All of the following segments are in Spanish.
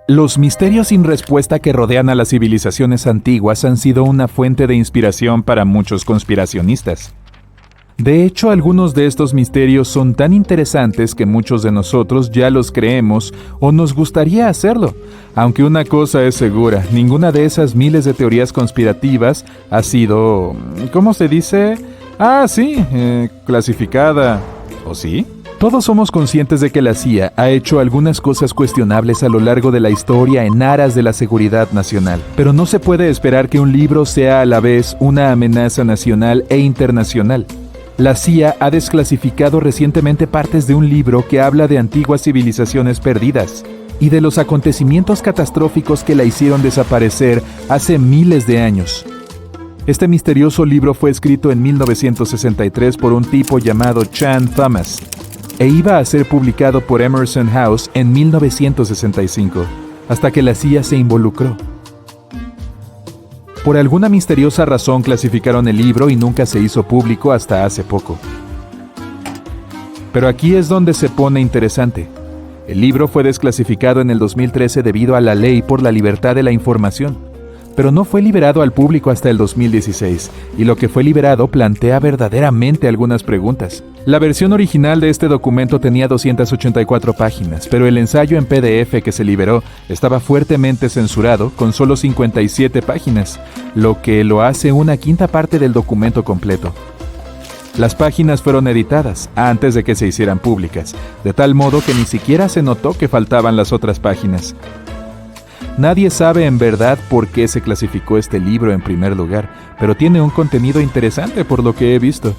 Los misterios sin respuesta que rodean a las civilizaciones antiguas han sido una fuente de inspiración para muchos conspiracionistas. De hecho, algunos de estos misterios son tan interesantes que muchos de nosotros ya los creemos o nos gustaría hacerlo. Aunque una cosa es segura, ninguna de esas miles de teorías conspirativas ha sido, ¿cómo se dice? Clasificada. ¿O sí? Todos somos conscientes de que la CIA ha hecho algunas cosas cuestionables a lo largo de la historia en aras de la seguridad nacional, pero no se puede esperar que un libro sea a la vez una amenaza nacional e internacional. La CIA ha desclasificado recientemente partes de un libro que habla de antiguas civilizaciones perdidas y de los acontecimientos catastróficos que la hicieron desaparecer hace miles de años. Este misterioso libro fue escrito en 1963 por un tipo llamado Chan Thomas e iba a ser publicado por Emerson House en 1965, hasta que la CIA se involucró. Por alguna misteriosa razón clasificaron el libro y nunca se hizo público hasta hace poco. Pero aquí es donde se pone interesante. El libro fue desclasificado en el 2013 debido a la Ley por la Libertad de la Información, pero no fue liberado al público hasta el 2016, y lo que fue liberado plantea verdaderamente algunas preguntas. La versión original de este documento tenía 284 páginas, pero el ensayo en PDF que se liberó estaba fuertemente censurado, con solo 57 páginas, lo que lo hace una quinta parte del documento completo. Las páginas fueron editadas antes de que se hicieran públicas, de tal modo que ni siquiera se notó que faltaban las otras páginas. Nadie sabe en verdad por qué se clasificó este libro en primer lugar, pero tiene un contenido interesante por lo que he visto.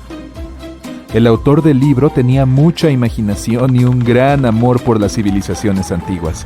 El autor del libro tenía mucha imaginación y un gran amor por las civilizaciones antiguas.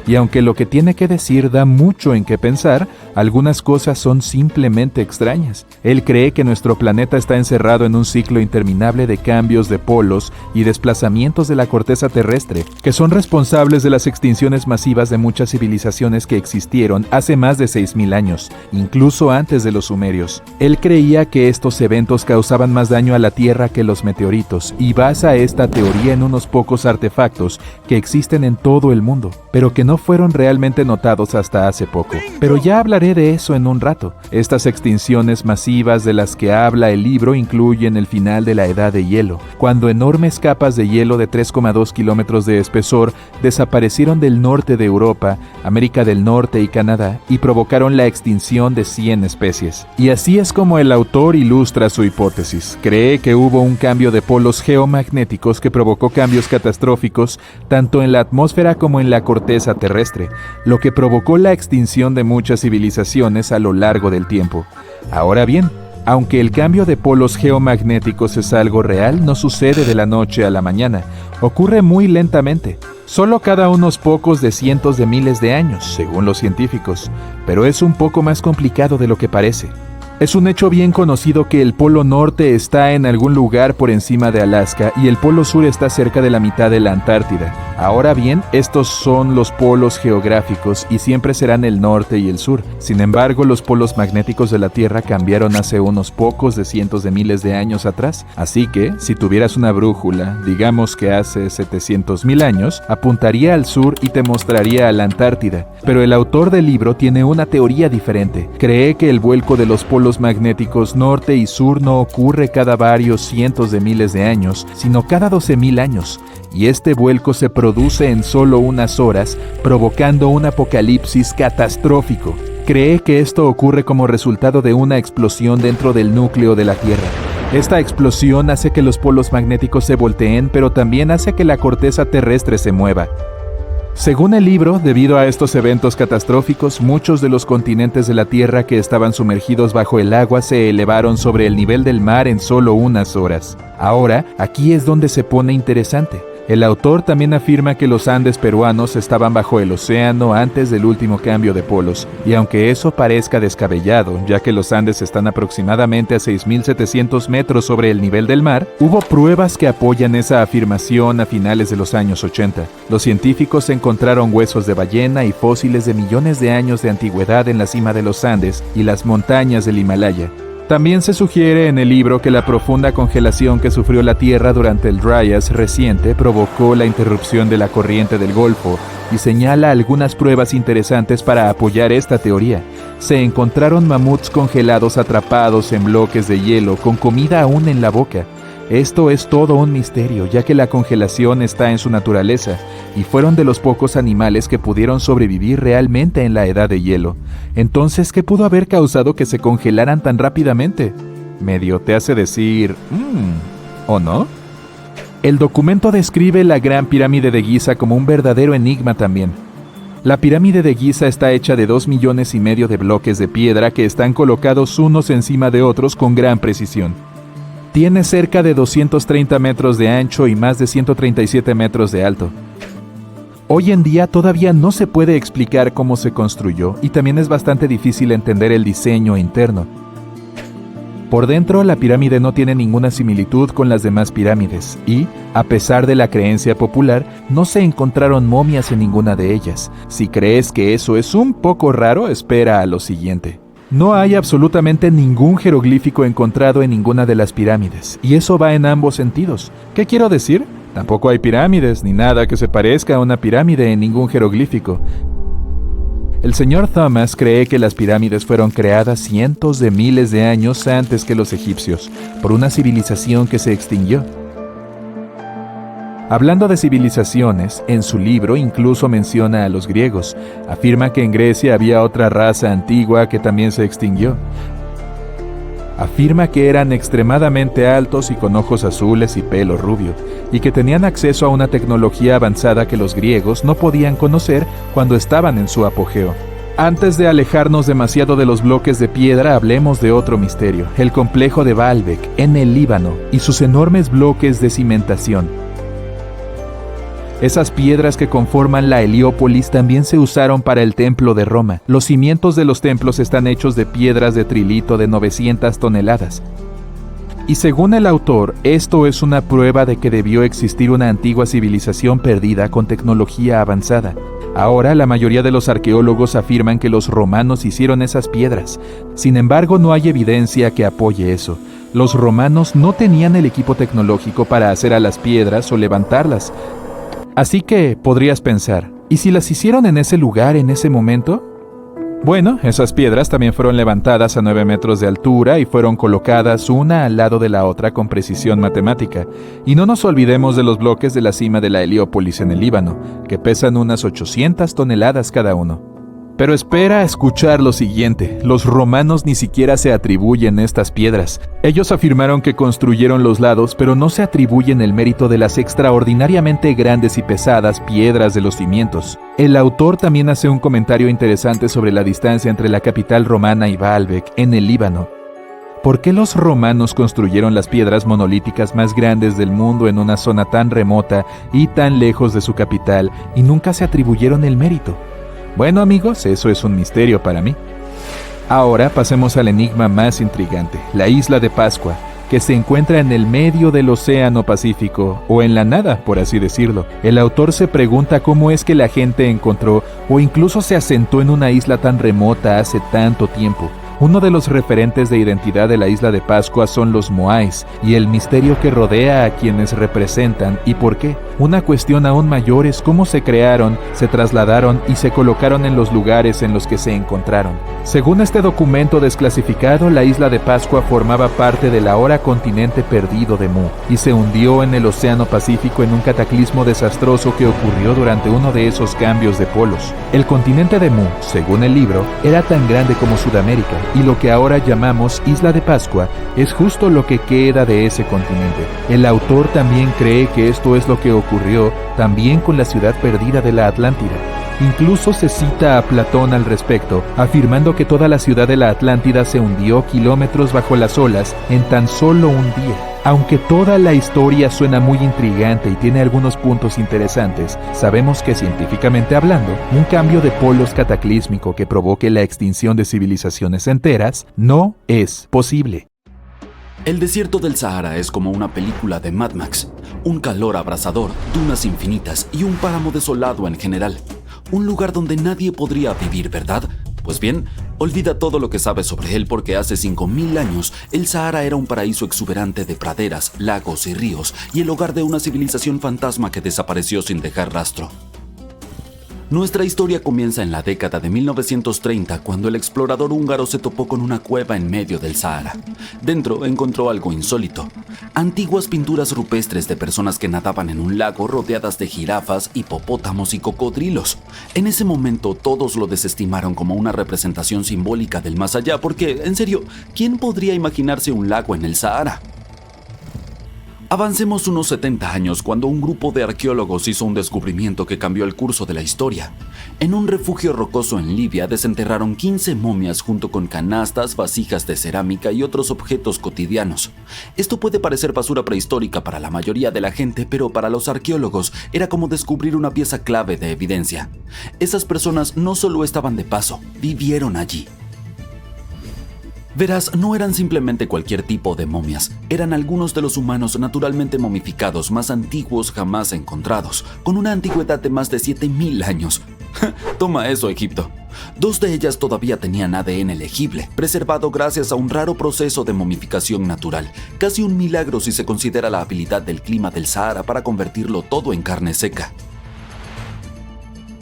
Y aunque lo que tiene que decir da mucho en qué pensar, algunas cosas son simplemente extrañas. Él cree que nuestro planeta está encerrado en un ciclo interminable de cambios de polos y desplazamientos de la corteza terrestre, que son responsables de las extinciones masivas de muchas civilizaciones que existieron hace más de 6.000 años, incluso antes de los sumerios. Él creía que estos eventos causaban más daño a la Tierra que los meteoritos, y basa esta teoría en unos pocos artefactos que existen en todo el mundo, pero que no fueron realmente notados hasta hace poco. Pero ya hablaré de eso en un rato. Estas extinciones masivas de las que habla el libro incluyen el final de la Edad de Hielo, cuando enormes capas de hielo de 3,2 kilómetros de espesor desaparecieron del norte de Europa, América del Norte y Canadá y provocaron la extinción de 100 especies. Y así es como el autor ilustra su hipótesis. Cree que hubo un cambio de polos geomagnéticos que provocó cambios catastróficos tanto en la atmósfera como en la corteza terrestre, lo que provocó la extinción de muchas civilizaciones a lo largo del tiempo. Ahora bien, aunque el cambio de polos geomagnéticos es algo real, no sucede de la noche a la mañana, ocurre muy lentamente, solo cada unos pocos de cientos de miles de años, según los científicos, pero es un poco más complicado de lo que parece. Es un hecho bien conocido que el polo norte está en algún lugar por encima de Alaska y el polo sur está cerca de la mitad de la Antártida. Ahora bien, estos son los polos geográficos y siempre serán el norte y el sur. Sin embargo, los polos magnéticos de la Tierra cambiaron hace unos pocos de cientos de miles de años atrás. Así que, si tuvieras una brújula, digamos que hace 700.000 años, apuntaría al sur y te mostraría a la Antártida. Pero el autor del libro tiene una teoría diferente. Cree que el vuelco de los polos magnéticos norte y sur no ocurre cada varios cientos de miles de años, sino cada 12.000 años, y este vuelco se produce en solo unas horas, provocando un apocalipsis catastrófico. Cree que esto ocurre como resultado de una explosión dentro del núcleo de la Tierra. Esta explosión hace que los polos magnéticos se volteen, pero también hace que la corteza terrestre se mueva. Según el libro, debido a estos eventos catastróficos, muchos de los continentes de la Tierra que estaban sumergidos bajo el agua se elevaron sobre el nivel del mar en solo unas horas. Ahora, aquí es donde se pone interesante. El autor también afirma que los Andes peruanos estaban bajo el océano antes del último cambio de polos, y aunque eso parezca descabellado, ya que los Andes están aproximadamente a 6.700 metros sobre el nivel del mar, hubo pruebas que apoyan esa afirmación a finales de los años 80. Los científicos encontraron huesos de ballena y fósiles de millones de años de antigüedad en la cima de los Andes y las montañas del Himalaya. También se sugiere en el libro que la profunda congelación que sufrió la Tierra durante el Dryas reciente provocó la interrupción de la corriente del Golfo y señala algunas pruebas interesantes para apoyar esta teoría. Se encontraron mamuts congelados atrapados en bloques de hielo con comida aún en la boca. Esto es todo un misterio, ya que la congelación está en su naturaleza, y fueron de los pocos animales que pudieron sobrevivir realmente en la edad de hielo. Entonces, ¿qué pudo haber causado que se congelaran tan rápidamente? Medio te hace decir, ¿o no? El documento describe la Gran Pirámide de Giza como un verdadero enigma también. La pirámide de Giza está hecha de 2,5 millones de bloques de piedra que están colocados unos encima de otros con gran precisión. Tiene cerca de 230 metros de ancho y más de 137 metros de alto. Hoy en día todavía no se puede explicar cómo se construyó y también es bastante difícil entender el diseño interno. Por dentro, la pirámide no tiene ninguna similitud con las demás pirámides y, a pesar de la creencia popular, no se encontraron momias en ninguna de ellas. Si crees que eso es un poco raro, espera a lo siguiente. No hay absolutamente ningún jeroglífico encontrado en ninguna de las pirámides, y eso va en ambos sentidos. ¿Qué quiero decir? Tampoco hay pirámides, ni nada que se parezca a una pirámide en ningún jeroglífico. El señor Thomas cree que las pirámides fueron creadas cientos de miles de años antes que los egipcios, por una civilización que se extinguió. Hablando de civilizaciones, en su libro incluso menciona a los griegos. Afirma que en Grecia había otra raza antigua que también se extinguió. Afirma que eran extremadamente altos y con ojos azules y pelo rubio, y que tenían acceso a una tecnología avanzada que los griegos no podían conocer cuando estaban en su apogeo. Antes de alejarnos demasiado de los bloques de piedra, hablemos de otro misterio, el complejo de Baalbek, en el Líbano, y sus enormes bloques de cimentación. Esas piedras que conforman la Heliópolis también se usaron para el templo de Roma. Los cimientos de los templos están hechos de piedras de trilito de 900 toneladas. Y según el autor, esto es una prueba de que debió existir una antigua civilización perdida con tecnología avanzada. Ahora, la mayoría de los arqueólogos afirman que los romanos hicieron esas piedras. Sin embargo, no hay evidencia que apoye eso. Los romanos no tenían el equipo tecnológico para hacer a las piedras o levantarlas. Así que podrías pensar, ¿y si las hicieron en ese lugar, en ese momento? Bueno, esas piedras también fueron levantadas a 9 metros de altura y fueron colocadas una al lado de la otra con precisión matemática. Y no nos olvidemos de los bloques de la cima de la Heliópolis en el Líbano, que pesan unas 800 toneladas cada uno. Pero espera a escuchar lo siguiente, los romanos ni siquiera se atribuyen estas piedras. Ellos afirmaron que construyeron los lados, pero no se atribuyen el mérito de las extraordinariamente grandes y pesadas piedras de los cimientos. El autor también hace un comentario interesante sobre la distancia entre la capital romana y Baalbek, en el Líbano. ¿Por qué los romanos construyeron las piedras monolíticas más grandes del mundo en una zona tan remota y tan lejos de su capital y nunca se atribuyeron el mérito? Bueno amigos, eso es un misterio para mí. Ahora pasemos al enigma más intrigante, la isla de Pascua, que se encuentra en el medio del Océano Pacífico, o en la nada, por así decirlo. El autor se pregunta cómo es que la gente encontró o incluso se asentó en una isla tan remota hace tanto tiempo. Uno de los referentes de identidad de la isla de Pascua son los moais, y el misterio que rodea a quienes representan y por qué. Una cuestión aún mayor es cómo se crearon, se trasladaron y se colocaron en los lugares en los que se encontraron. Según este documento desclasificado, la isla de Pascua formaba parte del ahora continente perdido de Mu, y se hundió en el Océano Pacífico en un cataclismo desastroso que ocurrió durante uno de esos cambios de polos. El continente de Mu, según el libro, era tan grande como Sudamérica, y lo que ahora llamamos Isla de Pascua es justo lo que queda de ese continente. El autor también cree que esto es lo que ocurrió también con la ciudad perdida de la Atlántida. Incluso se cita a Platón al respecto, afirmando que toda la ciudad de la Atlántida se hundió kilómetros bajo las olas en tan solo un día. Aunque toda la historia suena muy intrigante y tiene algunos puntos interesantes, sabemos que científicamente hablando, un cambio de polos cataclísmico que provoque la extinción de civilizaciones enteras no es posible. El desierto del Sahara es como una película de Mad Max, un calor abrasador, dunas infinitas y un páramo desolado en general. Un lugar donde nadie podría vivir, ¿verdad? Pues bien, olvida todo lo que sabes sobre él porque hace 5000 años el Sahara era un paraíso exuberante de praderas, lagos y ríos y el hogar de una civilización fantasma que desapareció sin dejar rastro. Nuestra historia comienza en la década de 1930 cuando el explorador húngaro se topó con una cueva en medio del Sahara. Dentro encontró algo insólito: antiguas pinturas rupestres de personas que nadaban en un lago rodeadas de jirafas, hipopótamos y cocodrilos. En ese momento todos lo desestimaron como una representación simbólica del más allá porque, en serio, ¿quién podría imaginarse un lago en el Sahara? Avancemos unos 70 años cuando un grupo de arqueólogos hizo un descubrimiento que cambió el curso de la historia. En un refugio rocoso en Libia desenterraron 15 momias junto con canastas, vasijas de cerámica y otros objetos cotidianos. Esto puede parecer basura prehistórica para la mayoría de la gente, pero para los arqueólogos era como descubrir una pieza clave de evidencia. Esas personas no solo estaban de paso, vivieron allí. Verás, no eran simplemente cualquier tipo de momias, eran algunos de los humanos naturalmente momificados más antiguos jamás encontrados, con una antigüedad de más de 7000 años. Toma eso, Egipto. 2 de ellas todavía tenían ADN legible, preservado gracias a un raro proceso de momificación natural, casi un milagro si se considera la habilidad del clima del Sahara para convertirlo todo en carne seca.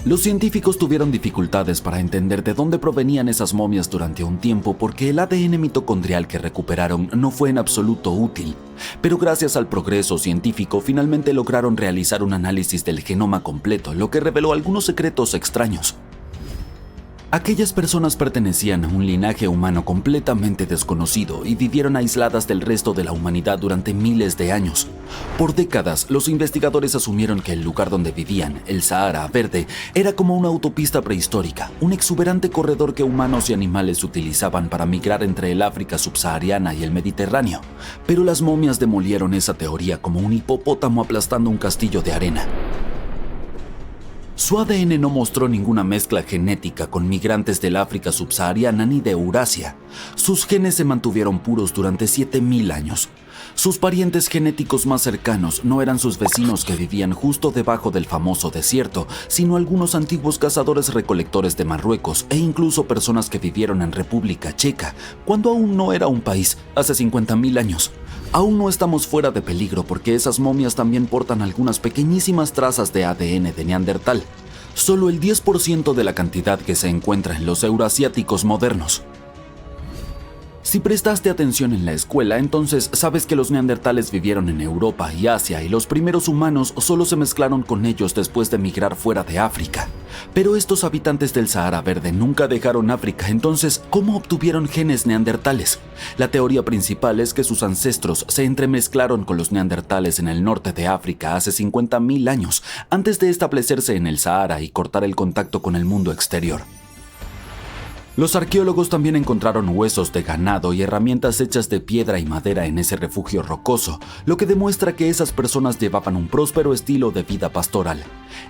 Los científicos tuvieron dificultades para entender de dónde provenían esas momias durante un tiempo porque el ADN mitocondrial que recuperaron no fue en absoluto útil. Pero gracias al progreso científico finalmente lograron realizar un análisis del genoma completo, lo que reveló algunos secretos extraños. Aquellas personas pertenecían a un linaje humano completamente desconocido y vivieron aisladas del resto de la humanidad durante miles de años. Por décadas, los investigadores asumieron que el lugar donde vivían, el Sahara Verde, era como una autopista prehistórica, un exuberante corredor que humanos y animales utilizaban para migrar entre el África subsahariana y el Mediterráneo. Pero las momias demolieron esa teoría como un hipopótamo aplastando un castillo de arena. Su ADN no mostró ninguna mezcla genética con migrantes del África subsahariana ni de Eurasia. Sus genes se mantuvieron puros durante 7000 años. Sus parientes genéticos más cercanos no eran sus vecinos que vivían justo debajo del famoso desierto, sino algunos antiguos cazadores-recolectores de Marruecos e incluso personas que vivieron en República Checa, cuando aún no era un país, hace 50.000 años. Aún no estamos fuera de peligro porque esas momias también portan algunas pequeñísimas trazas de ADN de Neandertal, solo el 10% de la cantidad que se encuentra en los euroasiáticos modernos. Si prestaste atención en la escuela, entonces sabes que los neandertales vivieron en Europa y Asia y los primeros humanos solo se mezclaron con ellos después de migrar fuera de África. Pero estos habitantes del Sahara Verde nunca dejaron África, entonces, ¿cómo obtuvieron genes neandertales? La teoría principal es que sus ancestros se entremezclaron con los neandertales en el norte de África hace 50.000 años, antes de establecerse en el Sahara y cortar el contacto con el mundo exterior. Los arqueólogos también encontraron huesos de ganado y herramientas hechas de piedra y madera en ese refugio rocoso, lo que demuestra que esas personas llevaban un próspero estilo de vida pastoral.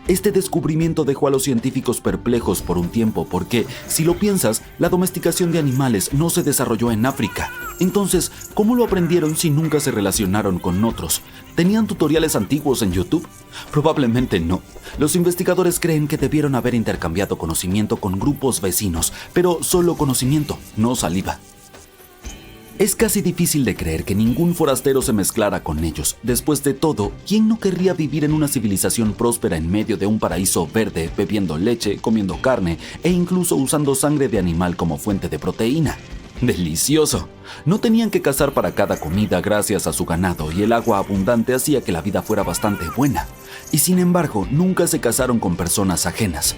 Este descubrimiento dejó a los científicos perplejos por un tiempo porque, si lo piensas, la domesticación de animales no se desarrolló en África. Entonces, ¿cómo lo aprendieron si nunca se relacionaron con otros? ¿Tenían tutoriales antiguos en YouTube? Probablemente no. Los investigadores creen que debieron haber intercambiado conocimiento con grupos vecinos, pero solo conocimiento, no saliva. Es casi difícil de creer que ningún forastero se mezclara con ellos. Después de todo, ¿quién no querría vivir en una civilización próspera en medio de un paraíso verde, bebiendo leche, comiendo carne e incluso usando sangre de animal como fuente de proteína? ¡Delicioso! No tenían que cazar para cada comida gracias a su ganado y el agua abundante hacía que la vida fuera bastante buena. Y sin embargo, nunca se casaron con personas ajenas.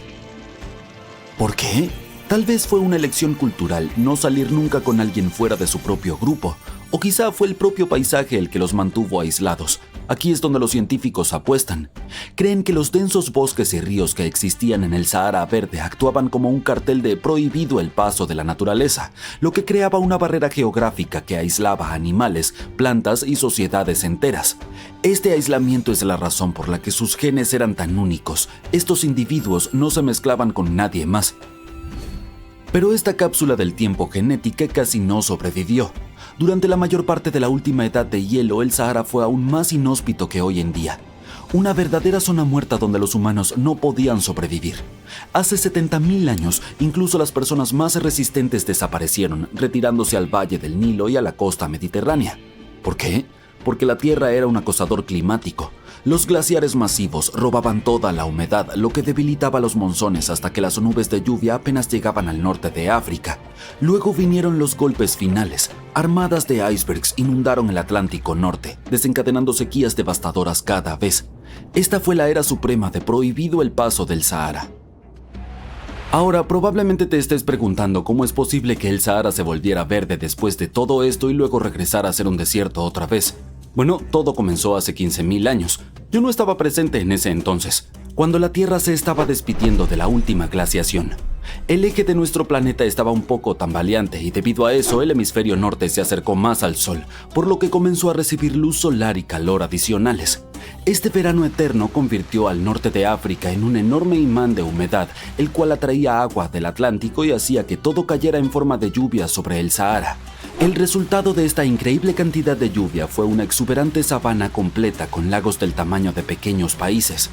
¿Por qué? Tal vez fue una elección cultural no salir nunca con alguien fuera de su propio grupo, o quizá fue el propio paisaje el que los mantuvo aislados. Aquí es donde los científicos apuestan. Creen que los densos bosques y ríos que existían en el Sahara Verde actuaban como un cartel de prohibido el paso de la naturaleza, lo que creaba una barrera geográfica que aislaba animales, plantas y sociedades enteras. Este aislamiento es la razón por la que sus genes eran tan únicos. Estos individuos no se mezclaban con nadie más. Pero esta cápsula del tiempo genética casi no sobrevivió. Durante la mayor parte de la última edad de hielo, el Sahara fue aún más inhóspito que hoy en día. una verdadera zona muerta donde los humanos no podían sobrevivir. Hace 70.000 años, incluso las personas más resistentes desaparecieron, retirándose al valle del Nilo y a la costa mediterránea. ¿Por qué? Porque la Tierra era un acosador climático. Los glaciares masivos robaban toda la humedad, lo que debilitaba los monzones hasta que las nubes de lluvia apenas llegaban al norte de África. Luego vinieron los golpes finales. Armadas de icebergs inundaron el Atlántico Norte, desencadenando sequías devastadoras cada vez. Esta fue la era suprema de prohibido el paso del Sahara. Ahora, probablemente te estés preguntando cómo es posible que el Sahara se volviera verde después de todo esto y luego regresara a ser un desierto otra vez. Bueno, todo comenzó hace 15.000 años. Yo no estaba presente en ese entonces, cuando la Tierra se estaba despidiendo de la última glaciación. El eje de nuestro planeta estaba un poco tambaleante y debido a eso el hemisferio norte se acercó más al Sol, por lo que comenzó a recibir luz solar y calor adicionales. Este verano eterno convirtió al norte de África en un enorme imán de humedad, el cual atraía agua del Atlántico y hacía que todo cayera en forma de lluvia sobre el Sahara. El resultado de esta increíble cantidad de lluvia fue una exuberante sabana completa con lagos del tamaño de pequeños países.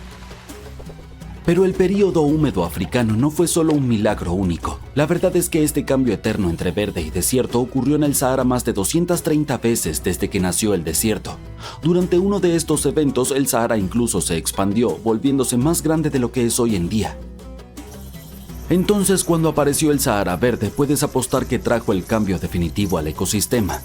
Pero el período húmedo africano no fue solo un milagro único. La verdad es que este cambio eterno entre verde y desierto ocurrió en el Sahara más de 230 veces desde que nació el desierto. Durante uno de estos eventos, el Sahara incluso se expandió, volviéndose más grande de lo que es hoy en día. Entonces, cuando apareció el Sahara verde, puedes apostar que trajo el cambio definitivo al ecosistema.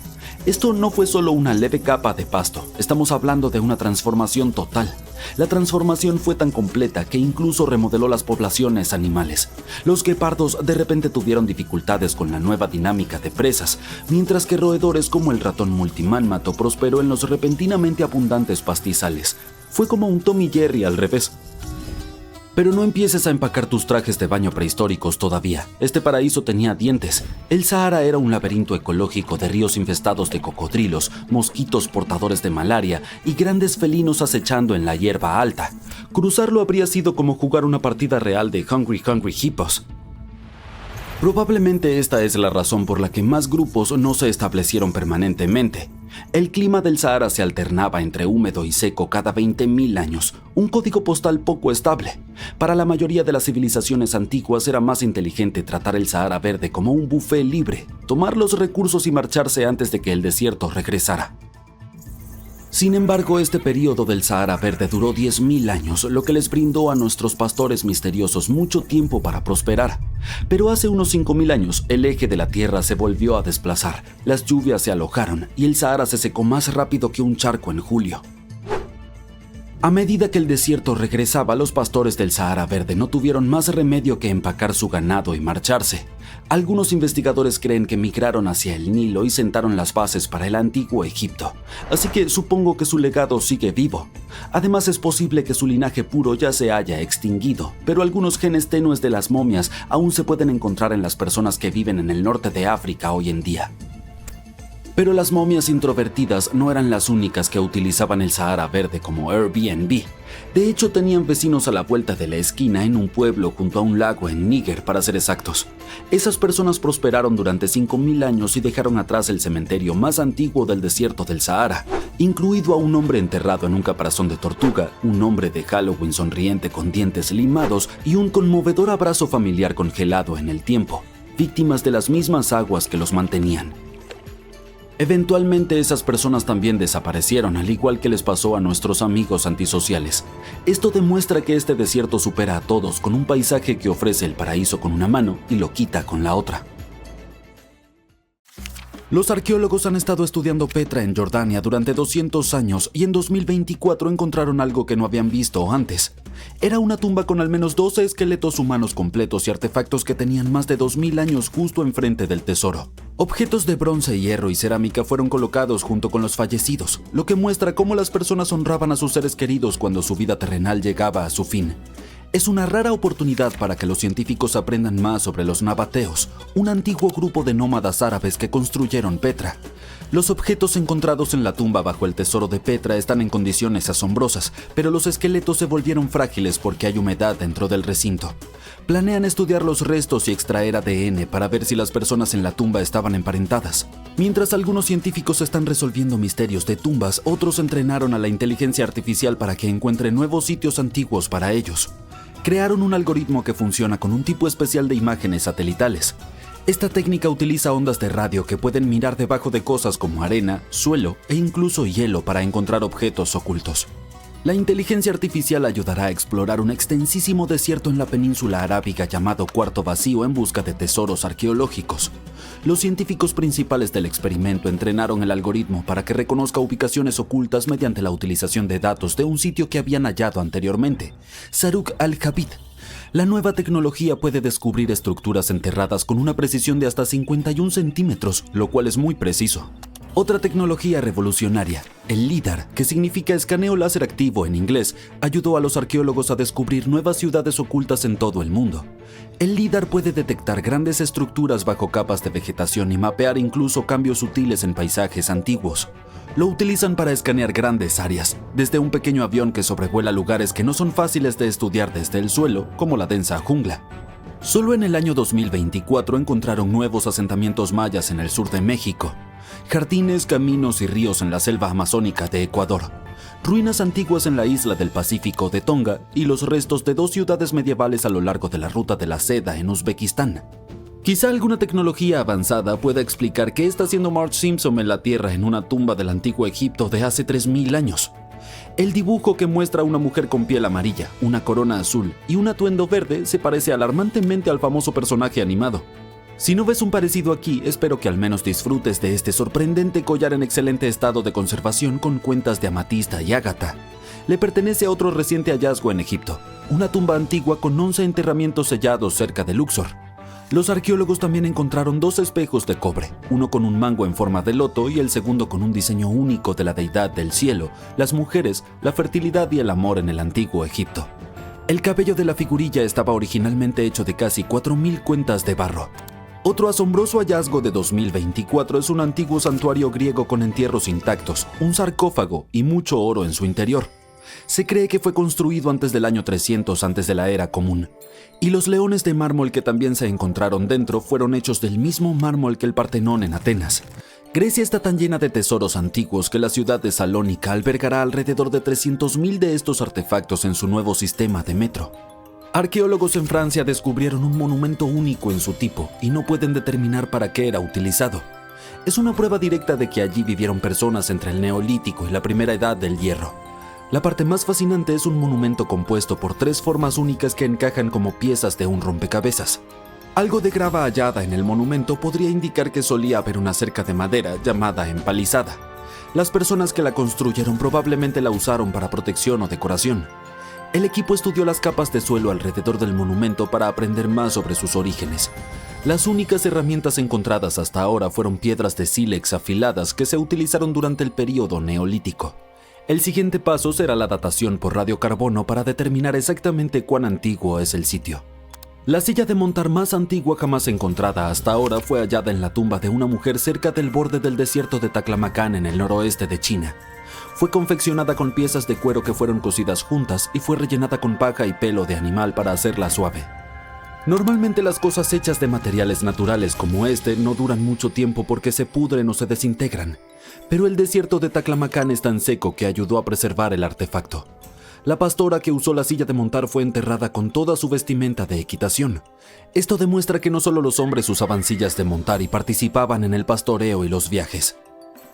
Esto no fue solo una leve capa de pasto, estamos hablando de una transformación total. La transformación fue tan completa que incluso remodeló las poblaciones animales. Los guepardos de repente tuvieron dificultades con la nueva dinámica de presas, mientras que roedores como el ratón multimánmato prosperó en los repentinamente abundantes pastizales. Fue como un Tom y Jerry al revés. Pero no empieces a empacar tus trajes de baño prehistóricos todavía. Este paraíso tenía dientes. El Sahara era un laberinto ecológico de ríos infestados de cocodrilos, mosquitos portadores de malaria y grandes felinos acechando en la hierba alta. Cruzarlo habría sido como jugar una partida real de Hungry Hungry Hippos. Probablemente esta es la razón por la que más grupos no se establecieron permanentemente. El clima del Sahara se alternaba entre húmedo y seco cada 20.000 años, un código postal poco estable. Para la mayoría de las civilizaciones antiguas era más inteligente tratar el Sahara verde como un buffet libre, tomar los recursos y marcharse antes de que el desierto regresara. Sin embargo, este periodo del Sahara verde duró 10.000 años, lo que les brindó a nuestros pastores misteriosos mucho tiempo para prosperar. Pero hace unos 5.000 años, el eje de la Tierra se volvió a desplazar, las lluvias se alojaron y el Sahara se secó más rápido que un charco en julio. A medida que el desierto regresaba, los pastores del Sahara verde no tuvieron más remedio que empacar su ganado y marcharse. Algunos investigadores creen que migraron hacia el Nilo y sentaron las bases para el antiguo Egipto, así que supongo que su legado sigue vivo. Además, es posible que su linaje puro ya se haya extinguido, pero algunos genes tenues de las momias aún se pueden encontrar en las personas que viven en el norte de África hoy en día. Pero las momias introvertidas no eran las únicas que utilizaban el Sahara verde como Airbnb. De hecho, tenían vecinos a la vuelta de la esquina en un pueblo junto a un lago en Níger, para ser exactos. Esas personas prosperaron durante 5.000 años y dejaron atrás el cementerio más antiguo del desierto del Sahara, incluido a un hombre enterrado en un caparazón de tortuga, un hombre de Halloween sonriente con dientes limados y un conmovedor abrazo familiar congelado en el tiempo, víctimas de las mismas aguas que los mantenían. Eventualmente esas personas también desaparecieron, al igual que les pasó a nuestros amigos antisociales. Esto demuestra que este desierto supera a todos, con un paisaje que ofrece el paraíso con una mano y lo quita con la otra. Los arqueólogos han estado estudiando Petra en Jordania durante 200 años y en 2024 encontraron algo que no habían visto antes. Era una tumba con al menos 12 esqueletos humanos completos y artefactos que tenían más de 2.000 años justo enfrente del tesoro. Objetos de bronce, hierro y cerámica fueron colocados junto con los fallecidos, lo que muestra cómo las personas honraban a sus seres queridos cuando su vida terrenal llegaba a su fin. Es una rara oportunidad para que los científicos aprendan más sobre los nabateos, un antiguo grupo de nómadas árabes que construyeron Petra. Los objetos encontrados en la tumba bajo el tesoro de Petra están en condiciones asombrosas, pero los esqueletos se volvieron frágiles porque hay humedad dentro del recinto. Planean estudiar los restos y extraer ADN para ver si las personas en la tumba estaban emparentadas. Mientras algunos científicos están resolviendo misterios de tumbas, otros entrenaron a la inteligencia artificial para que encuentre nuevos sitios antiguos para ellos. Crearon un algoritmo que funciona con un tipo especial de imágenes satelitales. Esta técnica utiliza ondas de radio que pueden mirar debajo de cosas como arena, suelo e incluso hielo para encontrar objetos ocultos. La inteligencia artificial ayudará a explorar un extensísimo desierto en la península arábiga llamado Cuarto Vacío en busca de tesoros arqueológicos. Los científicos principales del experimento entrenaron el algoritmo para que reconozca ubicaciones ocultas mediante la utilización de datos de un sitio que habían hallado anteriormente, Zaruk al-Jabid. La nueva tecnología puede descubrir estructuras enterradas con una precisión de hasta 51 centímetros, lo cual es muy preciso. Otra tecnología revolucionaria, el LIDAR, que significa escaneo láser activo en inglés, ayudó a los arqueólogos a descubrir nuevas ciudades ocultas en todo el mundo. El LIDAR puede detectar grandes estructuras bajo capas de vegetación y mapear incluso cambios sutiles en paisajes antiguos. Lo utilizan para escanear grandes áreas, desde un pequeño avión que sobrevuela lugares que no son fáciles de estudiar desde el suelo, como la densa jungla. Solo en el año 2024 encontraron nuevos asentamientos mayas en el sur de México, jardines, caminos y ríos en la selva amazónica de Ecuador, ruinas antiguas en la isla del Pacífico de Tonga y los restos de 2 ciudades medievales a lo largo de la ruta de la seda en Uzbekistán. Quizá alguna tecnología avanzada pueda explicar qué está haciendo Marge Simpson en la Tierra en una tumba del antiguo Egipto de hace 3000 años. El dibujo que muestra a una mujer con piel amarilla, una corona azul y un atuendo verde se parece alarmantemente al famoso personaje animado. Si no ves un parecido aquí, espero que al menos disfrutes de este sorprendente collar en excelente estado de conservación con cuentas de amatista y ágata. Le pertenece a otro reciente hallazgo en Egipto, una tumba antigua con 11 enterramientos sellados cerca de Luxor. Los arqueólogos también encontraron 2 espejos de cobre, uno con un mango en forma de loto y el segundo con un diseño único de la deidad del cielo, las mujeres, la fertilidad y el amor en el antiguo Egipto. El cabello de la figurilla estaba originalmente hecho de casi 4000 cuentas de barro. Otro asombroso hallazgo de 2024 es un antiguo santuario griego con entierros intactos, un sarcófago y mucho oro en su interior. Se cree que fue construido antes del año 300 antes de la era común. Y los leones de mármol que también se encontraron dentro fueron hechos del mismo mármol que el Partenón en Atenas. Grecia está tan llena de tesoros antiguos que la ciudad de Salónica albergará alrededor de 300.000 de estos artefactos en su nuevo sistema de metro. Arqueólogos en Francia descubrieron un monumento único en su tipo y no pueden determinar para qué era utilizado. Es una prueba directa de que allí vivieron personas entre el Neolítico y la primera edad del hierro. La parte más fascinante es un monumento compuesto por 3 formas únicas que encajan como piezas de un rompecabezas. Algo de grava hallada en el monumento podría indicar que solía haber una cerca de madera llamada empalizada. Las personas que la construyeron probablemente la usaron para protección o decoración. El equipo estudió las capas de suelo alrededor del monumento para aprender más sobre sus orígenes. Las únicas herramientas encontradas hasta ahora fueron piedras de sílex afiladas que se utilizaron durante el período neolítico. El siguiente paso será la datación por radiocarbono para determinar exactamente cuán antiguo es el sitio. La silla de montar más antigua jamás encontrada hasta ahora fue hallada en la tumba de una mujer cerca del borde del desierto de Taklamakan en el noroeste de China. Fue confeccionada con piezas de cuero que fueron cosidas juntas y fue rellenada con paja y pelo de animal para hacerla suave. Normalmente las cosas hechas de materiales naturales como este no duran mucho tiempo porque se pudren o se desintegran, pero el desierto de Taklamakan es tan seco que ayudó a preservar el artefacto. La pastora que usó la silla de montar fue enterrada con toda su vestimenta de equitación. Esto demuestra que no solo los hombres usaban sillas de montar y participaban en el pastoreo y los viajes.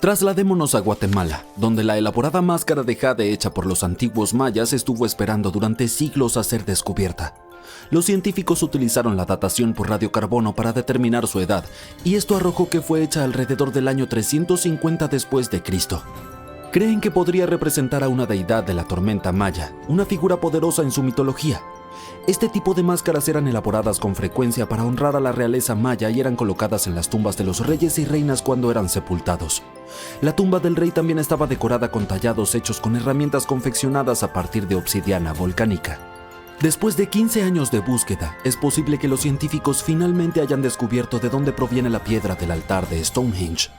Trasladémonos a Guatemala, donde la elaborada máscara de jade hecha por los antiguos mayas estuvo esperando durante siglos a ser descubierta. Los científicos utilizaron la datación por radiocarbono para determinar su edad, y esto arrojó que fue hecha alrededor del año 350 después de Cristo. Creen que podría representar a una deidad de la tormenta maya, una figura poderosa en su mitología. Este tipo de máscaras eran elaboradas con frecuencia para honrar a la realeza maya y eran colocadas en las tumbas de los reyes y reinas cuando eran sepultados. La tumba del rey también estaba decorada con tallados hechos con herramientas confeccionadas a partir de obsidiana volcánica. Después de 15 años de búsqueda, es posible que los científicos finalmente hayan descubierto de dónde proviene la piedra del altar de Stonehenge.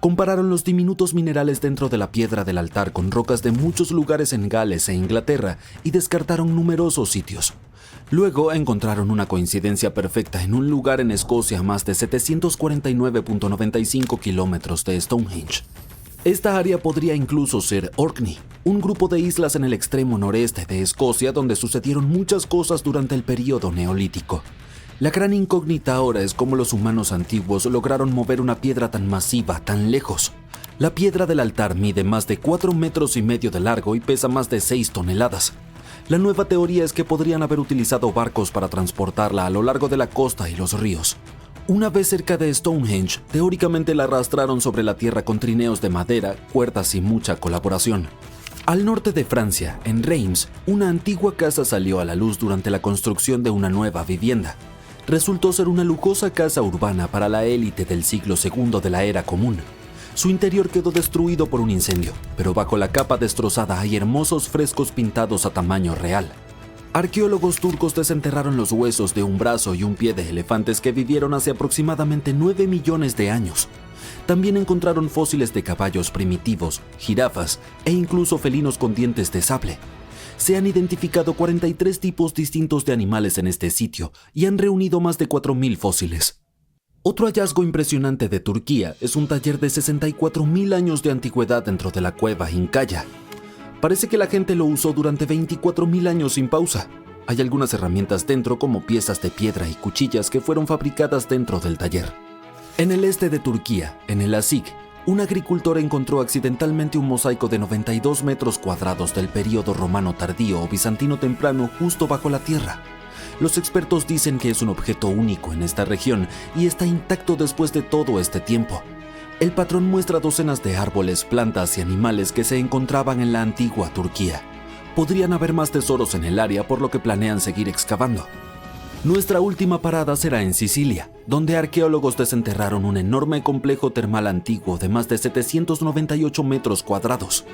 Compararon los diminutos minerales dentro de la piedra del altar con rocas de muchos lugares en Gales e Inglaterra y descartaron numerosos sitios. Luego encontraron una coincidencia perfecta en un lugar en Escocia a más de 749.95 kilómetros de Stonehenge. Esta área podría incluso ser Orkney, un grupo de islas en el extremo noreste de Escocia donde sucedieron muchas cosas durante el período neolítico. La gran incógnita ahora es cómo los humanos antiguos lograron mover una piedra tan masiva tan lejos. La piedra del altar mide más de 4,5 metros de largo y pesa más de 6 toneladas. La nueva teoría es que podrían haber utilizado barcos para transportarla a lo largo de la costa y los ríos. Una vez cerca de Stonehenge, teóricamente la arrastraron sobre la tierra con trineos de madera, cuerdas y mucha colaboración. Al norte de Francia, en Reims, una antigua casa salió a la luz durante la construcción de una nueva vivienda. Resultó ser una lujosa casa urbana para la élite del siglo II de la Era Común. Su interior quedó destruido por un incendio, pero bajo la capa destrozada hay hermosos frescos pintados a tamaño real. Arqueólogos turcos desenterraron los huesos de un brazo y un pie de elefantes que vivieron hace aproximadamente 9 millones de años. También encontraron fósiles de caballos primitivos, jirafas e incluso felinos con dientes de sable. Se han identificado 43 tipos distintos de animales en este sitio y han reunido más de 4.000 fósiles. Otro hallazgo impresionante de Turquía es un taller de 64.000 años de antigüedad dentro de la cueva Incaya. Parece que la gente lo usó durante 24.000 años sin pausa. Hay algunas herramientas dentro como piezas de piedra y cuchillas que fueron fabricadas dentro del taller. En el este de Turquía, en el Asik, un agricultor encontró accidentalmente un mosaico de 92 metros cuadrados del período romano tardío o bizantino temprano justo bajo la tierra. Los expertos dicen que es un objeto único en esta región y está intacto después de todo este tiempo. El patrón muestra docenas de árboles, plantas y animales que se encontraban en la antigua Turquía. Podrían haber más tesoros en el área, por lo que planean seguir excavando. Nuestra última parada será en Sicilia, donde arqueólogos desenterraron un enorme complejo termal antiguo de más de 798 metros cuadrados.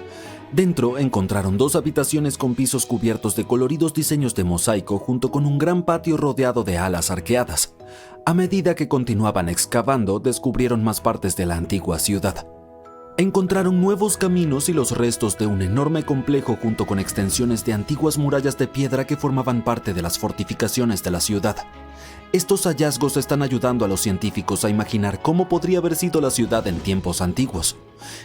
Dentro encontraron 2 habitaciones con pisos cubiertos de coloridos diseños de mosaico junto con un gran patio rodeado de alas arqueadas. A medida que continuaban excavando, descubrieron más partes de la antigua ciudad. Encontraron nuevos caminos y los restos de un enorme complejo junto con extensiones de antiguas murallas de piedra que formaban parte de las fortificaciones de la ciudad. Estos hallazgos están ayudando a los científicos a imaginar cómo podría haber sido la ciudad en tiempos antiguos.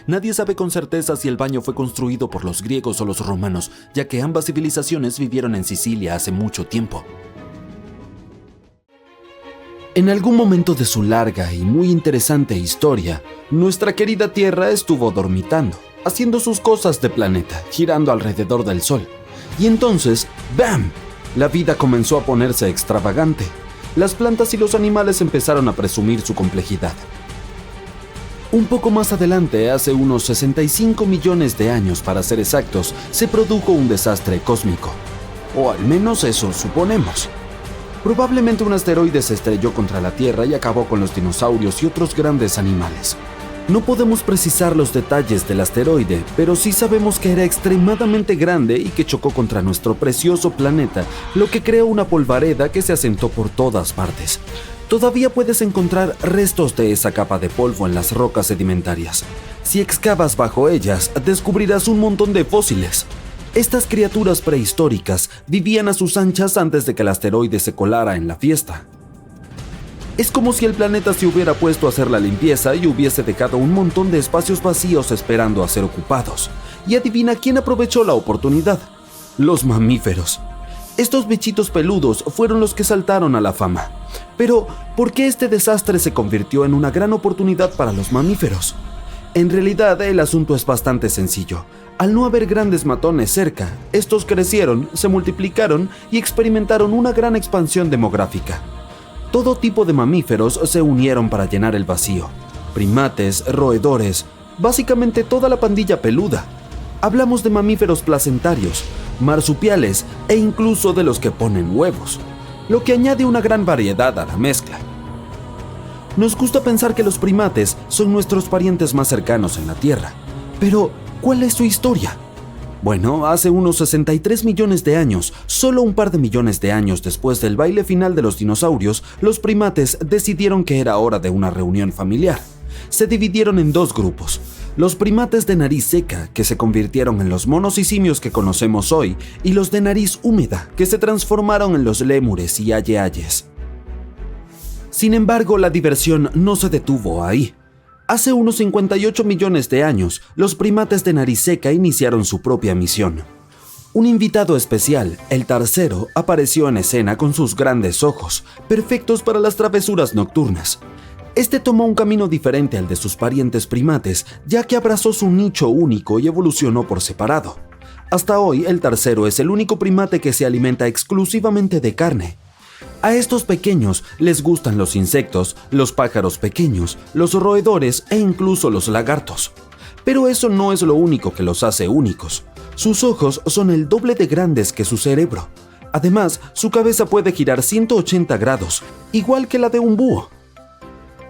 Nadie sabe con certeza si el baño fue construido por los griegos o los romanos, ya que ambas civilizaciones vivieron en Sicilia hace mucho tiempo. En algún momento de su larga y muy interesante historia, nuestra querida Tierra estuvo dormitando, haciendo sus cosas de planeta, girando alrededor del Sol. Y entonces, ¡bam!, la vida comenzó a ponerse extravagante. Las plantas y los animales empezaron a presumir su complejidad. Un poco más adelante, hace unos 65 millones de años para ser exactos, se produjo un desastre cósmico. O al menos eso suponemos. Probablemente un asteroide se estrelló contra la Tierra y acabó con los dinosaurios y otros grandes animales. No podemos precisar los detalles del asteroide, pero sí sabemos que era extremadamente grande y que chocó contra nuestro precioso planeta, lo que creó una polvareda que se asentó por todas partes. Todavía puedes encontrar restos de esa capa de polvo en las rocas sedimentarias. Si excavas bajo ellas, descubrirás un montón de fósiles. Estas criaturas prehistóricas vivían a sus anchas antes de que el asteroide se colara en la fiesta. Es como si el planeta se hubiera puesto a hacer la limpieza y hubiese dejado un montón de espacios vacíos esperando a ser ocupados. Y adivina quién aprovechó la oportunidad: los mamíferos. Estos bichitos peludos fueron los que saltaron a la fama. Pero, ¿por qué este desastre se convirtió en una gran oportunidad para los mamíferos? En realidad, el asunto es bastante sencillo. Al no haber grandes matones cerca, estos crecieron, se multiplicaron y experimentaron una gran expansión demográfica. Todo tipo de mamíferos se unieron para llenar el vacío. Primates, roedores, básicamente toda la pandilla peluda. Hablamos de mamíferos placentarios, marsupiales e incluso de los que ponen huevos, lo que añade una gran variedad a la mezcla. Nos gusta pensar que los primates son nuestros parientes más cercanos en la Tierra. Pero, ¿cuál es su historia? Bueno, hace unos 63 millones de años, solo un par de millones de años después del baile final de los dinosaurios, los primates decidieron que era hora de una reunión familiar. Se dividieron en 2 grupos. Los primates de nariz seca, que se convirtieron en los monos y simios que conocemos hoy, y los de nariz húmeda, que se transformaron en los lémures y aye-ayes. Sin embargo, la diversión no se detuvo ahí. Hace unos 58 millones de años, los primates de nariz seca iniciaron su propia misión. Un invitado especial, el tarcero, apareció en escena con sus grandes ojos, perfectos para las travesuras nocturnas. Este tomó un camino diferente al de sus parientes primates, ya que abrazó su nicho único y evolucionó por separado. Hasta hoy, el tarcero es el único primate que se alimenta exclusivamente de carne. A estos pequeños les gustan los insectos, los pájaros pequeños, los roedores e incluso los lagartos. Pero eso no es lo único que los hace únicos. Sus ojos son el doble de grandes que su cerebro. Además, su cabeza puede girar 180 grados, igual que la de un búho.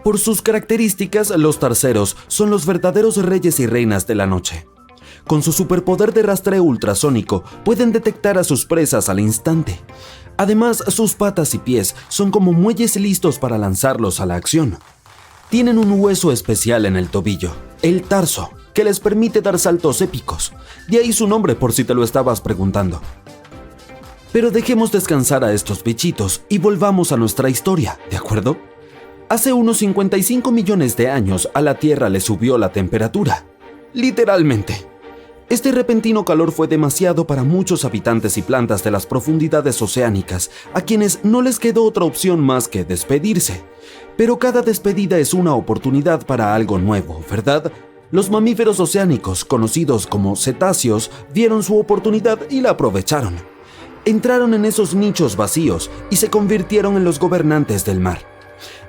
Por sus características, los tarceros son los verdaderos reyes y reinas de la noche. Con su superpoder de rastreo ultrasónico, pueden detectar a sus presas al instante. Además, sus patas y pies son como muelles listos para lanzarlos a la acción. Tienen un hueso especial en el tobillo, el tarso, que les permite dar saltos épicos. De ahí su nombre, por si te lo estabas preguntando. Pero dejemos descansar a estos bichitos y volvamos a nuestra historia, ¿de acuerdo? Hace unos 55 millones de años a la Tierra le subió la temperatura. Literalmente. Este repentino calor fue demasiado para muchos habitantes y plantas de las profundidades oceánicas, a quienes no les quedó otra opción más que despedirse. Pero cada despedida es una oportunidad para algo nuevo, ¿verdad? Los mamíferos oceánicos, conocidos como cetáceos, vieron su oportunidad y la aprovecharon. Entraron en esos nichos vacíos y se convirtieron en los gobernantes del mar.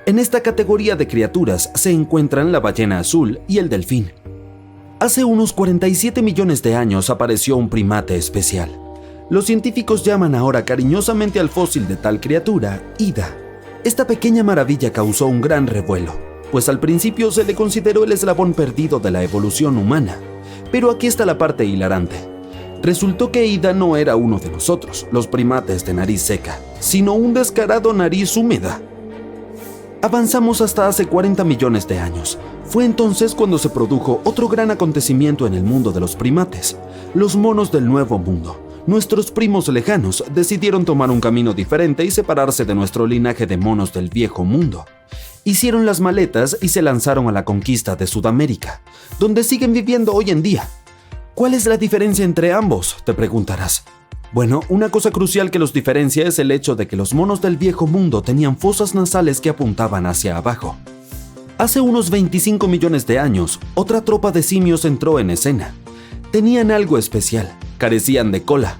En esta categoría de criaturas se encuentran la ballena azul y el delfín. Hace unos 47 millones de años apareció un primate especial. Los científicos llaman ahora cariñosamente al fósil de tal criatura Ida. Esta pequeña maravilla causó un gran revuelo, pues al principio se le consideró el eslabón perdido de la evolución humana. Pero aquí está la parte hilarante. Resultó que Ida no era uno de nosotros, los primates de nariz seca, sino un descarado nariz húmeda. Avanzamos hasta hace 40 millones de años. Fue entonces cuando se produjo otro gran acontecimiento en el mundo de los primates. Los monos del Nuevo Mundo, nuestros primos lejanos, decidieron tomar un camino diferente y separarse de nuestro linaje de monos del Viejo Mundo. Hicieron las maletas y se lanzaron a la conquista de Sudamérica, donde siguen viviendo hoy en día. ¿Cuál es la diferencia entre ambos?, te preguntarás. Bueno, una cosa crucial que los diferencia es el hecho de que los monos del Viejo Mundo tenían fosas nasales que apuntaban hacia abajo. Hace unos 25 millones de años, otra tropa de simios entró en escena. Tenían algo especial, carecían de cola.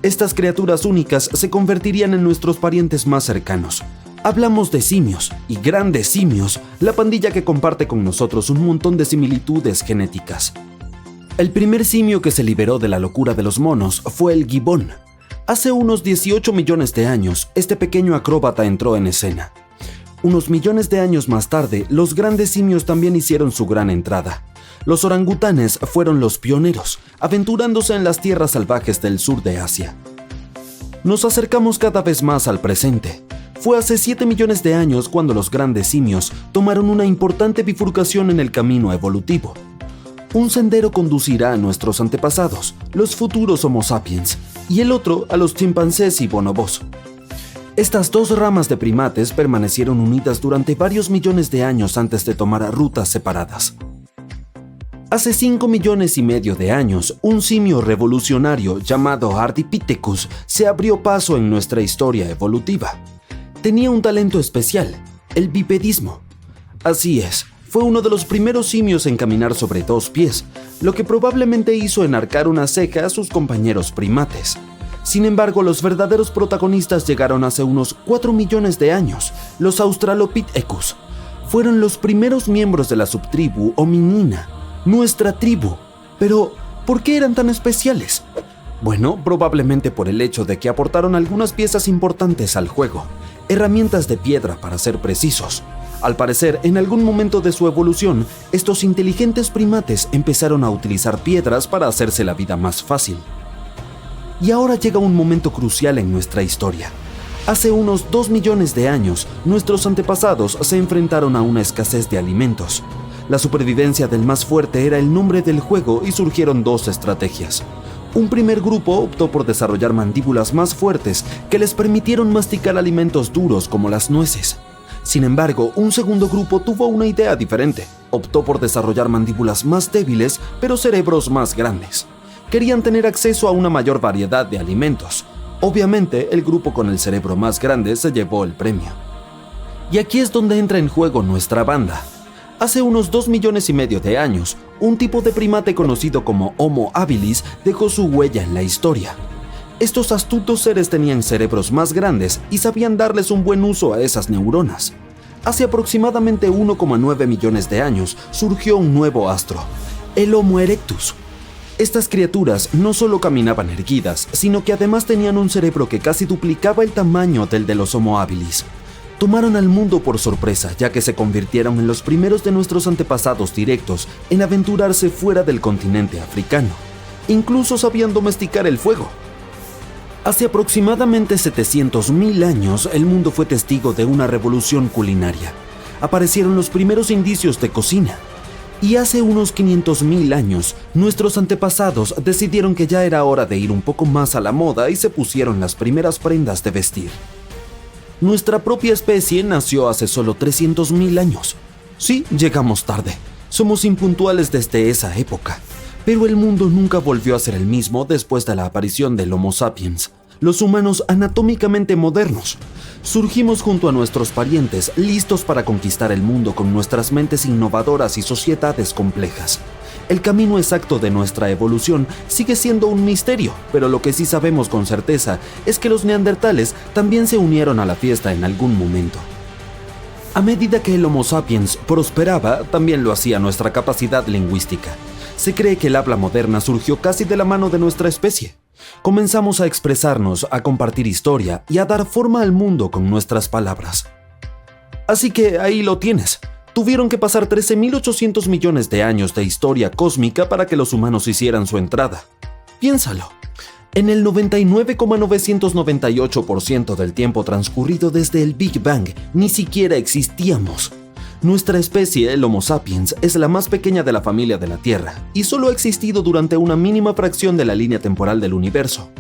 Estas criaturas únicas se convertirían en nuestros parientes más cercanos. Hablamos de simios, y grandes simios, la pandilla que comparte con nosotros un montón de similitudes genéticas. El primer simio que se liberó de la locura de los monos fue el gibón. Hace unos 18 millones de años, este pequeño acróbata entró en escena. Unos millones de años más tarde, los grandes simios también hicieron su gran entrada. Los orangutanes fueron los pioneros, aventurándose en las tierras salvajes del sur de Asia. Nos acercamos cada vez más al presente. Fue hace 7 millones de años cuando los grandes simios tomaron una importante bifurcación en el camino evolutivo. Un sendero conducirá a nuestros antepasados, los futuros Homo sapiens, y el otro a los chimpancés y bonobos. Estas dos ramas de primates permanecieron unidas durante varios millones de años antes de tomar rutas separadas. Hace 5 millones y medio de años, un simio revolucionario llamado Ardipithecus se abrió paso en nuestra historia evolutiva. Tenía un talento especial, el bipedismo. Así es, fue uno de los primeros simios en caminar sobre 2 pies, lo que probablemente hizo enarcar una ceja a sus compañeros primates. Sin embargo, los verdaderos protagonistas llegaron hace unos 4 millones de años, los Australopithecus. Fueron los primeros miembros de la subtribu hominina, nuestra tribu. Pero, ¿por qué eran tan especiales? Bueno, probablemente por el hecho de que aportaron algunas piezas importantes al juego, herramientas de piedra para ser precisos. Al parecer, en algún momento de su evolución, estos inteligentes primates empezaron a utilizar piedras para hacerse la vida más fácil. Y ahora llega un momento crucial en nuestra historia. Hace unos 2 millones de años, nuestros antepasados se enfrentaron a una escasez de alimentos. La supervivencia del más fuerte era el nombre del juego y surgieron dos estrategias. Un primer grupo optó por desarrollar mandíbulas más fuertes que les permitieron masticar alimentos duros como las nueces. Sin embargo, un segundo grupo tuvo una idea diferente. Optó por desarrollar mandíbulas más débiles, pero cerebros más grandes. Querían tener acceso a una mayor variedad de alimentos. Obviamente, el grupo con el cerebro más grande se llevó el premio. Y aquí es donde entra en juego nuestra banda. Hace unos 2,5 millones de años, un tipo de primate conocido como Homo habilis dejó su huella en la historia. Estos astutos seres tenían cerebros más grandes y sabían darles un buen uso a esas neuronas. Hace aproximadamente 1,9 millones de años surgió un nuevo astro, el Homo erectus. Estas criaturas no solo caminaban erguidas, sino que además tenían un cerebro que casi duplicaba el tamaño del de los Homo habilis. Tomaron al mundo por sorpresa, ya que se convirtieron en los primeros de nuestros antepasados directos en aventurarse fuera del continente africano. Incluso sabían domesticar el fuego. Hace aproximadamente 700,000 años, el mundo fue testigo de una revolución culinaria. Aparecieron los primeros indicios de cocina. Y hace unos 500,000 años, nuestros antepasados decidieron que ya era hora de ir un poco más a la moda y se pusieron las primeras prendas de vestir. Nuestra propia especie nació hace solo 300,000 años. Sí, llegamos tarde. Somos impuntuales desde esa época. Pero el mundo nunca volvió a ser el mismo después de la aparición del Homo sapiens, los humanos anatómicamente modernos. Surgimos junto a nuestros parientes, listos para conquistar el mundo con nuestras mentes innovadoras y sociedades complejas. El camino exacto de nuestra evolución sigue siendo un misterio, pero lo que sí sabemos con certeza es que los neandertales también se unieron a la fiesta en algún momento. A medida que el Homo sapiens prosperaba, también lo hacía nuestra capacidad lingüística. Se cree que el habla moderna surgió casi de la mano de nuestra especie. Comenzamos a expresarnos, a compartir historia y a dar forma al mundo con nuestras palabras. Así que ahí lo tienes. Tuvieron que pasar 13,800 millones de años de historia cósmica para que los humanos hicieran su entrada. Piénsalo. En el 99,998% del tiempo transcurrido desde el Big Bang, ni siquiera existíamos. Nuestra especie, el Homo sapiens, es la más pequeña de la familia de la Tierra y solo ha existido durante una mínima fracción de la línea temporal del universo.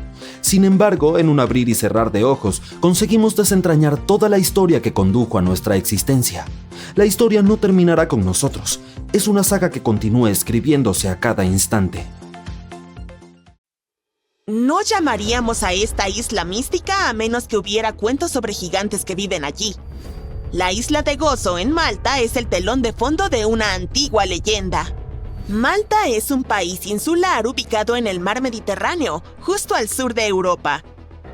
Sin embargo, en un abrir y cerrar de ojos, conseguimos desentrañar toda la historia que condujo a nuestra existencia. La historia no terminará con nosotros. Es una saga que continúa escribiéndose a cada instante. No llamaríamos a esta isla mística a menos que hubiera cuentos sobre gigantes que viven allí. La isla de Gozo en Malta es el telón de fondo de una antigua leyenda. Malta es un país insular ubicado en el mar Mediterráneo, justo al sur de Europa.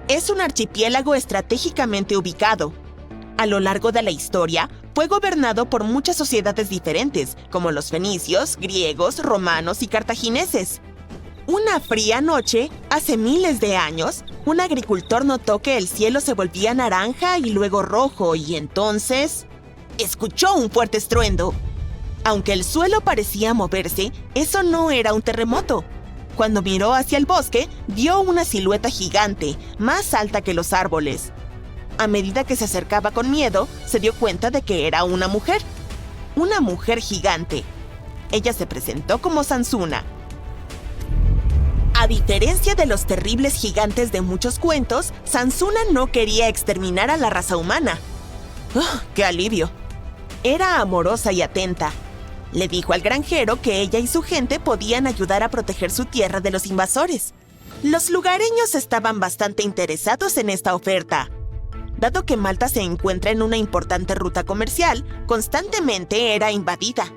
Es un archipiélago estratégicamente ubicado. A lo largo de la historia, fue gobernado por muchas sociedades diferentes, como los fenicios, griegos, romanos y cartagineses. Una fría noche, hace miles de años, un agricultor notó que el cielo se volvía naranja y luego rojo y entonces escuchó un fuerte estruendo. Aunque el suelo parecía moverse, eso no era un terremoto. Cuando miró hacia el bosque, vio una silueta gigante, más alta que los árboles. A medida que se acercaba con miedo, se dio cuenta de que era una mujer gigante. Ella se presentó como Sansuna. A diferencia de los terribles gigantes de muchos cuentos, Sansuna no quería exterminar a la raza humana. ¡Qué alivio! Era amorosa y atenta. Le dijo al granjero que ella y su gente podían ayudar a proteger su tierra de los invasores. Los lugareños estaban bastante interesados en esta oferta. Dado que Malta se encuentra en una importante ruta comercial, constantemente era invadida.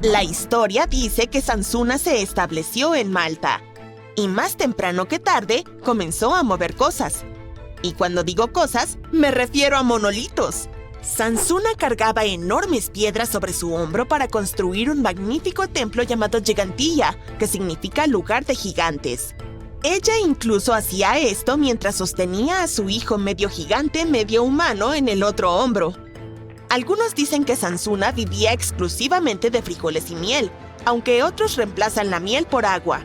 La historia dice que Sansuna se estableció en Malta y más temprano que tarde comenzó a mover cosas. Y cuando digo cosas, me refiero a monolitos. Sansuna cargaba enormes piedras sobre su hombro para construir un magnífico templo llamado Gigantilla, que significa lugar de gigantes. Ella incluso hacía esto mientras sostenía a su hijo medio gigante, medio humano en el otro hombro. Algunos dicen que Sansuna vivía exclusivamente de frijoles y miel, aunque otros reemplazan la miel por agua.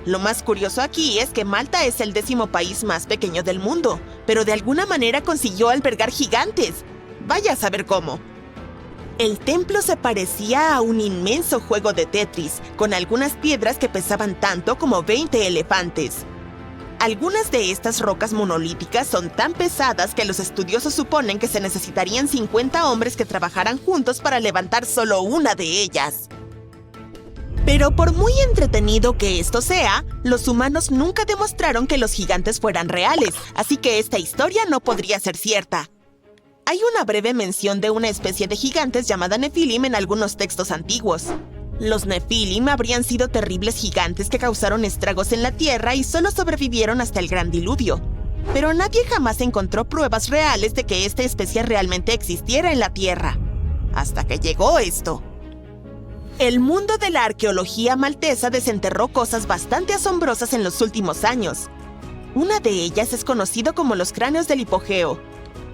Lo más curioso aquí es que Malta es el 10º país más pequeño del mundo, pero de alguna manera consiguió albergar gigantes. Vaya a saber cómo. El templo se parecía a un inmenso juego de Tetris, con algunas piedras que pesaban tanto como 20 elefantes. Algunas de estas rocas monolíticas son tan pesadas que los estudiosos suponen que se necesitarían 50 hombres que trabajaran juntos para levantar solo una de ellas. Pero por muy entretenido que esto sea, los humanos nunca demostraron que los gigantes fueran reales, así que esta historia no podría ser cierta. Hay una breve mención de una especie de gigantes llamada Nefilim en algunos textos antiguos. Los Nefilim habrían sido terribles gigantes que causaron estragos en la tierra y solo sobrevivieron hasta el gran diluvio. Pero nadie jamás encontró pruebas reales de que esta especie realmente existiera en la tierra. Hasta que llegó esto. El mundo de la arqueología maltesa desenterró cosas bastante asombrosas en los últimos años. Una de ellas es conocido como los cráneos del hipogeo.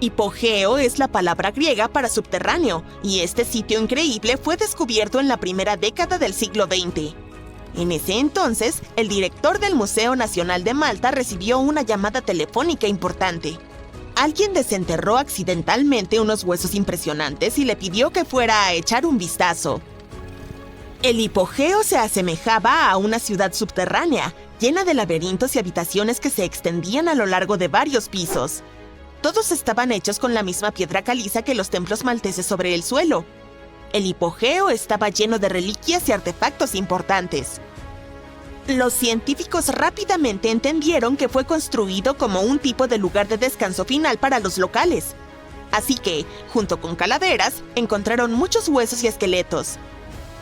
Hipogeo es la palabra griega para subterráneo, y este sitio increíble fue descubierto en la primera década del siglo XX. En ese entonces, el director del Museo Nacional de Malta recibió una llamada telefónica importante. Alguien desenterró accidentalmente unos huesos impresionantes y le pidió que fuera a echar un vistazo. El hipogeo se asemejaba a una ciudad subterránea, llena de laberintos y habitaciones que se extendían a lo largo de varios pisos. Todos estaban hechos con la misma piedra caliza que los templos malteses sobre el suelo. El hipogeo estaba lleno de reliquias y artefactos importantes. Los científicos rápidamente entendieron que fue construido como un tipo de lugar de descanso final para los locales. Así que, junto con calaveras, encontraron muchos huesos y esqueletos.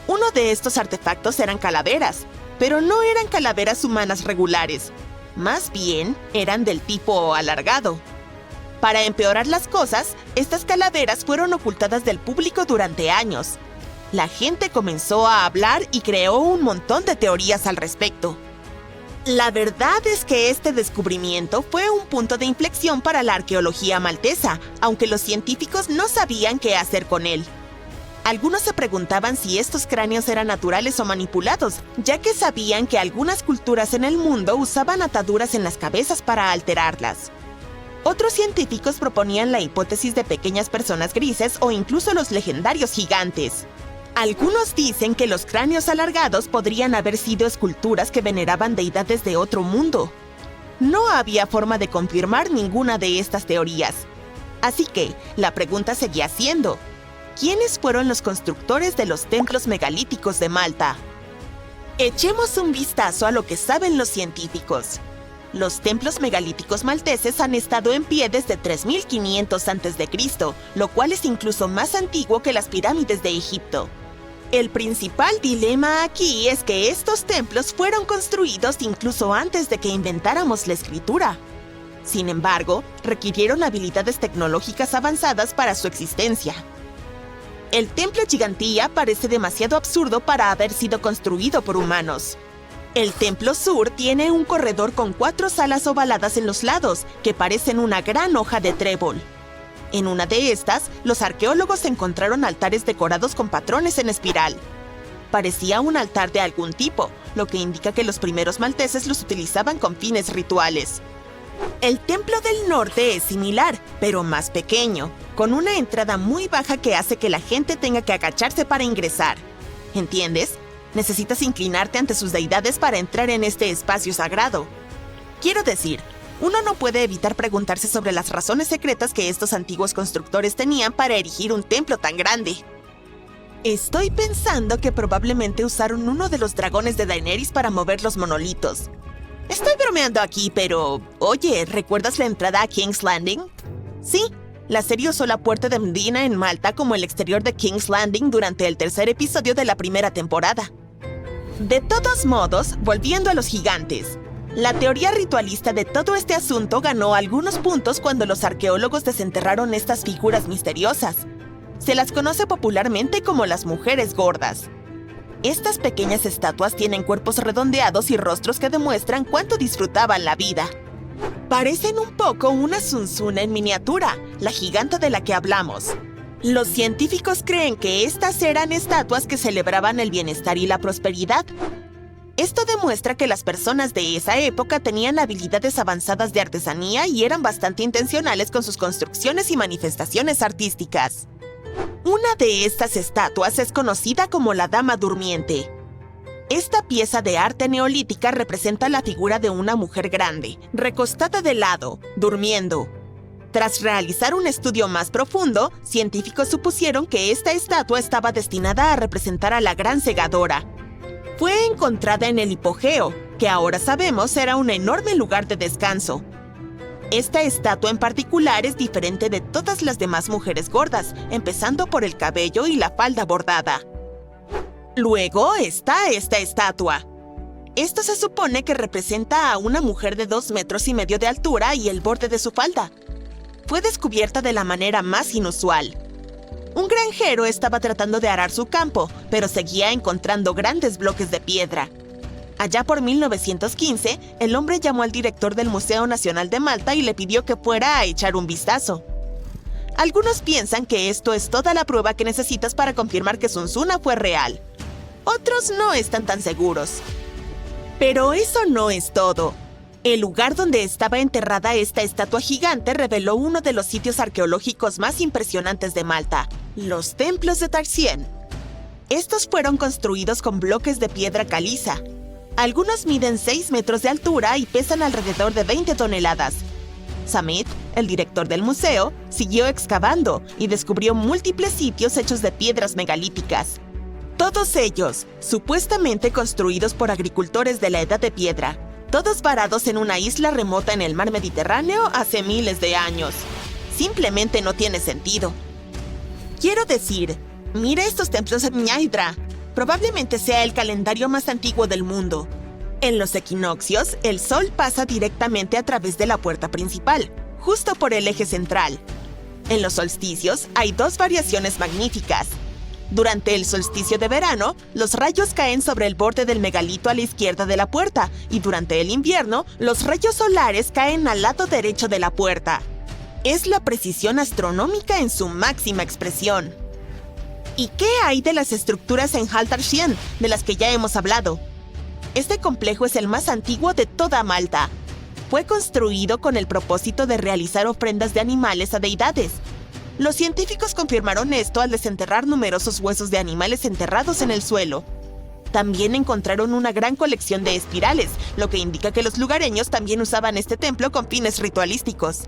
Uno de estos artefactos eran calaveras, pero no eran calaveras humanas regulares. Más bien, eran del tipo alargado. Para empeorar las cosas, estas calaveras fueron ocultadas del público durante años. La gente comenzó a hablar y creó un montón de teorías al respecto. La verdad es que este descubrimiento fue un punto de inflexión para la arqueología maltesa, aunque los científicos no sabían qué hacer con él. Algunos se preguntaban si estos cráneos eran naturales o manipulados, ya que sabían que algunas culturas en el mundo usaban ataduras en las cabezas para alterarlas. Otros científicos proponían la hipótesis de pequeñas personas grises o incluso los legendarios gigantes. Algunos dicen que los cráneos alargados podrían haber sido esculturas que veneraban deidades de otro mundo. No había forma de confirmar ninguna de estas teorías. Así que, la pregunta seguía siendo: ¿quiénes fueron los constructores de los templos megalíticos de Malta? Echemos un vistazo a lo que saben los científicos. Los templos megalíticos malteses han estado en pie desde 3500 a.C., lo cual es incluso más antiguo que las pirámides de Egipto. El principal dilema aquí es que estos templos fueron construidos incluso antes de que inventáramos la escritura. Sin embargo, requirieron habilidades tecnológicas avanzadas para su existencia. El templo Gigantía parece demasiado absurdo para haber sido construido por humanos. El templo sur tiene un corredor con 4 salas ovaladas en los lados, que parecen una gran hoja de trébol. En una de estas, los arqueólogos encontraron altares decorados con patrones en espiral. Parecía un altar de algún tipo, lo que indica que los primeros malteses los utilizaban con fines rituales. El templo del norte es similar, pero más pequeño, con una entrada muy baja que hace que la gente tenga que agacharse para ingresar. ¿Entiendes? Necesitas inclinarte ante sus deidades para entrar en este espacio sagrado. Quiero decir, uno no puede evitar preguntarse sobre las razones secretas que estos antiguos constructores tenían para erigir un templo tan grande. Estoy pensando que probablemente usaron uno de los dragones de Daenerys para mover los monolitos. Estoy bromeando aquí, pero... Oye, ¿recuerdas la entrada a King's Landing? Sí, la serie usó la puerta de Mdina en Malta como el exterior de King's Landing durante el 3er episodio de la primera temporada. De todos modos, volviendo a los gigantes, la teoría ritualista de todo este asunto ganó algunos puntos cuando los arqueólogos desenterraron estas figuras misteriosas. Se las conoce popularmente como las mujeres gordas. Estas pequeñas estatuas tienen cuerpos redondeados y rostros que demuestran cuánto disfrutaban la vida. Parecen un poco una zunzuna en miniatura, la giganta de la que hablamos. Los científicos creen que estas eran estatuas que celebraban el bienestar y la prosperidad. Esto demuestra que las personas de esa época tenían habilidades avanzadas de artesanía y eran bastante intencionales con sus construcciones y manifestaciones artísticas. Una de estas estatuas es conocida como la Dama Durmiente. Esta pieza de arte neolítica representa la figura de una mujer grande, recostada de lado, durmiendo. Tras realizar un estudio más profundo, científicos supusieron que esta estatua estaba destinada a representar a la Gran Segadora. Fue encontrada en el hipogeo, que ahora sabemos era un enorme lugar de descanso. Esta estatua en particular es diferente de todas las demás mujeres gordas, empezando por el cabello y la falda bordada. Luego está esta estatua. Esto se supone que representa a una mujer de 2,5 metros de altura y el borde de su falda. Fue descubierta de la manera más inusual. Un granjero estaba tratando de arar su campo, pero seguía encontrando grandes bloques de piedra. Allá por 1915, el hombre llamó al director del Museo Nacional de Malta y le pidió que fuera a echar un vistazo. Algunos piensan que esto es toda la prueba que necesitas para confirmar que Zunzuna fue real. Otros no están tan seguros. Pero eso no es todo. El lugar donde estaba enterrada esta estatua gigante reveló uno de los sitios arqueológicos más impresionantes de Malta, los templos de Tarsien. Estos fueron construidos con bloques de piedra caliza. Algunos miden 6 metros de altura y pesan alrededor de 20 toneladas. Samit, el director del museo, siguió excavando y descubrió múltiples sitios hechos de piedras megalíticas. Todos ellos, supuestamente construidos por agricultores de la Edad de Piedra, todos varados en una isla remota en el mar Mediterráneo hace miles de años. Simplemente no tiene sentido. Quiero decir, mira estos templos en Ñaidra. Probablemente sea el calendario más antiguo del mundo. En los equinoccios, el sol pasa directamente a través de la puerta principal, justo por el eje central. En los solsticios hay 2 variaciones magníficas. Durante el solsticio de verano, los rayos caen sobre el borde del megalito a la izquierda de la puerta, y durante el invierno, los rayos solares caen al lado derecho de la puerta. Es la precisión astronómica en su máxima expresión. ¿Y qué hay de las estructuras en Hal Tarsien, de las que ya hemos hablado? Este complejo es el más antiguo de toda Malta. Fue construido con el propósito de realizar ofrendas de animales a deidades. Los científicos confirmaron esto al desenterrar numerosos huesos de animales enterrados en el suelo. También encontraron una gran colección de espirales, lo que indica que los lugareños también usaban este templo con fines ritualísticos.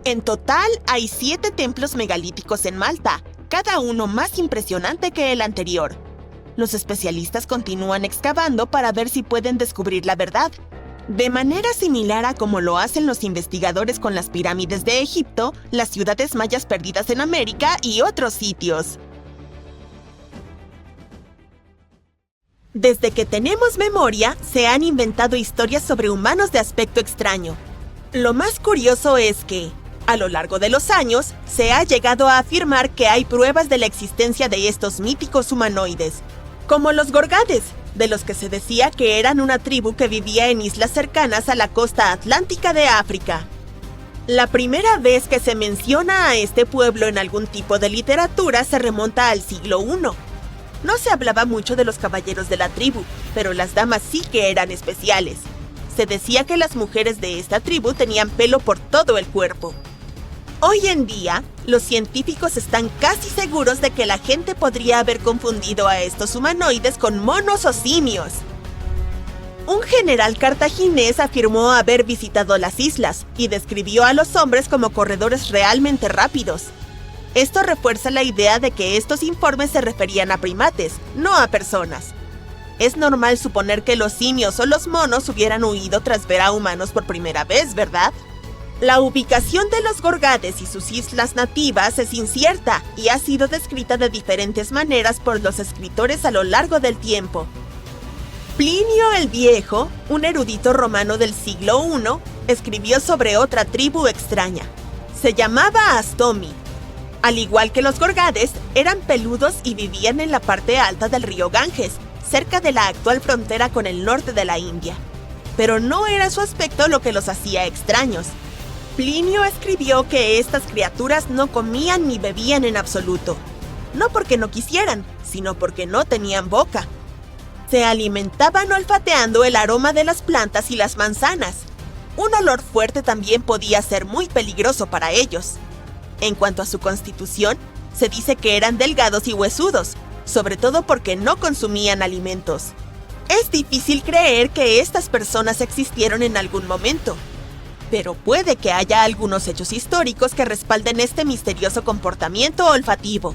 En total, hay 7 templos megalíticos en Malta, cada uno más impresionante que el anterior. Los especialistas continúan excavando para ver si pueden descubrir la verdad. De manera similar a como lo hacen los investigadores con las pirámides de Egipto, las ciudades mayas perdidas en América y otros sitios. Desde que tenemos memoria, se han inventado historias sobre humanos de aspecto extraño. Lo más curioso es que, a lo largo de los años, se ha llegado a afirmar que hay pruebas de la existencia de estos míticos humanoides, como los Gorgades, de los que se decía que eran una tribu que vivía en islas cercanas a la costa atlántica de África. La primera vez que se menciona a este pueblo en algún tipo de literatura se remonta al siglo I. No se hablaba mucho de los caballeros de la tribu, pero las damas sí que eran especiales. Se decía que las mujeres de esta tribu tenían pelo por todo el cuerpo. Hoy en día, los científicos están casi seguros de que la gente podría haber confundido a estos humanoides con monos o simios. Un general cartaginés afirmó haber visitado las islas y describió a los hombres como corredores realmente rápidos. Esto refuerza la idea de que estos informes se referían a primates, no a personas. Es normal suponer que los simios o los monos hubieran huido tras ver a humanos por primera vez, ¿verdad? La ubicación de los Gorgades y sus islas nativas es incierta y ha sido descrita de diferentes maneras por los escritores a lo largo del tiempo. Plinio el Viejo, un erudito romano del siglo I, escribió sobre otra tribu extraña. Se llamaba Astomi. Al igual que los Gorgades, eran peludos y vivían en la parte alta del río Ganges, cerca de la actual frontera con el norte de la India. Pero no era su aspecto lo que los hacía extraños. Plinio escribió que estas criaturas no comían ni bebían en absoluto. No porque no quisieran, sino porque no tenían boca. Se alimentaban olfateando el aroma de las plantas y las manzanas. Un olor fuerte también podía ser muy peligroso para ellos. En cuanto a su constitución, Se dice que eran delgados y huesudos, sobre todo porque no consumían alimentos. Es difícil creer que estas personas existieron en algún momento, pero puede que haya algunos hechos históricos que respalden este misterioso comportamiento olfativo.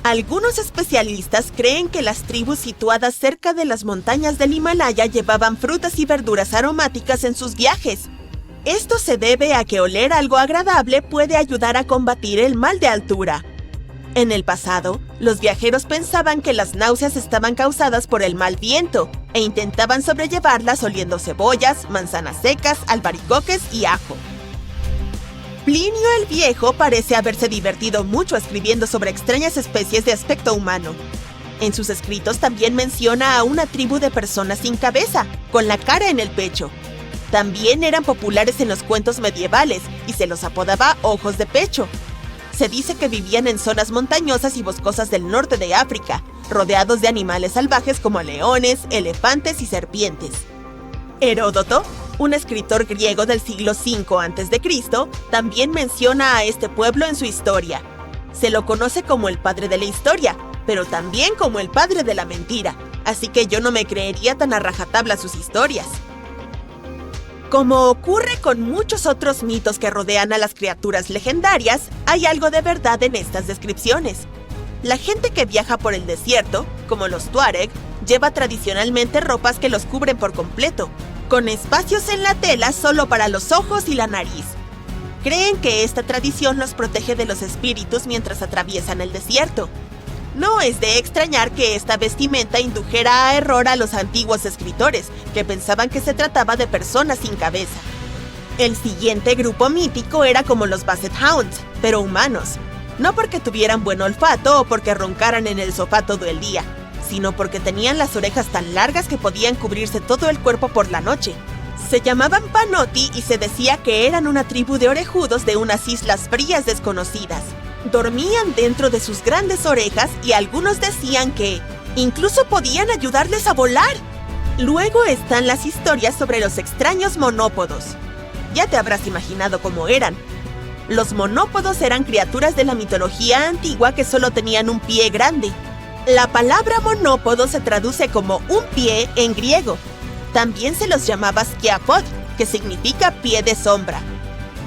Algunos especialistas creen que las tribus situadas cerca de las montañas del Himalaya llevaban frutas y verduras aromáticas en sus viajes. Esto se debe a que oler algo agradable puede ayudar a combatir el mal de altura. En el pasado, los viajeros pensaban que las náuseas estaban causadas por el mal viento e intentaban sobrellevarlas oliendo cebollas, manzanas secas, albaricoques y ajo. Plinio el Viejo parece haberse divertido mucho escribiendo sobre extrañas especies de aspecto humano. En sus escritos también menciona a una tribu de personas sin cabeza, con la cara en el pecho. También eran populares en los cuentos medievales y se los apodaba ojos de pecho. Se dice que vivían en zonas montañosas y boscosas del norte de África, rodeados de animales salvajes como leones, elefantes y serpientes. Heródoto, un escritor griego del siglo V a.C., también menciona a este pueblo en su historia. Se lo conoce como el padre de la historia, pero también como el padre de la mentira, así que yo no me creería tan a rajatabla sus historias. Como ocurre con muchos otros mitos que rodean a las criaturas legendarias, hay algo de verdad en estas descripciones. La gente que viaja por el desierto, como los Tuareg, lleva tradicionalmente ropas que los cubren por completo, con espacios en la tela solo para los ojos y la nariz. Creen que esta tradición los protege de los espíritus mientras atraviesan el desierto. No es de extrañar que esta vestimenta indujera a error a los antiguos escritores, que pensaban que se trataba de personas sin cabeza. El siguiente grupo mítico era como los Basset Hounds, pero humanos. No porque tuvieran buen olfato o porque roncaran en el sofá todo el día, sino porque tenían las orejas tan largas que podían cubrirse todo el cuerpo por la noche. Se llamaban Panoti y se decía que eran una tribu de orejudos de unas islas frías desconocidas. Dormían dentro de sus grandes orejas y algunos decían que incluso podían ayudarles a volar. Luego están las historias sobre los extraños monópodos. Ya te habrás imaginado cómo eran. Los monópodos eran criaturas de la mitología antigua que solo tenían un pie grande. La palabra monópodo se traduce como un pie en griego. También se los llamaba skiapod, que significa pie de sombra.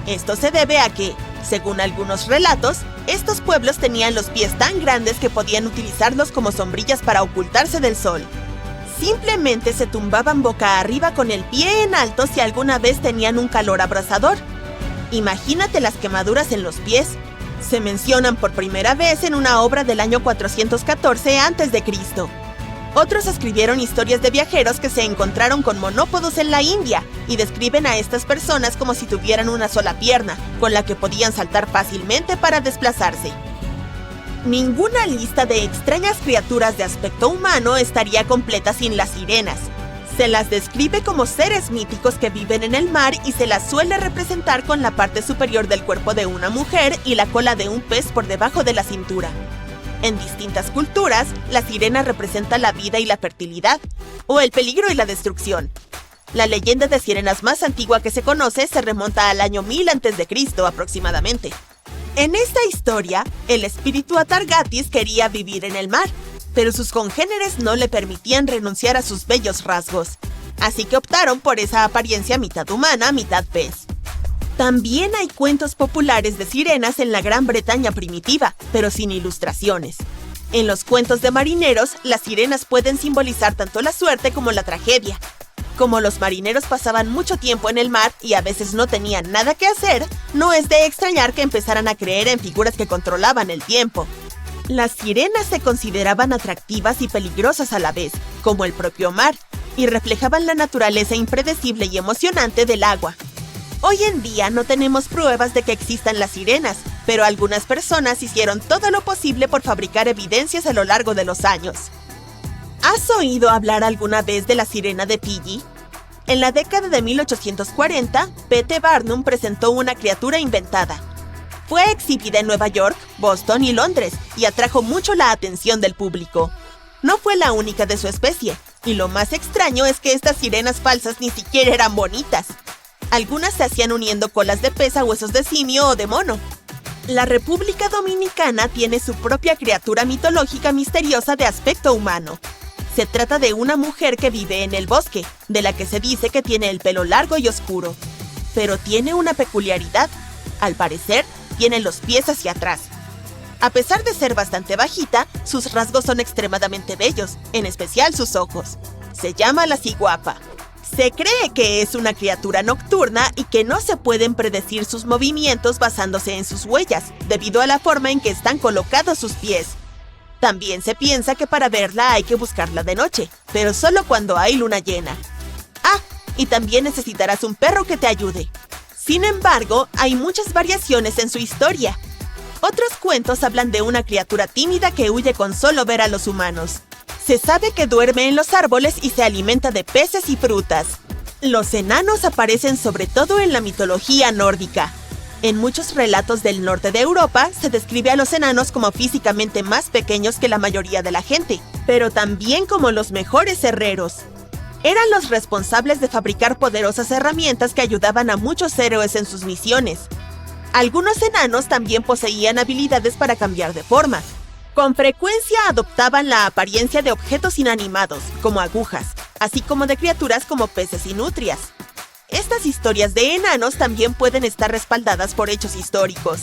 Esto se debe a que, según algunos relatos, estos pueblos tenían los pies tan grandes que podían utilizarlos como sombrillas para ocultarse del sol. Simplemente se tumbaban boca arriba con el pie en alto si alguna vez tenían un calor abrasador. Imagínate las quemaduras en los pies. Se mencionan por primera vez en una obra del año 414 a.C. Otros escribieron historias de viajeros que se encontraron con monópodos en la India y describen a estas personas como si tuvieran una sola pierna, con la que podían saltar fácilmente para desplazarse. Ninguna lista de extrañas criaturas de aspecto humano estaría completa sin las sirenas. Se las describe como seres míticos que viven en el mar y se las suele representar con la parte superior del cuerpo de una mujer y la cola de un pez por debajo de la cintura. En distintas culturas, la sirena representa la vida y la fertilidad, o el peligro y la destrucción. La leyenda de sirenas más antigua que se conoce se remonta al año 1000 a.C. aproximadamente. En esta historia, el espíritu Atargatis quería vivir en el mar, pero sus congéneres no le permitían renunciar a sus bellos rasgos, así que optaron por esa apariencia mitad humana, mitad pez. También hay cuentos populares de sirenas en la Gran Bretaña primitiva, pero sin ilustraciones. En los cuentos de marineros, las sirenas pueden simbolizar tanto la suerte como la tragedia. Como los marineros pasaban mucho tiempo en el mar y a veces no tenían nada que hacer, no es de extrañar que empezaran a creer en figuras que controlaban el tiempo. Las sirenas se consideraban atractivas y peligrosas a la vez, como el propio mar, y reflejaban la naturaleza impredecible y emocionante del agua. Hoy en día no tenemos pruebas de que existan las sirenas, pero algunas personas hicieron todo lo posible por fabricar evidencias a lo largo de los años. ¿Has oído hablar alguna vez de la sirena de Fiji? En la década de 1840, P.T. Barnum presentó una criatura inventada. Fue exhibida en Nueva York, Boston y Londres y atrajo mucho la atención del público. No fue la única de su especie, y lo más extraño es que estas sirenas falsas ni siquiera eran bonitas. Algunas se hacían uniendo colas de pez a huesos de simio o de mono. La República Dominicana tiene su propia criatura mitológica misteriosa de aspecto humano. Se trata de una mujer que vive en el bosque, de la que se dice que tiene el pelo largo y oscuro. Pero tiene una peculiaridad. Al parecer, tiene los pies hacia atrás. A pesar de ser bastante bajita, sus rasgos son extremadamente bellos, en especial sus ojos. Se llama la ciguapa. Se cree que es una criatura nocturna y que no se pueden predecir sus movimientos basándose en sus huellas, debido a la forma en que están colocados sus pies. También se piensa que para verla hay que buscarla de noche, pero solo cuando hay luna llena. Ah, y también necesitarás un perro que te ayude. Sin embargo, hay muchas variaciones en su historia. Otros cuentos hablan de una criatura tímida que huye con solo ver a los humanos. Se sabe que duerme en los árboles y se alimenta de peces y frutas. Los enanos aparecen sobre todo en la mitología nórdica. En muchos relatos del norte de Europa se describe a los enanos como físicamente más pequeños que la mayoría de la gente, pero también como los mejores herreros. Eran los responsables de fabricar poderosas herramientas que ayudaban a muchos héroes en sus misiones. Algunos enanos también poseían habilidades para cambiar de forma. Con frecuencia adoptaban la apariencia de objetos inanimados, como agujas, así como de criaturas como peces y nutrias. Estas historias de enanos también pueden estar respaldadas por hechos históricos.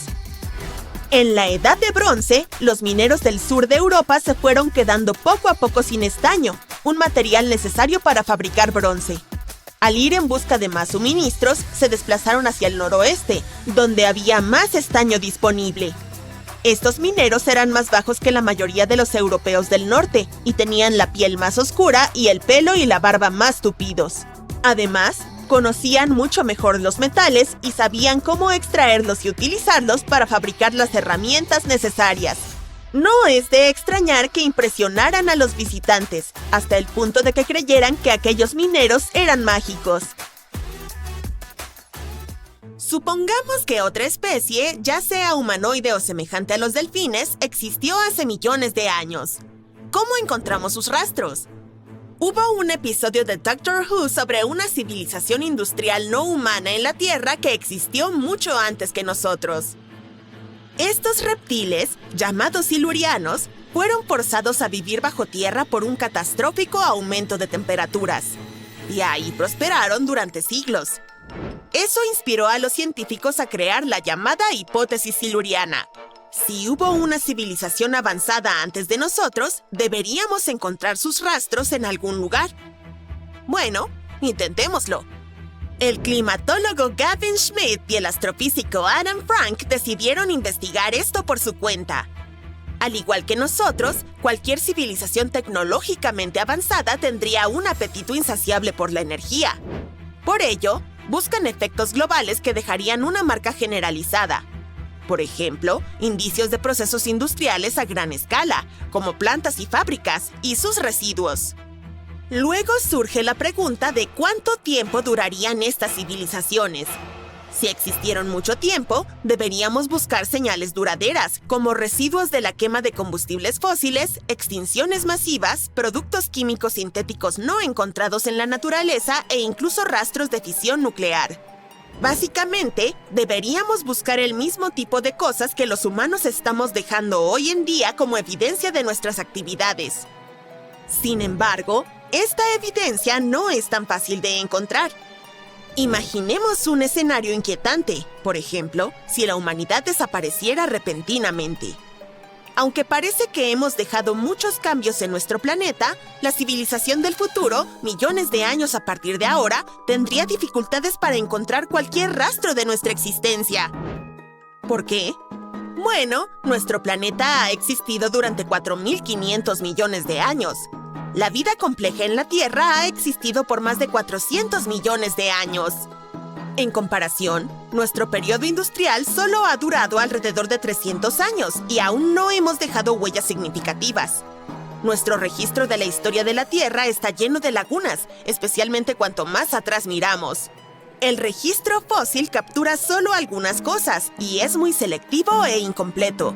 En la Edad de Bronce, los mineros del sur de Europa se fueron quedando poco a poco sin estaño, un material necesario para fabricar bronce. Al ir en busca de más suministros, se desplazaron hacia el noroeste, donde había más estaño disponible. Estos mineros eran más bajos que la mayoría de los europeos del norte y tenían la piel más oscura y el pelo y la barba más tupidos. Además, conocían mucho mejor los metales y sabían cómo extraerlos y utilizarlos para fabricar las herramientas necesarias. No es de extrañar que impresionaran a los visitantes, hasta el punto de que creyeran que aquellos mineros eran mágicos. Supongamos que otra especie, ya sea humanoide o semejante a los delfines, existió hace millones de años. ¿Cómo encontramos sus rastros? Hubo un episodio de Doctor Who sobre una civilización industrial no humana en la Tierra que existió mucho antes que nosotros. Estos reptiles, llamados silurianos, fueron forzados a vivir bajo tierra por un catastrófico aumento de temperaturas. Y ahí prosperaron durante siglos. Eso inspiró a los científicos a crear la llamada hipótesis siluriana. Si hubo una civilización avanzada antes de nosotros, deberíamos encontrar sus rastros en algún lugar. Bueno, intentémoslo. El climatólogo Gavin Schmidt y el astrofísico Adam Frank decidieron investigar esto por su cuenta. Al igual que nosotros, cualquier civilización tecnológicamente avanzada tendría un apetito insaciable por la energía. Por ello, buscan efectos globales que dejarían una marca generalizada. Por ejemplo, indicios de procesos industriales a gran escala, como plantas y fábricas, y sus residuos. Luego surge la pregunta de cuánto tiempo durarían estas civilizaciones. Si existieron mucho tiempo, deberíamos buscar señales duraderas, como residuos de la quema de combustibles fósiles, extinciones masivas, productos químicos sintéticos no encontrados en la naturaleza e incluso rastros de fisión nuclear. Básicamente, deberíamos buscar el mismo tipo de cosas que los humanos estamos dejando hoy en día como evidencia de nuestras actividades. Sin embargo, esta evidencia no es tan fácil de encontrar. Imaginemos un escenario inquietante, por ejemplo, si la humanidad desapareciera repentinamente. Aunque parece que hemos dejado muchos cambios en nuestro planeta, la civilización del futuro, millones de años a partir de ahora, tendría dificultades para encontrar cualquier rastro de nuestra existencia. ¿Por qué? Bueno, nuestro planeta ha existido durante 4.500 millones de años. La vida compleja en la Tierra ha existido por más de 400 millones de años. En comparación, nuestro periodo industrial solo ha durado alrededor de 300 años y aún no hemos dejado huellas significativas. Nuestro registro de la historia de la Tierra está lleno de lagunas, especialmente cuanto más atrás miramos. El registro fósil captura solo algunas cosas y es muy selectivo e incompleto.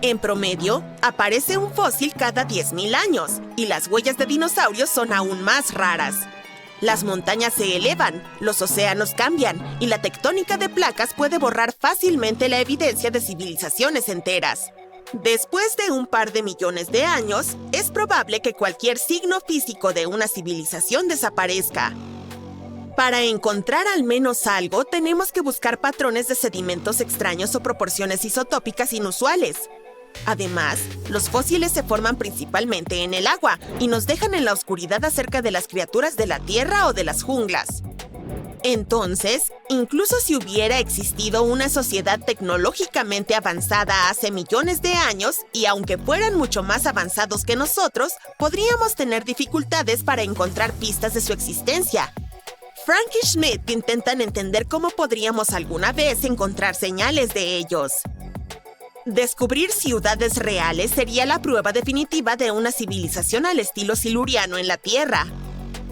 En promedio, aparece un fósil cada 10.000 años, y las huellas de dinosaurios son aún más raras. Las montañas se elevan, los océanos cambian, y la tectónica de placas puede borrar fácilmente la evidencia de civilizaciones enteras. Después de un par de millones de años, es probable que cualquier signo físico de una civilización desaparezca. Para encontrar al menos algo, tenemos que buscar patrones de sedimentos extraños o proporciones isotópicas inusuales. Además, los fósiles se forman principalmente en el agua y nos dejan en la oscuridad acerca de las criaturas de la tierra o de las junglas. Entonces, incluso si hubiera existido una sociedad tecnológicamente avanzada hace millones de años, y aunque fueran mucho más avanzados que nosotros, podríamos tener dificultades para encontrar pistas de su existencia. Frank y Schmidt intentan entender cómo podríamos alguna vez encontrar señales de ellos. Descubrir ciudades reales sería la prueba definitiva de una civilización al estilo siluriano en la Tierra.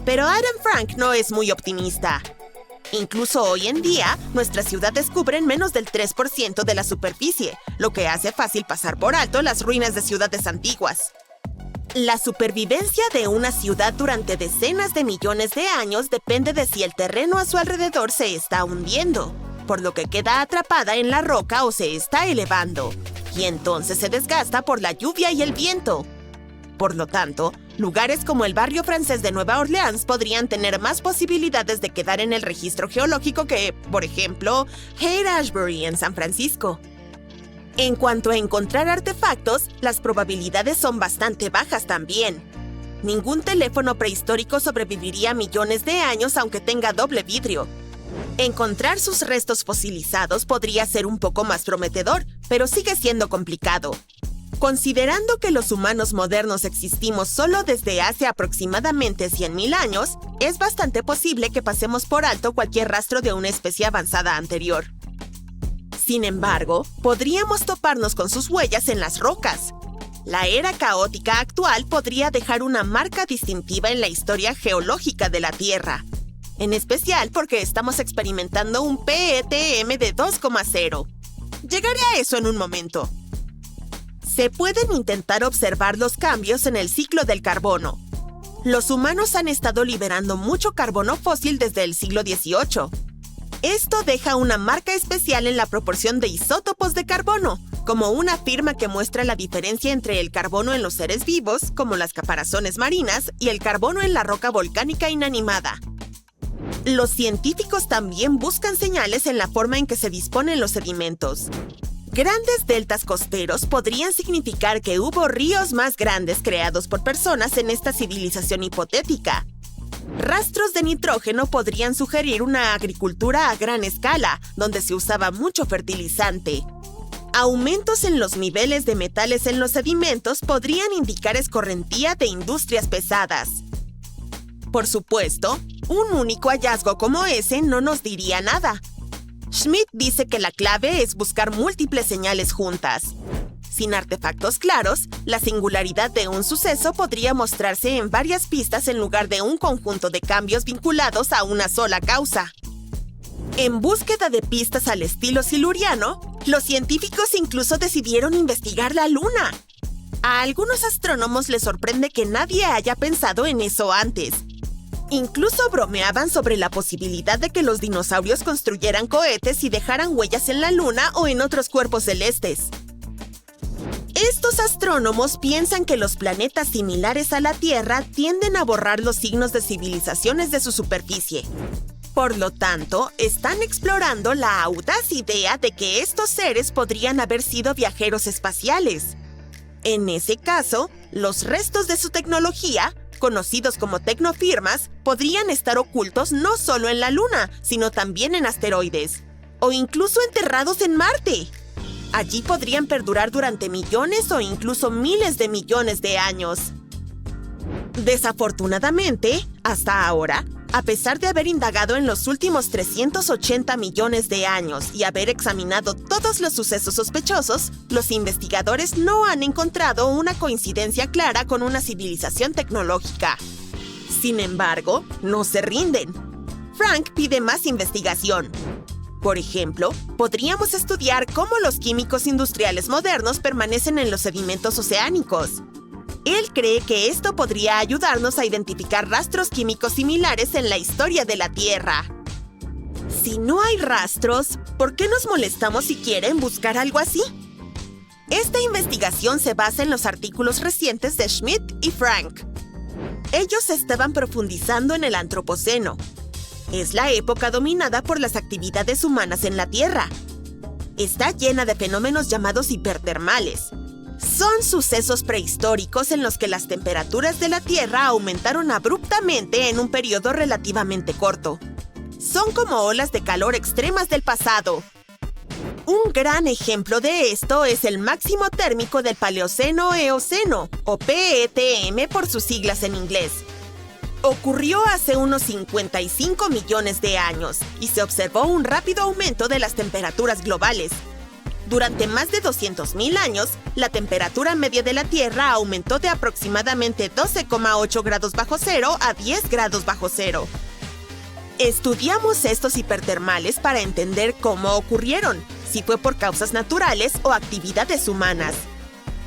Pero Adam Frank no es muy optimista. Incluso hoy en día, nuestras ciudades cubren menos del 3% de la superficie, lo que hace fácil pasar por alto las ruinas de ciudades antiguas. La supervivencia de una ciudad durante decenas de millones de años depende de si el terreno a su alrededor se está hundiendo, por lo que queda atrapada en la roca o se está elevando, y entonces se desgasta por la lluvia y el viento. Por lo tanto, lugares como el barrio francés de Nueva Orleans podrían tener más posibilidades de quedar en el registro geológico que, por ejemplo, Haight-Ashbury en San Francisco. En cuanto a encontrar artefactos, las probabilidades son bastante bajas también. Ningún teléfono prehistórico sobreviviría millones de años aunque tenga doble vidrio. Encontrar sus restos fosilizados podría ser un poco más prometedor, pero sigue siendo complicado. Considerando que los humanos modernos existimos solo desde hace aproximadamente 100.000 años, es bastante posible que pasemos por alto cualquier rastro de una especie avanzada anterior. Sin embargo, podríamos toparnos con sus huellas en las rocas. La era caótica actual podría dejar una marca distintiva en la historia geológica de la Tierra. En especial porque estamos experimentando un PETM de 2,0. Llegaré a eso en un momento. Se pueden intentar observar los cambios en el ciclo del carbono. Los humanos han estado liberando mucho carbono fósil desde el siglo XVIII. Esto deja una marca especial en la proporción de isótopos de carbono, como una firma que muestra la diferencia entre el carbono en los seres vivos, como las caparazones marinas, y el carbono en la roca volcánica inanimada. Los científicos también buscan señales en la forma en que se disponen los sedimentos. Grandes deltas costeros podrían significar que hubo ríos más grandes creados por personas en esta civilización hipotética. Rastros de nitrógeno podrían sugerir una agricultura a gran escala, donde se usaba mucho fertilizante. Aumentos en los niveles de metales en los sedimentos podrían indicar escorrentía de industrias pesadas. Por supuesto, un único hallazgo como ese no nos diría nada. Schmidt dice que la clave es buscar múltiples señales juntas. Sin artefactos claros, la singularidad de un suceso podría mostrarse en varias pistas en lugar de un conjunto de cambios vinculados a una sola causa. En búsqueda de pistas al estilo siluriano, los científicos incluso decidieron investigar la Luna. A algunos astrónomos les sorprende que nadie haya pensado en eso antes. Incluso bromeaban sobre la posibilidad de que los dinosaurios construyeran cohetes y dejaran huellas en la Luna o en otros cuerpos celestes. Estos astrónomos piensan que los planetas similares a la Tierra tienden a borrar los signos de civilizaciones de su superficie. Por lo tanto, están explorando la audaz idea de que estos seres podrían haber sido viajeros espaciales. En ese caso, los restos de su tecnología, conocidos como tecnofirmas, podrían estar ocultos no solo en la Luna, sino también en asteroides, o incluso enterrados en Marte. Allí podrían perdurar durante millones o incluso miles de millones de años. Desafortunadamente, hasta ahora, a pesar de haber indagado en los últimos 380 millones de años y haber examinado todos los sucesos sospechosos, los investigadores no han encontrado una coincidencia clara con una civilización tecnológica. Sin embargo, no se rinden. Frank pide más investigación. Por ejemplo, podríamos estudiar cómo los químicos industriales modernos permanecen en los sedimentos oceánicos. Él cree que esto podría ayudarnos a identificar rastros químicos similares en la historia de la Tierra. Si no hay rastros, ¿por qué nos molestamos siquiera en buscar algo así? Esta investigación se basa en los artículos recientes de Schmidt y Frank. Ellos estaban profundizando en el Antropoceno. Es la época dominada por las actividades humanas en la Tierra. Está llena de fenómenos llamados hipertermales. Son sucesos prehistóricos en los que las temperaturas de la Tierra aumentaron abruptamente en un periodo relativamente corto. Son como olas de calor extremas del pasado. Un gran ejemplo de esto es el máximo térmico del Paleoceno-Eoceno, o PETM por sus siglas en inglés. Ocurrió hace unos 55 millones de años y se observó un rápido aumento de las temperaturas globales. Durante más de 200.000 años, la temperatura media de la Tierra aumentó de aproximadamente 12,8 grados bajo cero a 10 grados bajo cero. Estudiamos estos hipertermales para entender cómo ocurrieron, si fue por causas naturales o actividades humanas.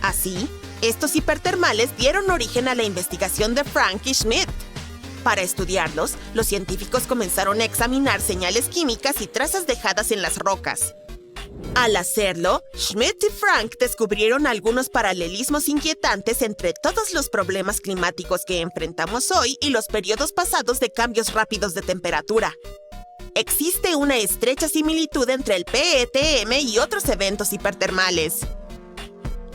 Así, estos hipertermales dieron origen a la investigación de Frank y Schmidt. Para estudiarlos, los científicos comenzaron a examinar señales químicas y trazas dejadas en las rocas. Al hacerlo, Schmidt y Frank descubrieron algunos paralelismos inquietantes entre todos los problemas climáticos que enfrentamos hoy y los periodos pasados de cambios rápidos de temperatura. Existe una estrecha similitud entre el PETM y otros eventos hipertermales.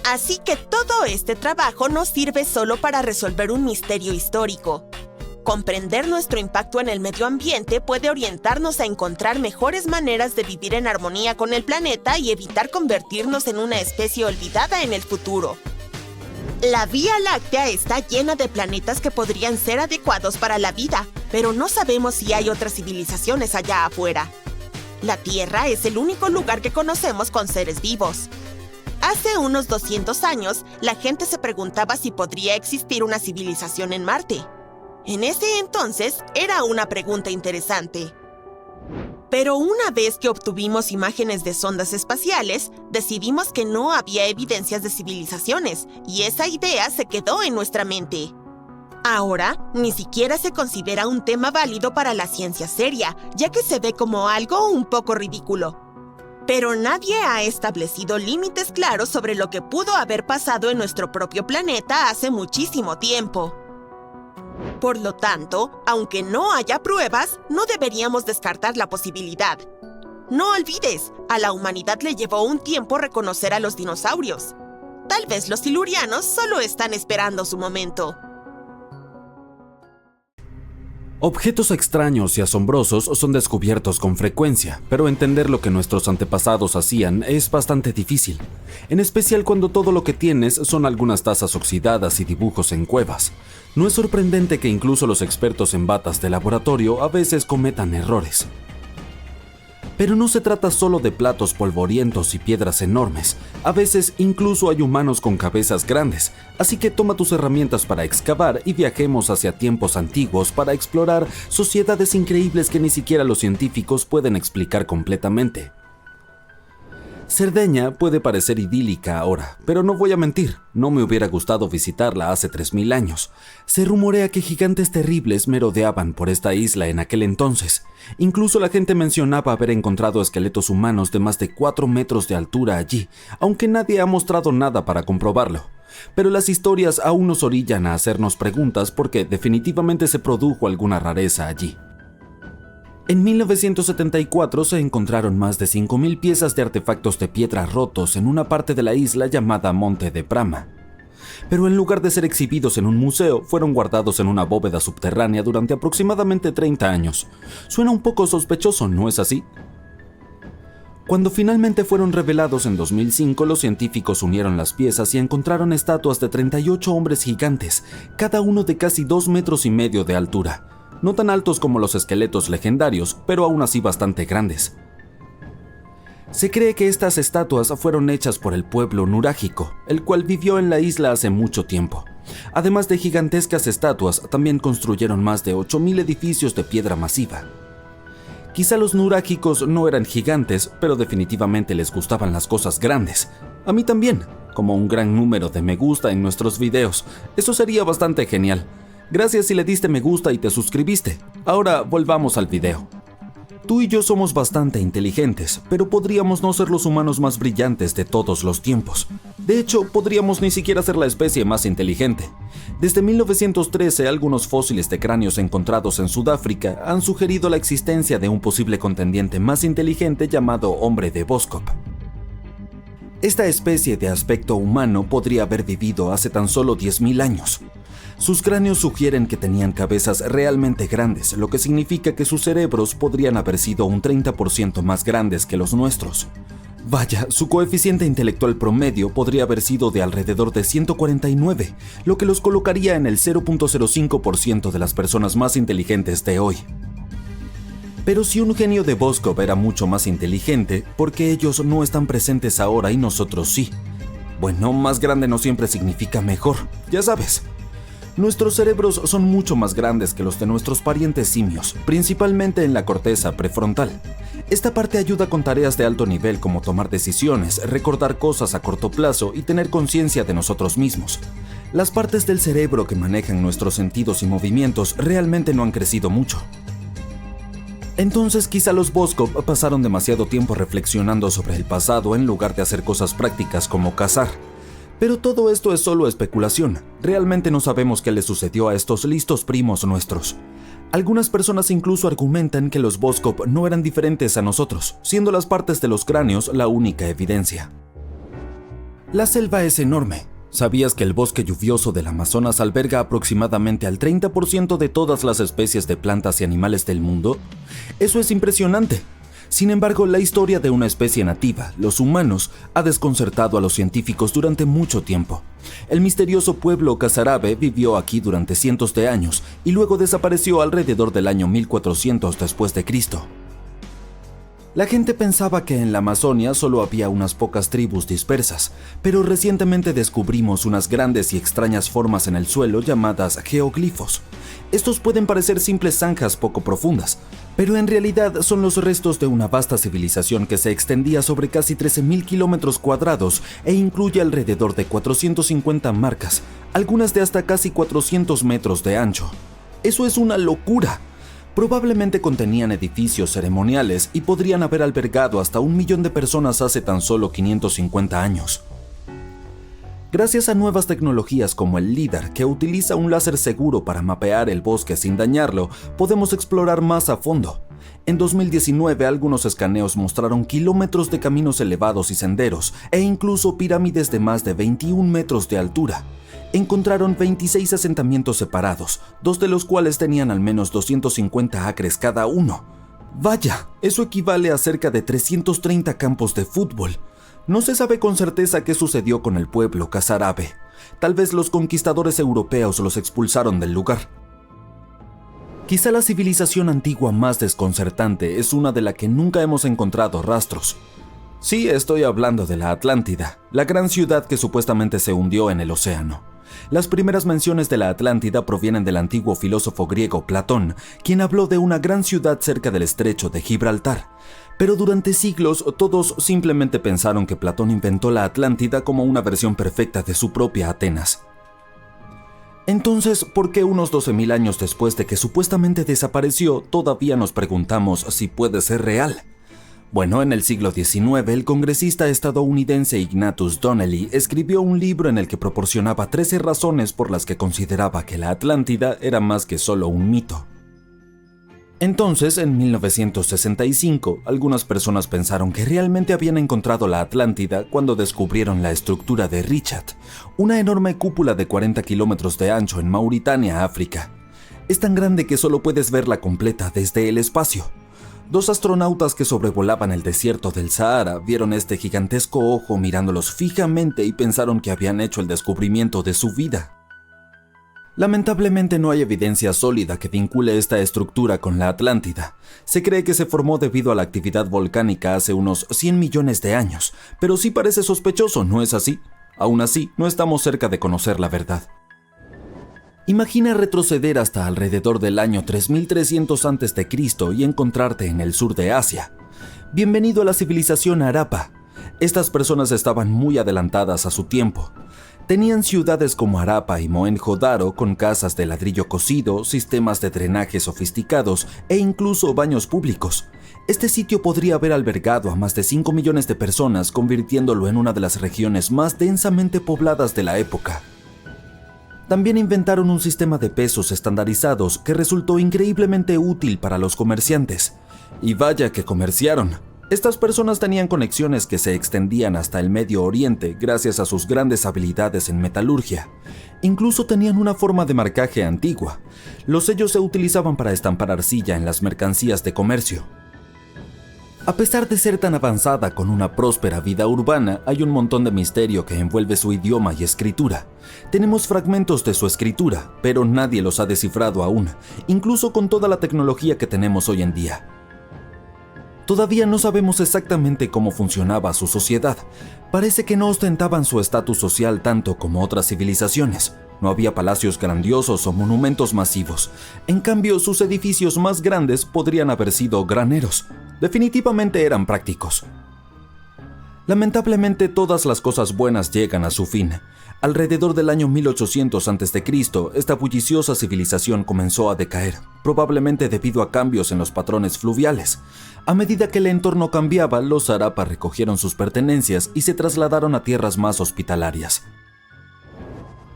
Así que todo este trabajo no sirve solo para resolver un misterio histórico. Comprender nuestro impacto en el medio ambiente puede orientarnos a encontrar mejores maneras de vivir en armonía con el planeta y evitar convertirnos en una especie olvidada en el futuro. La Vía Láctea está llena de planetas que podrían ser adecuados para la vida, pero no sabemos si hay otras civilizaciones allá afuera. La Tierra es el único lugar que conocemos con seres vivos. Hace unos 200 años, la gente se preguntaba si podría existir una civilización en Marte. En ese entonces, era una pregunta interesante. Pero una vez que obtuvimos imágenes de sondas espaciales, decidimos que no había evidencias de civilizaciones, y esa idea se quedó en nuestra mente. Ahora, ni siquiera se considera un tema válido para la ciencia seria, ya que se ve como algo un poco ridículo. Pero nadie ha establecido límites claros sobre lo que pudo haber pasado en nuestro propio planeta hace muchísimo tiempo. Por lo tanto, aunque no haya pruebas, no deberíamos descartar la posibilidad. No olvides, a la humanidad le llevó un tiempo reconocer a los dinosaurios. Tal vez los silurianos solo están esperando su momento. Objetos extraños y asombrosos son descubiertos con frecuencia, pero entender lo que nuestros antepasados hacían es bastante difícil, en especial cuando todo lo que tienes son algunas tazas oxidadas y dibujos en cuevas. No es sorprendente que incluso los expertos en batas de laboratorio a veces cometan errores. Pero no se trata solo de platos polvorientos y piedras enormes, a veces incluso hay humanos con cabezas grandes, así que toma tus herramientas para excavar y viajemos hacia tiempos antiguos para explorar sociedades increíbles que ni siquiera los científicos pueden explicar completamente. Cerdeña puede parecer idílica ahora, pero no voy a mentir, no me hubiera gustado visitarla hace 3000 años. Se rumorea que gigantes terribles merodeaban por esta isla en aquel entonces. Incluso la gente mencionaba haber encontrado esqueletos humanos de más de 4 metros de altura allí, aunque nadie ha mostrado nada para comprobarlo. Pero las historias aún nos orillan a hacernos preguntas porque definitivamente se produjo alguna rareza allí. En 1974 se encontraron más de 5.000 piezas de artefactos de piedra rotos en una parte de la isla llamada Monte de Brahma. Pero en lugar de ser exhibidos en un museo, fueron guardados en una bóveda subterránea durante aproximadamente 30 años. Suena un poco sospechoso, ¿no es así? Cuando finalmente fueron revelados en 2005, los científicos unieron las piezas y encontraron estatuas de 38 hombres gigantes, cada uno de casi 2,5 metros de altura. No tan altos como los esqueletos legendarios, pero aún así bastante grandes. Se cree que estas estatuas fueron hechas por el pueblo nurágico, el cual vivió en la isla hace mucho tiempo. Además de gigantescas estatuas, también construyeron más de 8.000 edificios de piedra masiva. Quizá los nurágicos no eran gigantes, pero definitivamente les gustaban las cosas grandes. A mí también, como un gran número de me gusta en nuestros videos. Eso sería bastante genial. Gracias si le diste me gusta y te suscribiste. Ahora volvamos al video. Tú y yo somos bastante inteligentes, pero podríamos no ser los humanos más brillantes de todos los tiempos. De hecho, podríamos ni siquiera ser la especie más inteligente. Desde 1913, algunos fósiles de cráneos encontrados en Sudáfrica han sugerido la existencia de un posible contendiente más inteligente llamado hombre de Boskop. Esta especie de aspecto humano podría haber vivido hace tan solo 10.000 años. Sus cráneos sugieren que tenían cabezas realmente grandes, lo que significa que sus cerebros podrían haber sido un 30% más grandes que los nuestros. Vaya, su coeficiente intelectual promedio podría haber sido de alrededor de 149, lo que los colocaría en el 0.05% de las personas más inteligentes de hoy. Pero si un genio de Boskop era mucho más inteligente, ¿por qué ellos no están presentes ahora y nosotros sí? Bueno, más grande no siempre significa mejor, ya sabes. Nuestros cerebros son mucho más grandes que los de nuestros parientes simios, principalmente en la corteza prefrontal. Esta parte ayuda con tareas de alto nivel como tomar decisiones, recordar cosas a corto plazo y tener conciencia de nosotros mismos. Las partes del cerebro que manejan nuestros sentidos y movimientos realmente no han crecido mucho. Entonces quizá los Boskop pasaron demasiado tiempo reflexionando sobre el pasado en lugar de hacer cosas prácticas como cazar. Pero todo esto es solo especulación. Realmente no sabemos qué le sucedió a estos listos primos nuestros. Algunas personas incluso argumentan que los Boskop no eran diferentes a nosotros, siendo las partes de los cráneos la única evidencia. La selva es enorme. ¿Sabías que el bosque lluvioso del Amazonas alberga aproximadamente al 30% de todas las especies de plantas y animales del mundo? Eso es impresionante. Sin embargo, la historia de una especie nativa, los humanos, ha desconcertado a los científicos durante mucho tiempo. El misterioso pueblo Kasarabe vivió aquí durante cientos de años y luego desapareció alrededor del año 1400 después de Cristo. La gente pensaba que en la Amazonia solo había unas pocas tribus dispersas, pero recientemente descubrimos unas grandes y extrañas formas en el suelo llamadas geoglifos. Estos pueden parecer simples zanjas poco profundas, pero en realidad son los restos de una vasta civilización que se extendía sobre casi 13.000 kilómetros cuadrados e incluye alrededor de 450 marcas, algunas de hasta casi 400 metros de ancho. ¡Eso es una locura! Probablemente contenían edificios ceremoniales y podrían haber albergado hasta 1 millón de personas hace tan solo 550 años. Gracias a nuevas tecnologías como el LIDAR, que utiliza un láser seguro para mapear el bosque sin dañarlo, podemos explorar más a fondo. En 2019, algunos escaneos mostraron kilómetros de caminos elevados y senderos, e incluso pirámides de más de 21 metros de altura. Encontraron 26 asentamientos separados, 2 de los cuales tenían al menos 250 acres cada uno. Vaya, eso equivale a cerca de 330 campos de fútbol. No se sabe con certeza qué sucedió con el pueblo Kasarabe. Tal vez los conquistadores europeos los expulsaron del lugar. Quizá la civilización antigua más desconcertante es una de la que nunca hemos encontrado rastros. Sí, estoy hablando de la Atlántida, la gran ciudad que supuestamente se hundió en el océano. Las primeras menciones de la Atlántida provienen del antiguo filósofo griego Platón, quien habló de una gran ciudad cerca del estrecho de Gibraltar. Pero durante siglos todos simplemente pensaron que Platón inventó la Atlántida como una versión perfecta de su propia Atenas. Entonces, ¿por qué unos 12.000 años después de que supuestamente desapareció, todavía nos preguntamos si puede ser real? Bueno, en el siglo XIX, el congresista estadounidense Ignatius Donnelly escribió un libro en el que proporcionaba 13 razones por las que consideraba que la Atlántida era más que solo un mito. Entonces, en 1965, algunas personas pensaron que realmente habían encontrado la Atlántida cuando descubrieron la estructura de Richat, una enorme cúpula de 40 kilómetros de ancho en Mauritania, África. Es tan grande que solo puedes verla completa desde el espacio. 2 astronautas que sobrevolaban el desierto del Sahara vieron este gigantesco ojo mirándolos fijamente y pensaron que habían hecho el descubrimiento de su vida. Lamentablemente no hay evidencia sólida que vincule esta estructura con la Atlántida. Se cree que se formó debido a la actividad volcánica hace unos 100 millones de años, pero sí parece sospechoso, ¿no es así? Aún así, no estamos cerca de conocer la verdad. Imagina retroceder hasta alrededor del año 3300 a.C. y encontrarte en el sur de Asia. Bienvenido a la civilización Harappa. Estas personas estaban muy adelantadas a su tiempo. Tenían ciudades como Harappa y Mohenjo-Daro con casas de ladrillo cocido, sistemas de drenaje sofisticados e incluso baños públicos. Este sitio podría haber albergado a más de 5 millones de personas, convirtiéndolo en una de las regiones más densamente pobladas de la época. También inventaron un sistema de pesos estandarizados que resultó increíblemente útil para los comerciantes. Y vaya que comerciaron. Estas personas tenían conexiones que se extendían hasta el Medio Oriente gracias a sus grandes habilidades en metalurgia. Incluso tenían una forma de marcaje antigua. Los sellos se utilizaban para estampar arcilla en las mercancías de comercio. A pesar de ser tan avanzada con una próspera vida urbana, hay un montón de misterio que envuelve su idioma y escritura. Tenemos fragmentos de su escritura, pero nadie los ha descifrado aún, incluso con toda la tecnología que tenemos hoy en día. Todavía no sabemos exactamente cómo funcionaba su sociedad. Parece que no ostentaban su estatus social tanto como otras civilizaciones. No había palacios grandiosos o monumentos masivos. En cambio, sus edificios más grandes podrían haber sido graneros. Definitivamente eran prácticos. Lamentablemente, todas las cosas buenas llegan a su fin. Alrededor del año 1800 a.C., esta bulliciosa civilización comenzó a decaer, probablemente debido a cambios en los patrones fluviales. A medida que el entorno cambiaba, los Harappa recogieron sus pertenencias y se trasladaron a tierras más hospitalarias.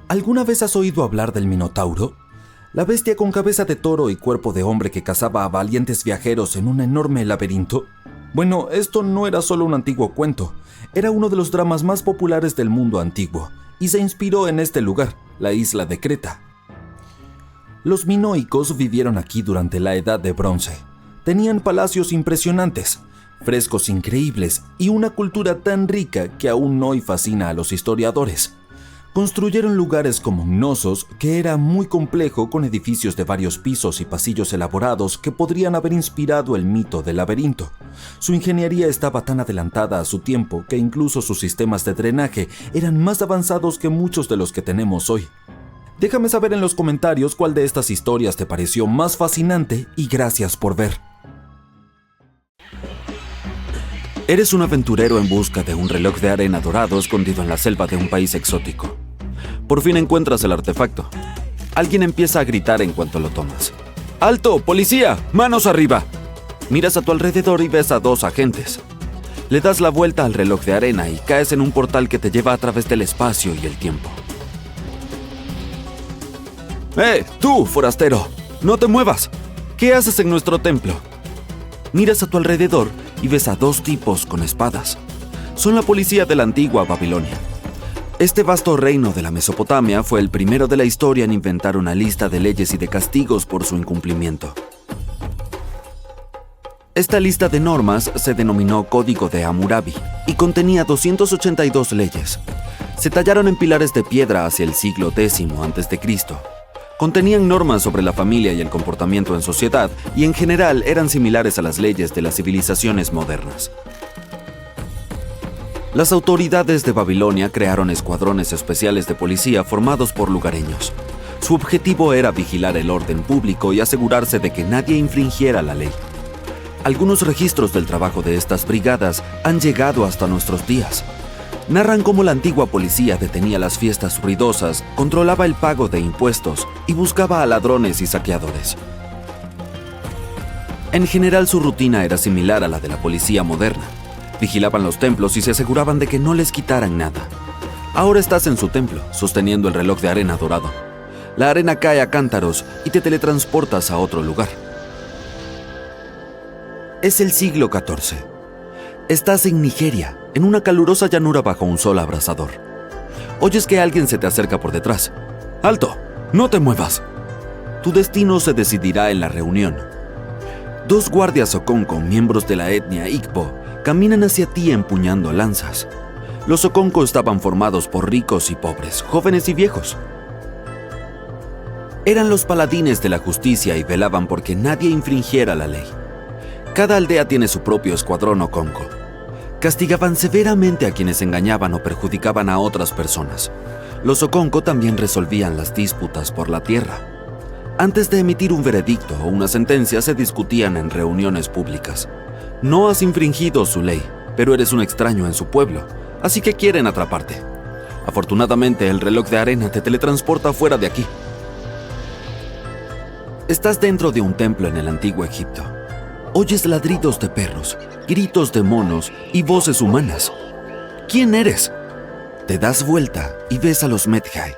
¿Alguna vez has oído hablar del Minotauro? La bestia con cabeza de toro y cuerpo de hombre que cazaba a valientes viajeros en un enorme laberinto. Bueno, esto no era solo un antiguo cuento, era uno de los dramas más populares del mundo antiguo, y se inspiró en este lugar, la isla de Creta. Los minoicos vivieron aquí durante la Edad de Bronce. Tenían palacios impresionantes, frescos increíbles y una cultura tan rica que aún hoy fascina a los historiadores. Construyeron lugares como Knossos, que era muy complejo, con edificios de varios pisos y pasillos elaborados que podrían haber inspirado el mito del laberinto. Su ingeniería estaba tan adelantada a su tiempo que incluso sus sistemas de drenaje eran más avanzados que muchos de los que tenemos hoy. Déjame saber en los comentarios cuál de estas historias te pareció más fascinante y gracias por ver. Eres un aventurero en busca de un reloj de arena dorado escondido en la selva de un país exótico. Por fin encuentras el artefacto. Alguien empieza a gritar en cuanto lo tomas. ¡Alto! ¡Policía! ¡Manos arriba! Miras a tu alrededor y ves a 2 agentes. Le das la vuelta al reloj de arena y caes en un portal que te lleva a través del espacio y el tiempo. ¡Tú, forastero! ¡No te muevas! ¿Qué haces en nuestro templo? Miras a tu alrededor y ves a 2 tipos con espadas. Son la policía de la antigua Babilonia. Este vasto reino de la Mesopotamia fue el primero de la historia en inventar una lista de leyes y de castigos por su incumplimiento. Esta lista de normas se denominó Código de Hammurabi y contenía 282 leyes. Se tallaron en pilares de piedra hacia el siglo X a.C. Contenían normas sobre la familia y el comportamiento en sociedad y en general eran similares a las leyes de las civilizaciones modernas. Las autoridades de Babilonia crearon escuadrones especiales de policía formados por lugareños. Su objetivo era vigilar el orden público y asegurarse de que nadie infringiera la ley. Algunos registros del trabajo de estas brigadas han llegado hasta nuestros días. Narran cómo la antigua policía detenía las fiestas ruidosas, controlaba el pago de impuestos y buscaba a ladrones y saqueadores. En general, su rutina era similar a la de la policía moderna. Vigilaban los templos y se aseguraban de que no les quitaran nada. Ahora estás en su templo, sosteniendo el reloj de arena dorado. La arena cae a cántaros y te teletransportas a otro lugar. Es el siglo XIV. Estás en Nigeria, en una calurosa llanura bajo un sol abrasador. Oyes que alguien se te acerca por detrás. ¡Alto! ¡No te muevas! Tu destino se decidirá en la reunión. 2 guardias Okonko, miembros de la etnia Igbo, caminan hacia ti empuñando lanzas. Los Okonko estaban formados por ricos y pobres, jóvenes y viejos. Eran los paladines de la justicia y velaban porque nadie infringiera la ley. Cada aldea tiene su propio escuadrón Okonko. Castigaban severamente a quienes engañaban o perjudicaban a otras personas. Los Oconco también resolvían las disputas por la tierra. Antes de emitir un veredicto o una sentencia se discutían en reuniones públicas. No has infringido su ley, pero eres un extraño en su pueblo, así que quieren atraparte. Afortunadamente, el reloj de arena te teletransporta fuera de aquí. Estás dentro de un templo en el antiguo Egipto. Oyes ladridos de perros, gritos de monos y voces humanas. ¿Quién eres? Te das vuelta y ves a los Medjay,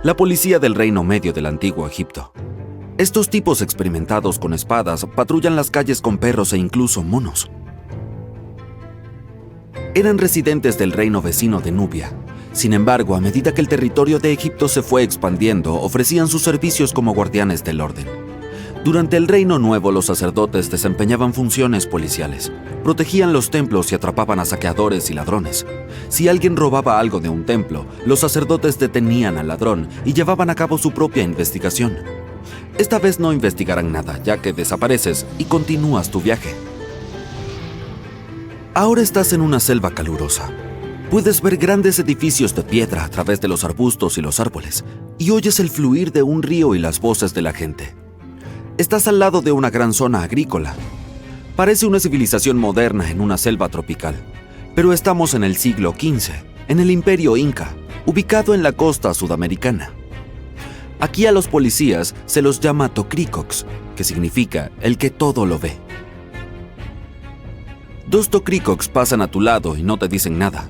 la policía del Reino Medio del antiguo Egipto. Estos tipos experimentados con espadas patrullan las calles con perros e incluso monos. Eran residentes del reino vecino de Nubia. Sin embargo, a medida que el territorio de Egipto se fue expandiendo, ofrecían sus servicios como guardianes del orden. Durante el Reino Nuevo, los sacerdotes desempeñaban funciones policiales. Protegían los templos y atrapaban a saqueadores y ladrones. Si alguien robaba algo de un templo, los sacerdotes detenían al ladrón y llevaban a cabo su propia investigación. Esta vez no investigarán nada, ya que desapareces y continúas tu viaje. Ahora estás en una selva calurosa. Puedes ver grandes edificios de piedra a través de los arbustos y los árboles, y oyes el fluir de un río y las voces de la gente. Estás al lado de una gran zona agrícola. Parece una civilización moderna en una selva tropical, pero estamos en el siglo XV, en el Imperio Inca, ubicado en la costa sudamericana. Aquí a los policías se los llama Tocricox, que significa el que todo lo ve. Dos Tocricox pasan a tu lado y no te dicen nada.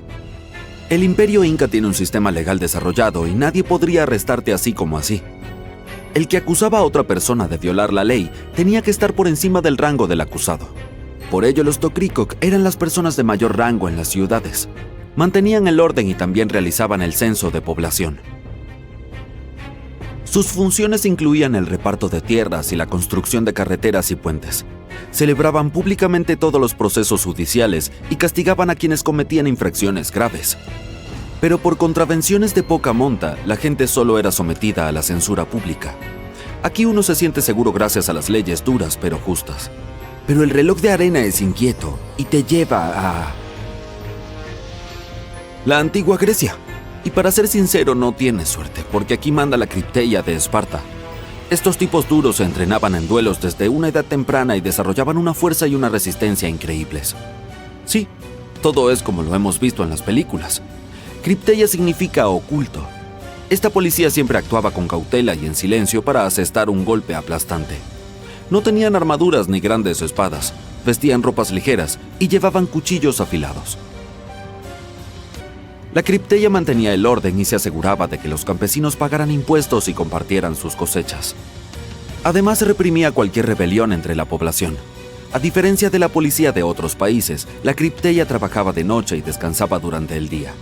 El Imperio Inca tiene un sistema legal desarrollado y nadie podría arrestarte así como así. El que acusaba a otra persona de violar la ley tenía que estar por encima del rango del acusado. Por ello, los Tocricox eran las personas de mayor rango en las ciudades. Mantenían el orden y también realizaban el censo de población. Sus funciones incluían el reparto de tierras y la construcción de carreteras y puentes. Celebraban públicamente todos los procesos judiciales y castigaban a quienes cometían infracciones graves. Pero por contravenciones de poca monta, la gente solo era sometida a la censura pública. Aquí uno se siente seguro gracias a las leyes duras pero justas. Pero el reloj de arena es inquieto y te lleva a la antigua Grecia. Y para ser sincero, no tienes suerte, porque aquí manda la Cripteia de Esparta. Estos tipos duros se entrenaban en duelos desde una edad temprana y desarrollaban una fuerza y una resistencia increíbles. Sí, todo es como lo hemos visto en las películas. Cripteia significa oculto. Esta policía siempre actuaba con cautela y en silencio para asestar un golpe aplastante. No tenían armaduras ni grandes espadas, vestían ropas ligeras y llevaban cuchillos afilados. La Cripteia mantenía el orden y se aseguraba de que los campesinos pagaran impuestos y compartieran sus cosechas. Además, reprimía cualquier rebelión entre la población. A diferencia de la policía de otros países, la Cripteia trabajaba de noche y descansaba durante el día.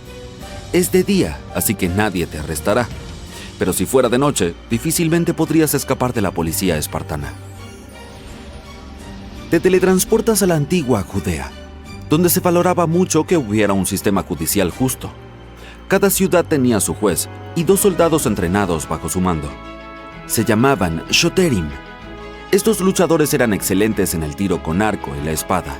Es de día, así que nadie te arrestará. Pero si fuera de noche, difícilmente podrías escapar de la policía espartana. Te teletransportas a la antigua Judea, donde se valoraba mucho que hubiera un sistema judicial justo. Cada ciudad tenía su juez y 2 soldados entrenados bajo su mando. Se llamaban Shoterim. Estos luchadores eran excelentes en el tiro con arco y la espada.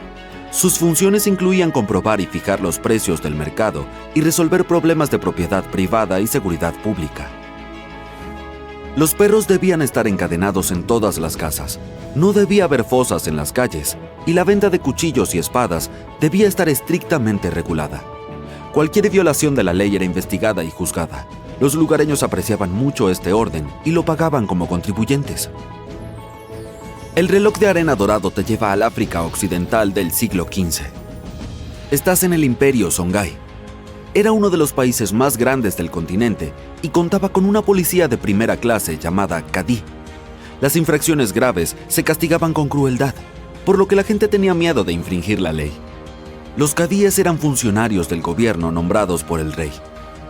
Sus funciones incluían comprobar y fijar los precios del mercado y resolver problemas de propiedad privada y seguridad pública. Los perros debían estar encadenados en todas las casas. No debía haber fosas en las calles y la venta de cuchillos y espadas debía estar estrictamente regulada. Cualquier violación de la ley era investigada y juzgada. Los lugareños apreciaban mucho este orden y lo pagaban como contribuyentes. El reloj de arena dorado te lleva al África occidental del siglo XV. Estás en el Imperio Songhai. Era uno de los países más grandes del continente y contaba con una policía de primera clase llamada Kadí. Las infracciones graves se castigaban con crueldad, por lo que la gente tenía miedo de infringir la ley. Los cadíes eran funcionarios del gobierno nombrados por el rey.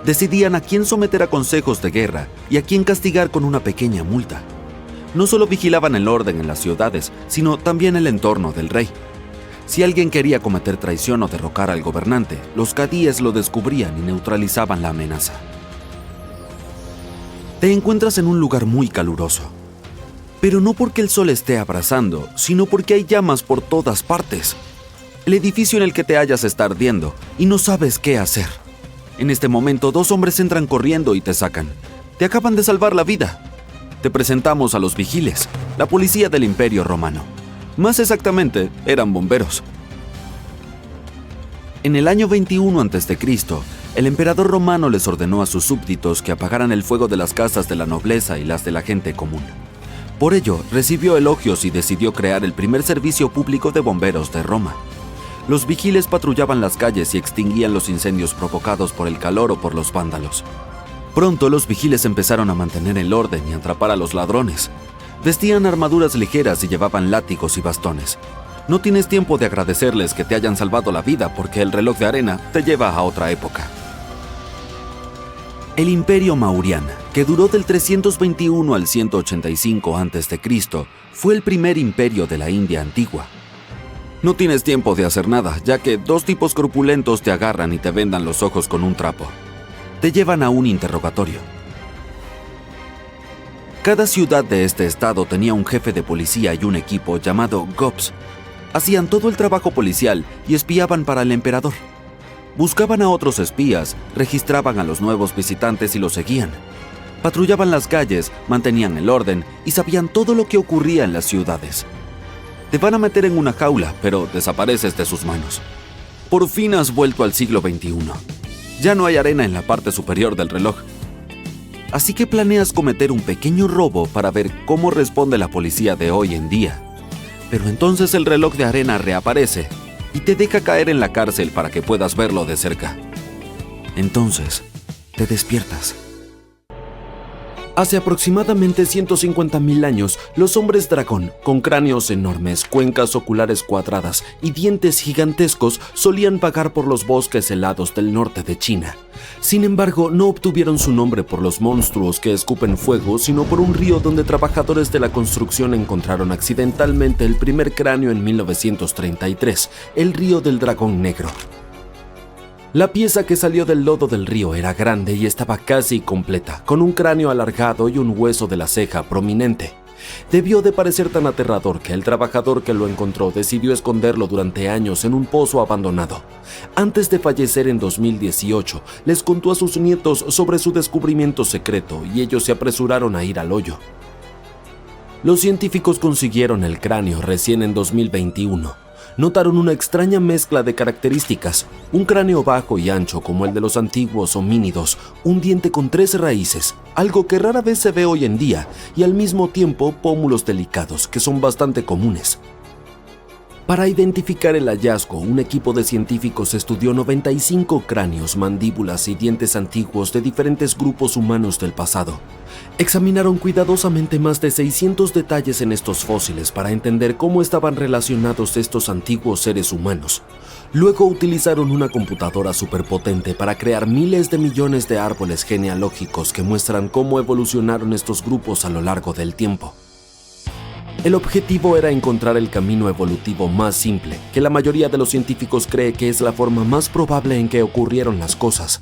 Decidían a quién someter a consejos de guerra y a quién castigar con una pequeña multa. No solo vigilaban el orden en las ciudades, sino también el entorno del rey. Si alguien quería cometer traición o derrocar al gobernante, los cadíes lo descubrían y neutralizaban la amenaza. Te encuentras en un lugar muy caluroso. Pero no porque el sol esté abrasando, sino porque hay llamas por todas partes. El edificio en el que te hallas está ardiendo y no sabes qué hacer. En este momento, 2 hombres entran corriendo y te sacan. Te acaban de salvar la vida. Te presentamos a los vigiles, la policía del Imperio Romano. Más exactamente, eran bomberos. En el año 21 a.C., el emperador romano les ordenó a sus súbditos que apagaran el fuego de las casas de la nobleza y las de la gente común. Por ello, recibió elogios y decidió crear el primer servicio público de bomberos de Roma. Los vigiles patrullaban las calles y extinguían los incendios provocados por el calor o por los vándalos. Pronto los vigiles empezaron a mantener el orden y a atrapar a los ladrones. Vestían armaduras ligeras y llevaban látigos y bastones. No tienes tiempo de agradecerles que te hayan salvado la vida porque el reloj de arena te lleva a otra época. El Imperio Mauryan, que duró del 321 al 185 a.C., fue el primer imperio de la India antigua. No tienes tiempo de hacer nada, ya que 2 tipos corpulentos te agarran y te vendan los ojos con un trapo. Te llevan a un interrogatorio. Cada ciudad de este estado tenía un jefe de policía y un equipo llamado GOPS. Hacían todo el trabajo policial y espiaban para el emperador. Buscaban a otros espías, registraban a los nuevos visitantes y los seguían. Patrullaban las calles, mantenían el orden y sabían todo lo que ocurría en las ciudades. Te van a meter en una jaula, pero desapareces de sus manos. Por fin has vuelto al siglo XXI. Ya no hay arena en la parte superior del reloj. Así que planeas cometer un pequeño robo para ver cómo responde la policía de hoy en día. Pero entonces el reloj de arena reaparece y te deja caer en la cárcel para que puedas verlo de cerca. Entonces, te despiertas. Hace aproximadamente 150.000 años, los hombres dragón, con cráneos enormes, cuencas oculares cuadradas y dientes gigantescos, solían vagar por los bosques helados del norte de China. Sin embargo, no obtuvieron su nombre por los monstruos que escupen fuego, sino por un río donde trabajadores de la construcción encontraron accidentalmente el primer cráneo en 1933, el río del dragón negro. La pieza que salió del lodo del río era grande y estaba casi completa, con un cráneo alargado y un hueso de la ceja prominente. Debió de parecer tan aterrador que el trabajador que lo encontró decidió esconderlo durante años en un pozo abandonado. Antes de fallecer en 2018, les contó a sus nietos sobre su descubrimiento secreto y ellos se apresuraron a ir al hoyo. Los científicos consiguieron el cráneo recién en 2021. Notaron una extraña mezcla de características, un cráneo bajo y ancho como el de los antiguos homínidos, un diente con 3 raíces, algo que rara vez se ve hoy en día, y al mismo tiempo pómulos delicados que son bastante comunes. Para identificar el hallazgo, un equipo de científicos estudió 95 cráneos, mandíbulas y dientes antiguos de diferentes grupos humanos del pasado. Examinaron cuidadosamente más de 600 detalles en estos fósiles para entender cómo estaban relacionados estos antiguos seres humanos. Luego utilizaron una computadora superpotente para crear miles de millones de árboles genealógicos que muestran cómo evolucionaron estos grupos a lo largo del tiempo. El objetivo era encontrar el camino evolutivo más simple, que la mayoría de los científicos cree que es la forma más probable en que ocurrieron las cosas.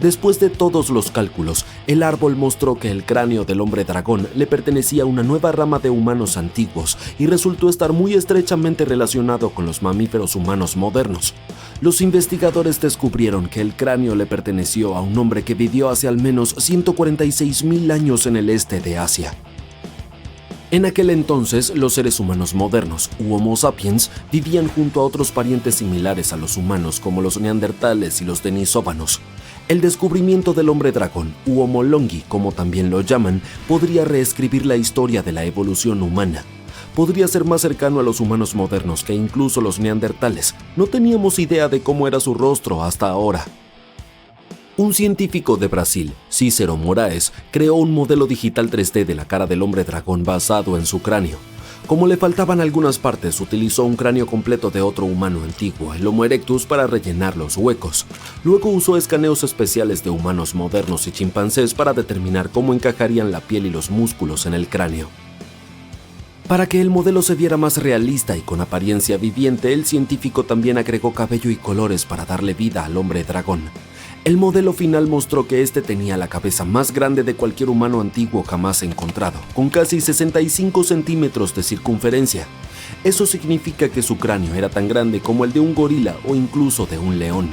Después de todos los cálculos, el árbol mostró que el cráneo del hombre dragón le pertenecía a una nueva rama de humanos antiguos y resultó estar muy estrechamente relacionado con los mamíferos humanos modernos. Los investigadores descubrieron que el cráneo le perteneció a un hombre que vivió hace al menos 146.000 años en el este de Asia. En aquel entonces, los seres humanos modernos, u Homo sapiens, vivían junto a otros parientes similares a los humanos como los neandertales y los denisóvanos. El descubrimiento del hombre dragón, u Homo longi, como también lo llaman, podría reescribir la historia de la evolución humana. Podría ser más cercano a los humanos modernos que incluso los neandertales. No teníamos idea de cómo era su rostro hasta ahora. Un científico de Brasil, Cícero Moraes, creó un modelo digital 3D de la cara del hombre dragón basado en su cráneo. Como le faltaban algunas partes, utilizó un cráneo completo de otro humano antiguo, el Homo erectus, para rellenar los huecos. Luego usó escaneos especiales de humanos modernos y chimpancés para determinar cómo encajarían la piel y los músculos en el cráneo. Para que el modelo se viera más realista y con apariencia viviente, el científico también agregó cabello y colores para darle vida al hombre dragón. El modelo final mostró que este tenía la cabeza más grande de cualquier humano antiguo jamás encontrado, con casi 65 centímetros de circunferencia. Eso significa que su cráneo era tan grande como el de un gorila o incluso de un león.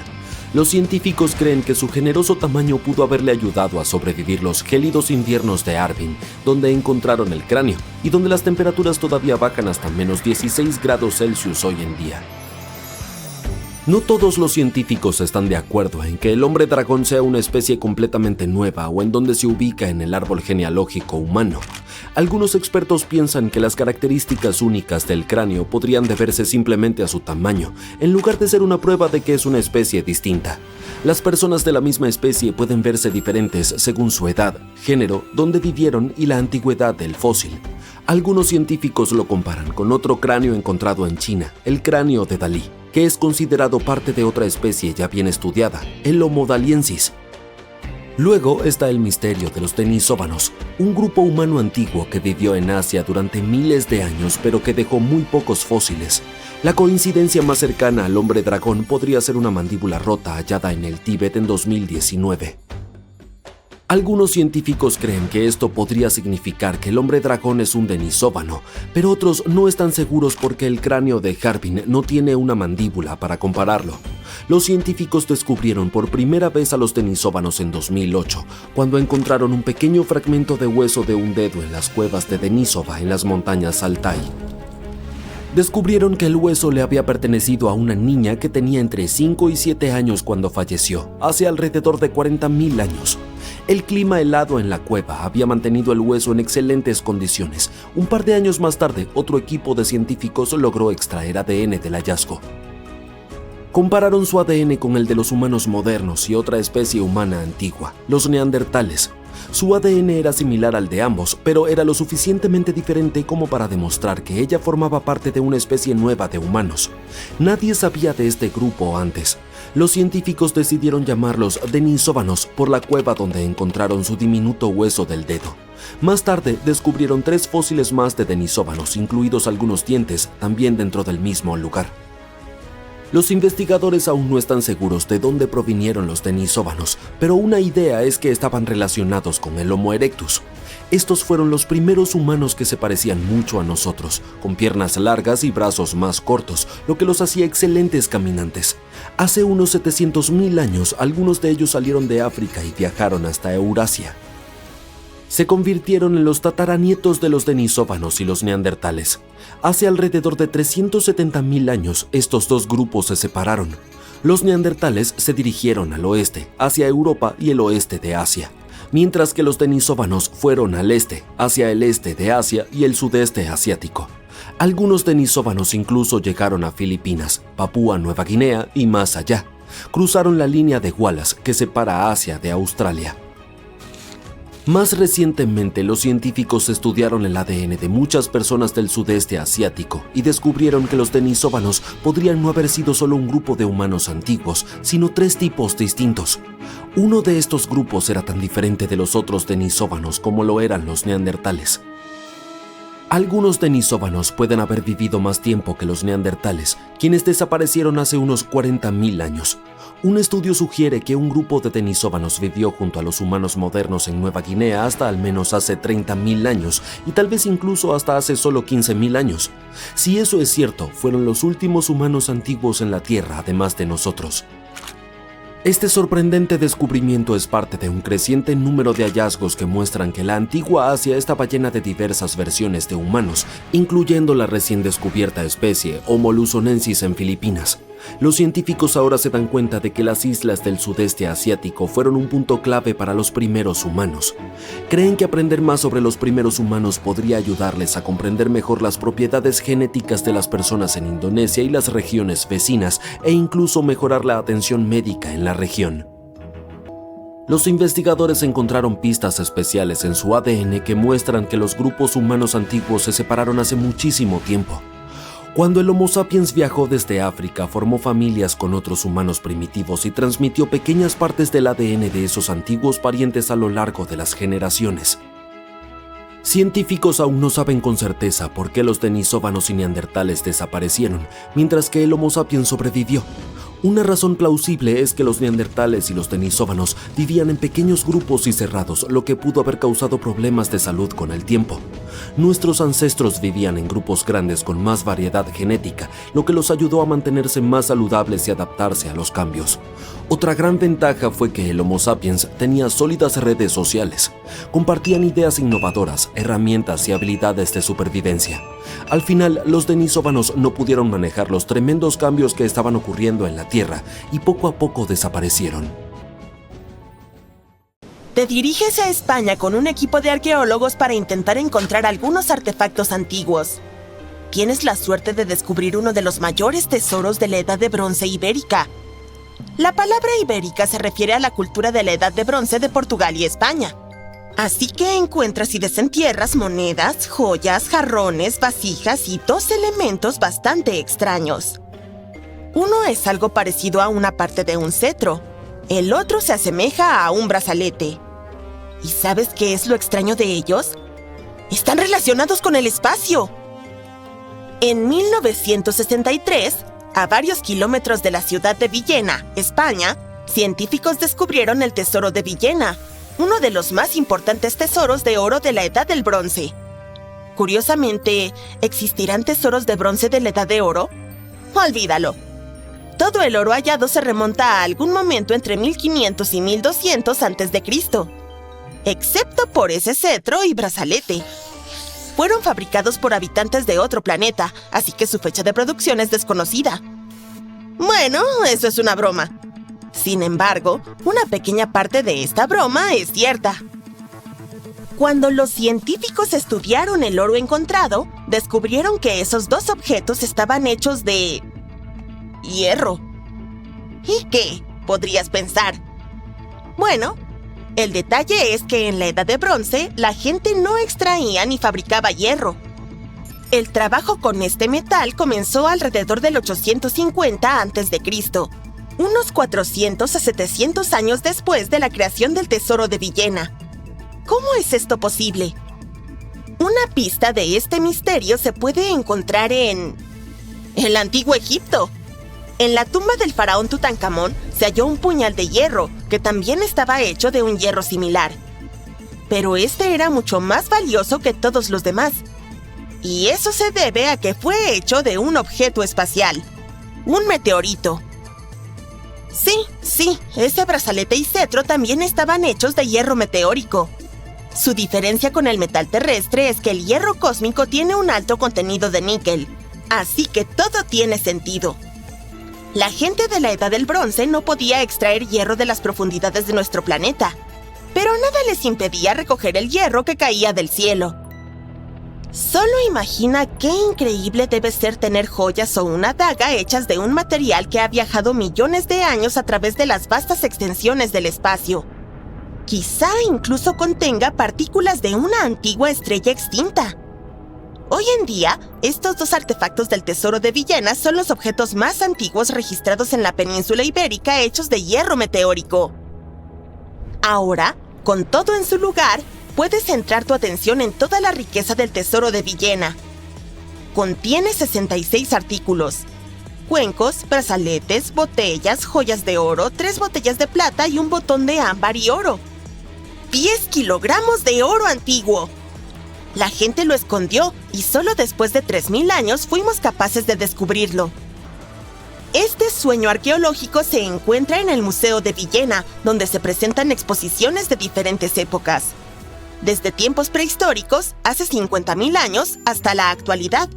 Los científicos creen que su generoso tamaño pudo haberle ayudado a sobrevivir los gélidos inviernos de Harbin, donde encontraron el cráneo y donde las temperaturas todavía bajan hasta menos 16 grados Celsius hoy en día. No todos los científicos están de acuerdo en que el hombre dragón sea una especie completamente nueva o en donde se ubica en el árbol genealógico humano. Algunos expertos piensan que las características únicas del cráneo podrían deberse simplemente a su tamaño, en lugar de ser una prueba de que es una especie distinta. Las personas de la misma especie pueden verse diferentes según su edad, género, dónde vivieron y la antigüedad del fósil. Algunos científicos lo comparan con otro cráneo encontrado en China, el cráneo de Dalí, que es considerado parte de otra especie ya bien estudiada, el Homo daliensis. Luego está el misterio de los denisóvanos, un grupo humano antiguo que vivió en Asia durante miles de años pero que dejó muy pocos fósiles. La coincidencia más cercana al hombre dragón podría ser una mandíbula rota hallada en el Tíbet en 2019. Algunos científicos creen que esto podría significar que el hombre dragón es un denisóvano, pero otros no están seguros porque el cráneo de Harbin no tiene una mandíbula para compararlo. Los científicos descubrieron por primera vez a los denisóvanos en 2008, cuando encontraron un pequeño fragmento de hueso de un dedo en las cuevas de Denisova en las montañas Altai. Descubrieron que el hueso le había pertenecido a una niña que tenía entre 5 y 7 años cuando falleció, hace alrededor de 40.000 años. El clima helado en la cueva había mantenido el hueso en excelentes condiciones. Un par de años más tarde, otro equipo de científicos logró extraer ADN del hallazgo. Compararon su ADN con el de los humanos modernos y otra especie humana antigua, los neandertales. Su ADN era similar al de ambos, pero era lo suficientemente diferente como para demostrar que ella formaba parte de una especie nueva de humanos. Nadie sabía de este grupo antes. Los científicos decidieron llamarlos denisóvanos por la cueva donde encontraron su diminuto hueso del dedo. Más tarde descubrieron 3 fósiles más de denisóvanos, incluidos algunos dientes, también dentro del mismo lugar. Los investigadores aún no están seguros de dónde provinieron los denisóvanos, pero una idea es que estaban relacionados con el Homo erectus. Estos fueron los primeros humanos que se parecían mucho a nosotros, con piernas largas y brazos más cortos, lo que los hacía excelentes caminantes. Hace unos 700.000 años, algunos de ellos salieron de África y viajaron hasta Eurasia. Se convirtieron en los tataranietos de los denisóvanos y los neandertales. Hace alrededor de 370.000 años, estos dos grupos se separaron. Los neandertales se dirigieron al oeste, hacia Europa y el oeste de Asia, mientras que los denisóvanos fueron al este, hacia el este de Asia y el sudeste asiático. Algunos denisóvanos incluso llegaron a Filipinas, Papúa Nueva Guinea y más allá. Cruzaron la línea de Wallace que separa Asia de Australia. Más recientemente, los científicos estudiaron el ADN de muchas personas del sudeste asiático y descubrieron que los denisóvanos podrían no haber sido solo un grupo de humanos antiguos, sino 3 tipos distintos. Uno de estos grupos era tan diferente de los otros denisóvanos como lo eran los neandertales. Algunos denisóvanos pueden haber vivido más tiempo que los neandertales, quienes desaparecieron hace unos 40.000 años. Un estudio sugiere que un grupo de denisóvanos vivió junto a los humanos modernos en Nueva Guinea hasta al menos hace 30.000 años y tal vez incluso hasta hace solo 15.000 años. Si eso es cierto, fueron los últimos humanos antiguos en la Tierra, además de nosotros. Este sorprendente descubrimiento es parte de un creciente número de hallazgos que muestran que la antigua Asia estaba llena de diversas versiones de humanos, incluyendo la recién descubierta especie Homo luzonensis en Filipinas. Los científicos ahora se dan cuenta de que las islas del sudeste asiático fueron un punto clave para los primeros humanos. Creen que aprender más sobre los primeros humanos podría ayudarles a comprender mejor las propiedades genéticas de las personas en Indonesia y las regiones vecinas, e incluso mejorar la atención médica en la región. Los investigadores encontraron pistas especiales en su ADN que muestran que los grupos humanos antiguos se separaron hace muchísimo tiempo. Cuando el Homo sapiens viajó desde África, formó familias con otros humanos primitivos y transmitió pequeñas partes del ADN de esos antiguos parientes a lo largo de las generaciones. Científicos aún no saben con certeza por qué los denisóvanos y neandertales desaparecieron, mientras que el Homo sapiens sobrevivió. Una razón plausible es que los neandertales y los denisóvanos vivían en pequeños grupos y cerrados, lo que pudo haber causado problemas de salud con el tiempo. Nuestros ancestros vivían en grupos grandes con más variedad genética, lo que los ayudó a mantenerse más saludables y adaptarse a los cambios. Otra gran ventaja fue que el Homo sapiens tenía sólidas redes sociales. Compartían ideas innovadoras, herramientas y habilidades de supervivencia. Al final, los denisóvanos no pudieron manejar los tremendos cambios que estaban ocurriendo en la Tierra y poco a poco desaparecieron. Te diriges a España con un equipo de arqueólogos para intentar encontrar algunos artefactos antiguos. Tienes la suerte de descubrir uno de los mayores tesoros de la Edad de Bronce ibérica. La palabra ibérica se refiere a la cultura de la Edad de Bronce de Portugal y España. Así que encuentras y desentierras monedas, joyas, jarrones, vasijas y 2 elementos bastante extraños. Uno es algo parecido a una parte de un cetro. El otro se asemeja a un brazalete. ¿Y sabes qué es lo extraño de ellos? ¡Están relacionados con el espacio! En 1963, a varios kilómetros de la ciudad de Villena, España, científicos descubrieron el tesoro de Villena, uno de los más importantes tesoros de oro de la Edad del Bronce. Curiosamente, ¿existirán tesoros de bronce de la Edad de Oro? Olvídalo. Todo el oro hallado se remonta a algún momento entre 1500 y 1200 a.C., excepto por ese cetro y brazalete. Fueron fabricados por habitantes de otro planeta, así que su fecha de producción es desconocida. Bueno, eso es una broma. Sin embargo, una pequeña parte de esta broma es cierta. Cuando los científicos estudiaron el oro encontrado, descubrieron que esos 2 objetos estaban hechos de hierro. ¿Y qué? Podrías pensar. Bueno, el detalle es que en la Edad de Bronce, la gente no extraía ni fabricaba hierro. El trabajo con este metal comenzó alrededor del 850 a.C., unos 400 a 700 años después de la creación del tesoro de Villena. ¿Cómo es esto posible? Una pista de este misterio se puede encontrar en el Antiguo Egipto. En la tumba del faraón Tutankamón se halló un puñal de hierro, que también estaba hecho de un hierro similar. Pero este era mucho más valioso que todos los demás. Y eso se debe a que fue hecho de un objeto espacial, un meteorito. Sí, ese brazalete y cetro también estaban hechos de hierro meteórico. Su diferencia con el metal terrestre es que el hierro cósmico tiene un alto contenido de níquel, así que todo tiene sentido. La gente de la Edad del Bronce no podía extraer hierro de las profundidades de nuestro planeta, pero nada les impedía recoger el hierro que caía del cielo. Solo imagina qué increíble debe ser tener joyas o una daga hechas de un material que ha viajado millones de años a través de las vastas extensiones del espacio. Quizá incluso contenga partículas de una antigua estrella extinta. Hoy en día, estos 2 artefactos del tesoro de Villena son los objetos más antiguos registrados en la península ibérica hechos de hierro meteórico. Ahora, con todo en su lugar, puedes centrar tu atención en toda la riqueza del tesoro de Villena. Contiene 66 artículos: cuencos, brazaletes, botellas, joyas de oro, 3 botellas de plata y un botón de ámbar y oro. 10 kilogramos de oro antiguo. La gente lo escondió y solo después de 3000 años fuimos capaces de descubrirlo. Este sueño arqueológico se encuentra en el Museo de Villena, donde se presentan exposiciones de diferentes épocas. Desde tiempos prehistóricos, hace 50.000 años, hasta la actualidad.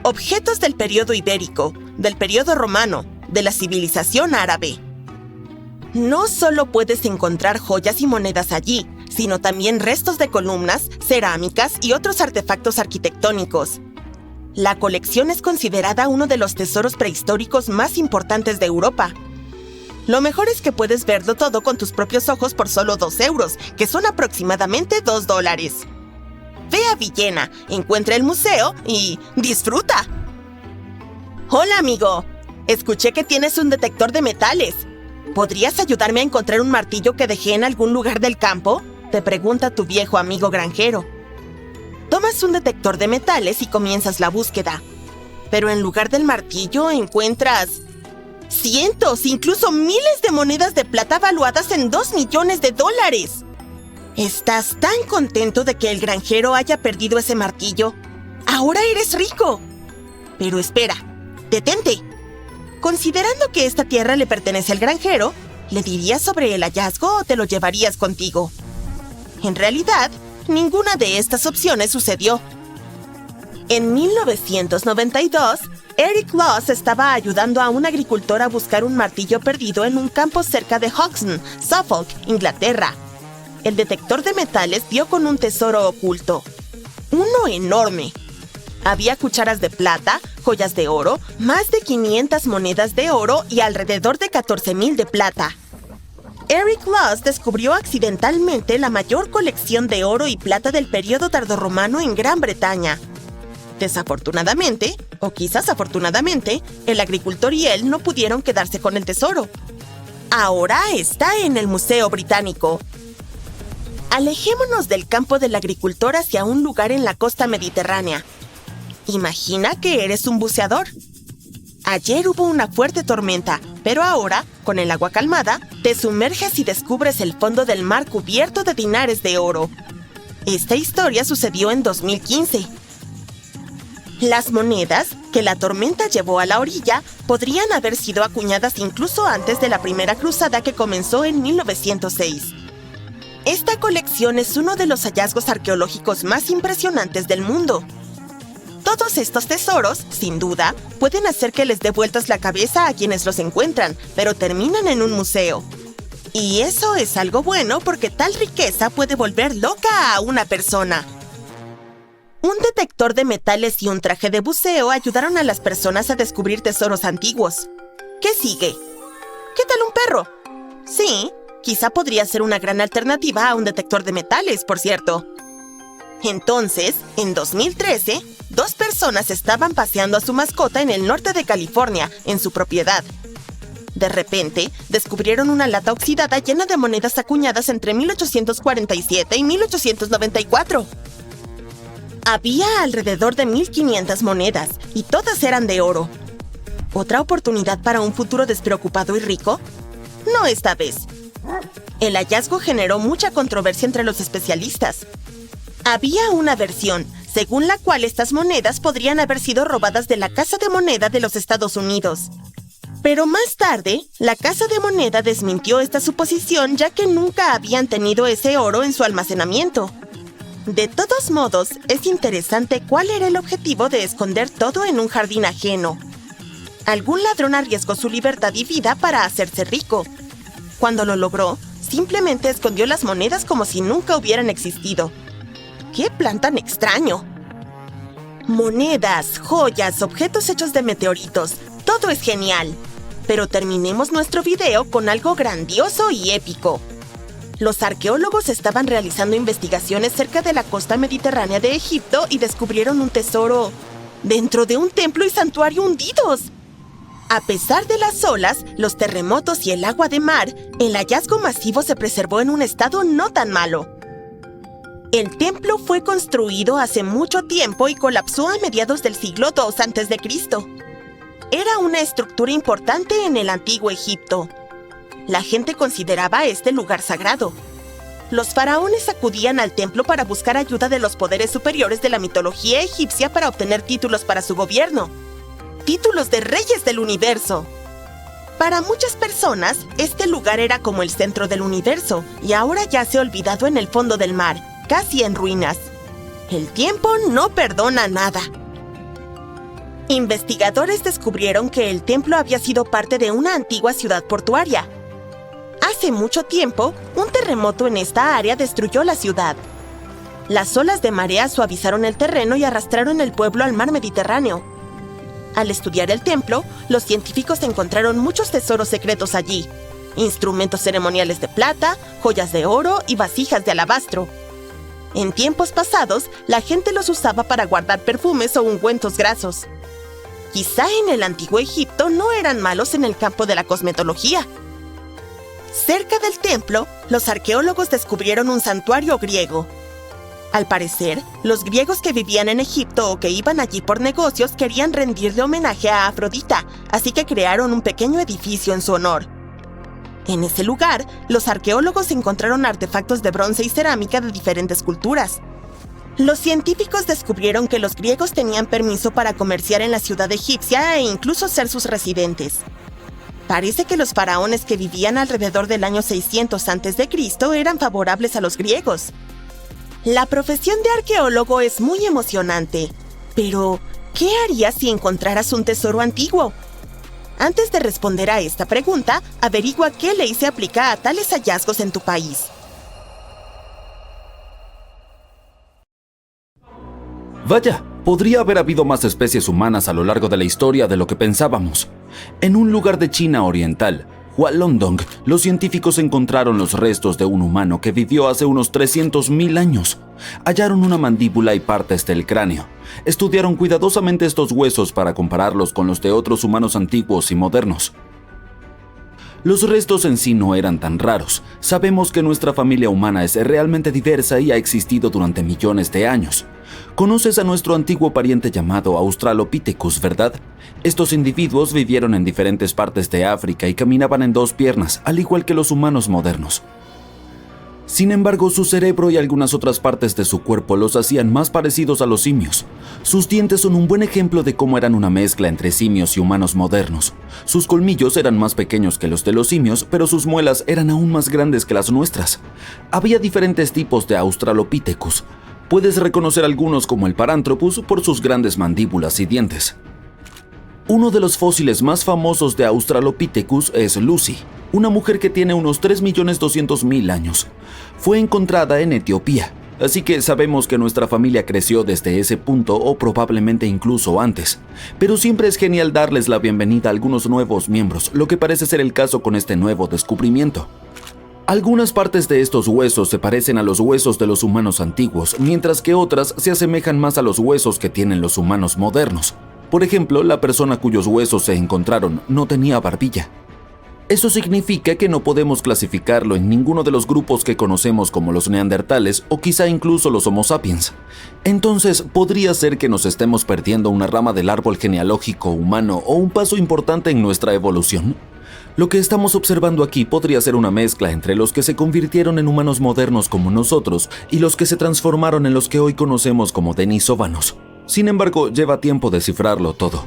Objetos del periodo ibérico, del periodo romano, de la civilización árabe. No solo puedes encontrar joyas y monedas allí, sino también restos de columnas, cerámicas y otros artefactos arquitectónicos. La colección es considerada uno de los tesoros prehistóricos más importantes de Europa. Lo mejor es que puedes verlo todo con tus propios ojos por solo 2 euros, que son aproximadamente $2. Ve a Villena, encuentra el museo y ¡disfruta! Hola, amigo. Escuché que tienes un detector de metales. ¿Podrías ayudarme a encontrar un martillo que dejé en algún lugar del campo?, te pregunta tu viejo amigo granjero. Tomas un detector de metales y comienzas la búsqueda. Pero en lugar del martillo encuentras cientos, incluso miles de monedas de plata valuadas en $2 millones. ¿Estás tan contento de que el granjero haya perdido ese martillo? ¡Ahora eres rico! Pero espera, detente. Considerando que esta tierra le pertenece al granjero, ¿le dirías sobre el hallazgo o te lo llevarías contigo? En realidad, ninguna de estas opciones sucedió. En 1992, Eric Loss estaba ayudando a un agricultor a buscar un martillo perdido en un campo cerca de Hoxton, Suffolk, Inglaterra. El detector de metales dio con un tesoro oculto. Uno enorme. Había cucharas de plata, joyas de oro, más de 500 monedas de oro y alrededor de 14,000 de plata. Eric Loss descubrió accidentalmente la mayor colección de oro y plata del período tardorromano en Gran Bretaña. Desafortunadamente, o quizás afortunadamente, el agricultor y él no pudieron quedarse con el tesoro. Ahora está en el Museo Británico. Alejémonos del campo del agricultor hacia un lugar en la costa mediterránea. Imagina que eres un buceador. Ayer hubo una fuerte tormenta, pero ahora, con el agua calmada, te sumerges y descubres el fondo del mar cubierto de dinares de oro. Esta historia sucedió en 2015. Las monedas que la tormenta llevó a la orilla podrían haber sido acuñadas incluso antes de la primera cruzada que comenzó en 1906. Esta colección es uno de los hallazgos arqueológicos más impresionantes del mundo. Todos estos tesoros, sin duda, pueden hacer que les dé vueltas la cabeza a quienes los encuentran, pero terminan en un museo. Y eso es algo bueno porque tal riqueza puede volver loca a una persona. Un detector de metales y un traje de buceo ayudaron a las personas a descubrir tesoros antiguos. ¿Qué sigue? ¿Qué tal un perro? Sí, quizá podría ser una gran alternativa a un detector de metales, por cierto. Entonces, en 2013, 2 personas estaban paseando a su mascota en el norte de California, en su propiedad. De repente, descubrieron una lata oxidada llena de monedas acuñadas entre 1847 y 1894. Había alrededor de 1,500 monedas, y todas eran de oro. ¿Otra oportunidad para un futuro despreocupado y rico? No esta vez. El hallazgo generó mucha controversia entre los especialistas. Había una versión, según la cual estas monedas podrían haber sido robadas de la Casa de Moneda de los Estados Unidos. Pero más tarde, la Casa de Moneda desmintió esta suposición ya que nunca habían tenido ese oro en su almacenamiento. De todos modos, es interesante cuál era el objetivo de esconder todo en un jardín ajeno. Algún ladrón arriesgó su libertad y vida para hacerse rico. Cuando lo logró, simplemente escondió las monedas como si nunca hubieran existido. ¡Qué plan tan extraño! Monedas, joyas, objetos hechos de meteoritos, todo es genial. Pero terminemos nuestro video con algo grandioso y épico. Los arqueólogos estaban realizando investigaciones cerca de la costa mediterránea de Egipto y descubrieron un tesoro dentro de un templo y santuario hundidos. A pesar de las olas, los terremotos y el agua de mar, el hallazgo masivo se preservó en un estado no tan malo. El templo fue construido hace mucho tiempo y colapsó a mediados del siglo II a.C. Era una estructura importante en el antiguo Egipto. La gente consideraba este lugar sagrado. Los faraones acudían al templo para buscar ayuda de los poderes superiores de la mitología egipcia para obtener títulos para su gobierno. Títulos de reyes del universo. Para muchas personas, este lugar era como el centro del universo y ahora yace olvidado en el fondo del mar, casi en ruinas. El tiempo no perdona nada. Investigadores descubrieron que el templo había sido parte de una antigua ciudad portuaria. Hace mucho tiempo, un terremoto en esta área destruyó la ciudad. Las olas de marea suavizaron el terreno y arrastraron el pueblo al mar Mediterráneo. Al estudiar el templo, los científicos encontraron muchos tesoros secretos allí: instrumentos ceremoniales de plata, joyas de oro y vasijas de alabastro. En tiempos pasados, la gente los usaba para guardar perfumes o ungüentos grasos. Quizá en el antiguo Egipto no eran malos en el campo de la cosmetología. Cerca del templo, los arqueólogos descubrieron un santuario griego. Al parecer, los griegos que vivían en Egipto o que iban allí por negocios querían rendirle homenaje a Afrodita, así que crearon un pequeño edificio en su honor. En ese lugar, los arqueólogos encontraron artefactos de bronce y cerámica de diferentes culturas. Los científicos descubrieron que los griegos tenían permiso para comerciar en la ciudad egipcia e incluso ser sus residentes. Parece que los faraones que vivían alrededor del año 600 a.C. eran favorables a los griegos. La profesión de arqueólogo es muy emocionante, pero ¿qué harías si encontraras un tesoro antiguo? Antes de responder a esta pregunta, averigua qué ley se aplica a tales hallazgos en tu país. Vaya, podría haber habido más especies humanas a lo largo de la historia de lo que pensábamos. En un lugar de China oriental, Hualongdong, los científicos encontraron los restos de un humano que vivió hace unos 300.000 años. Hallaron una mandíbula y partes del cráneo. Estudiaron cuidadosamente estos huesos para compararlos con los de otros humanos antiguos y modernos. Los restos en sí no eran tan raros. Sabemos que nuestra familia humana es realmente diversa y ha existido durante millones de años. Conoces a nuestro antiguo pariente llamado Australopithecus, ¿verdad? Estos individuos vivieron en diferentes partes de África y caminaban en 2 piernas, al igual que los humanos modernos. Sin embargo, su cerebro y algunas otras partes de su cuerpo los hacían más parecidos a los simios. Sus dientes son un buen ejemplo de cómo eran una mezcla entre simios y humanos modernos. Sus colmillos eran más pequeños que los de los simios, pero sus muelas eran aún más grandes que las nuestras. Había diferentes tipos de Australopithecus. Puedes reconocer algunos como el Paranthropus por sus grandes mandíbulas y dientes. Uno de los fósiles más famosos de Australopithecus es Lucy, una mujer que tiene unos 3.200.000 años. Fue encontrada en Etiopía, así que sabemos que nuestra familia creció desde ese punto o probablemente incluso antes. Pero siempre es genial darles la bienvenida a algunos nuevos miembros, lo que parece ser el caso con este nuevo descubrimiento. Algunas partes de estos huesos se parecen a los huesos de los humanos antiguos, mientras que otras se asemejan más a los huesos que tienen los humanos modernos. Por ejemplo, la persona cuyos huesos se encontraron no tenía barbilla. Eso significa que no podemos clasificarlo en ninguno de los grupos que conocemos como los neandertales o quizá incluso los Homo sapiens. Entonces, podría ser que nos estemos perdiendo una rama del árbol genealógico humano o un paso importante en nuestra evolución. Lo que estamos observando aquí podría ser una mezcla entre los que se convirtieron en humanos modernos como nosotros y los que se transformaron en los que hoy conocemos como denisóvanos. Sin embargo, lleva tiempo descifrarlo todo.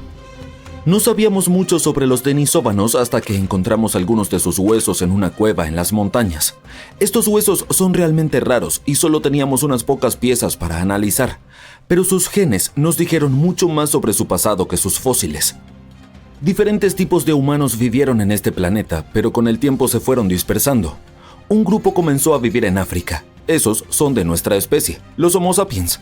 No sabíamos mucho sobre los denisóvanos hasta que encontramos algunos de sus huesos en una cueva en las montañas. Estos huesos son realmente raros y solo teníamos unas pocas piezas para analizar, pero sus genes nos dijeron mucho más sobre su pasado que sus fósiles. Diferentes tipos de humanos vivieron en este planeta, pero con el tiempo se fueron dispersando. Un grupo comenzó a vivir en África. Esos son de nuestra especie, los Homo sapiens.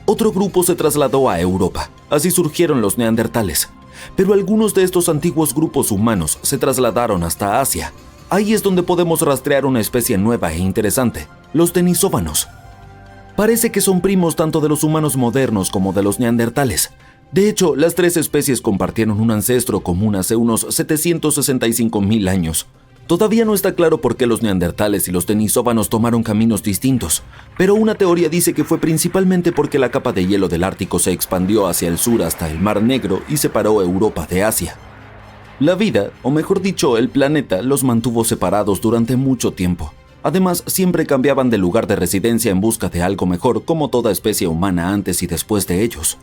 Otro grupo se trasladó a Europa. Así surgieron los neandertales. Pero algunos de estos antiguos grupos humanos se trasladaron hasta Asia. Ahí es donde podemos rastrear una especie nueva e interesante, los denisóvanos. Parece que son primos tanto de los humanos modernos como de los neandertales. De hecho, las 3 especies compartieron un ancestro común hace unos 765.000 años. Todavía no está claro por qué los neandertales y los denisóvanos tomaron caminos distintos, pero una teoría dice que fue principalmente porque la capa de hielo del Ártico se expandió hacia el sur hasta el Mar Negro y separó Europa de Asia. La vida, o mejor dicho, el planeta, los mantuvo separados durante mucho tiempo. Además, siempre cambiaban de lugar de residencia en busca de algo mejor, como toda especie humana antes y después de ellos.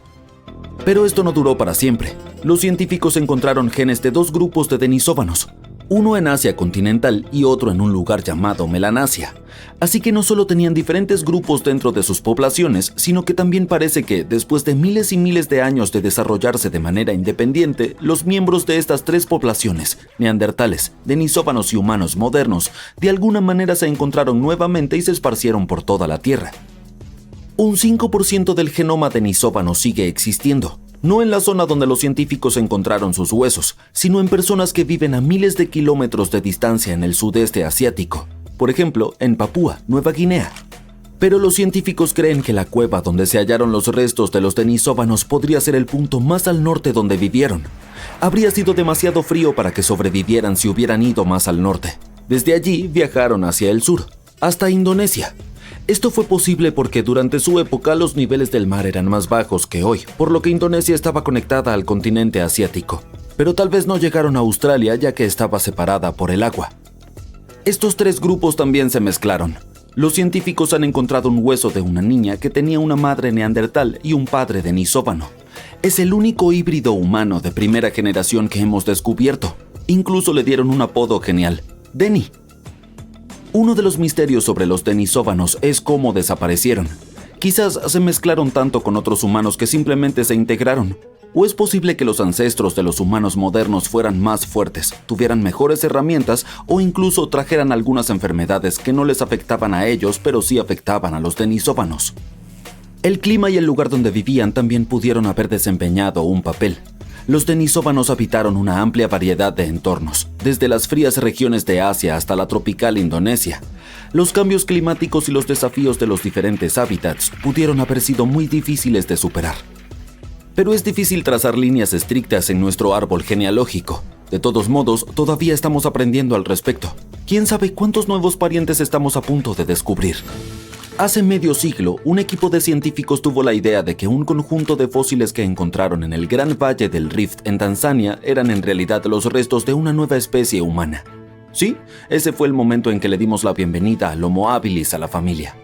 Pero esto no duró para siempre. Los científicos encontraron genes de 2 grupos de denisóvanos, uno en Asia continental y otro en un lugar llamado Melanasia. Así que no solo tenían diferentes grupos dentro de sus poblaciones, sino que también parece que, después de miles y miles de años de desarrollarse de manera independiente, los miembros de estas 3 poblaciones, neandertales, denisóvanos y humanos modernos, de alguna manera se encontraron nuevamente y se esparcieron por toda la Tierra. Un 5% del genoma denisóvano sigue existiendo, no en la zona donde los científicos encontraron sus huesos, sino en personas que viven a miles de kilómetros de distancia en el sudeste asiático, por ejemplo, en Papúa Nueva Guinea. Pero los científicos creen que la cueva donde se hallaron los restos de los denisóvanos podría ser el punto más al norte donde vivieron. Habría sido demasiado frío para que sobrevivieran si hubieran ido más al norte. Desde allí viajaron hacia el sur, hasta Indonesia. Esto fue posible porque durante su época los niveles del mar eran más bajos que hoy, por lo que Indonesia estaba conectada al continente asiático. Pero tal vez no llegaron a Australia ya que estaba separada por el agua. Estos tres grupos también se mezclaron. Los científicos han encontrado un hueso de una niña que tenía una madre neandertal y un padre denisóvano. Es el único híbrido humano de primera generación que hemos descubierto. Incluso le dieron un apodo genial, Deni. Uno de los misterios sobre los denisóvanos es cómo desaparecieron. Quizás se mezclaron tanto con otros humanos que simplemente se integraron. ¿O es posible que los ancestros de los humanos modernos fueran más fuertes, tuvieran mejores herramientas o incluso trajeran algunas enfermedades que no les afectaban a ellos pero sí afectaban a los denisóvanos? El clima y el lugar donde vivían también pudieron haber desempeñado un papel. Los denisóvanos habitaron una amplia variedad de entornos, desde las frías regiones de Asia hasta la tropical Indonesia. Los cambios climáticos y los desafíos de los diferentes hábitats pudieron haber sido muy difíciles de superar. Pero es difícil trazar líneas estrictas en nuestro árbol genealógico. De todos modos, todavía estamos aprendiendo al respecto. ¿Quién sabe cuántos nuevos parientes estamos a punto de descubrir? Hace medio siglo, un equipo de científicos tuvo la idea de que un conjunto de fósiles que encontraron en el Gran Valle del Rift en Tanzania eran en realidad los restos de una nueva especie humana. Sí, ese fue el momento en que le dimos la bienvenida al Homo habilis a la familia.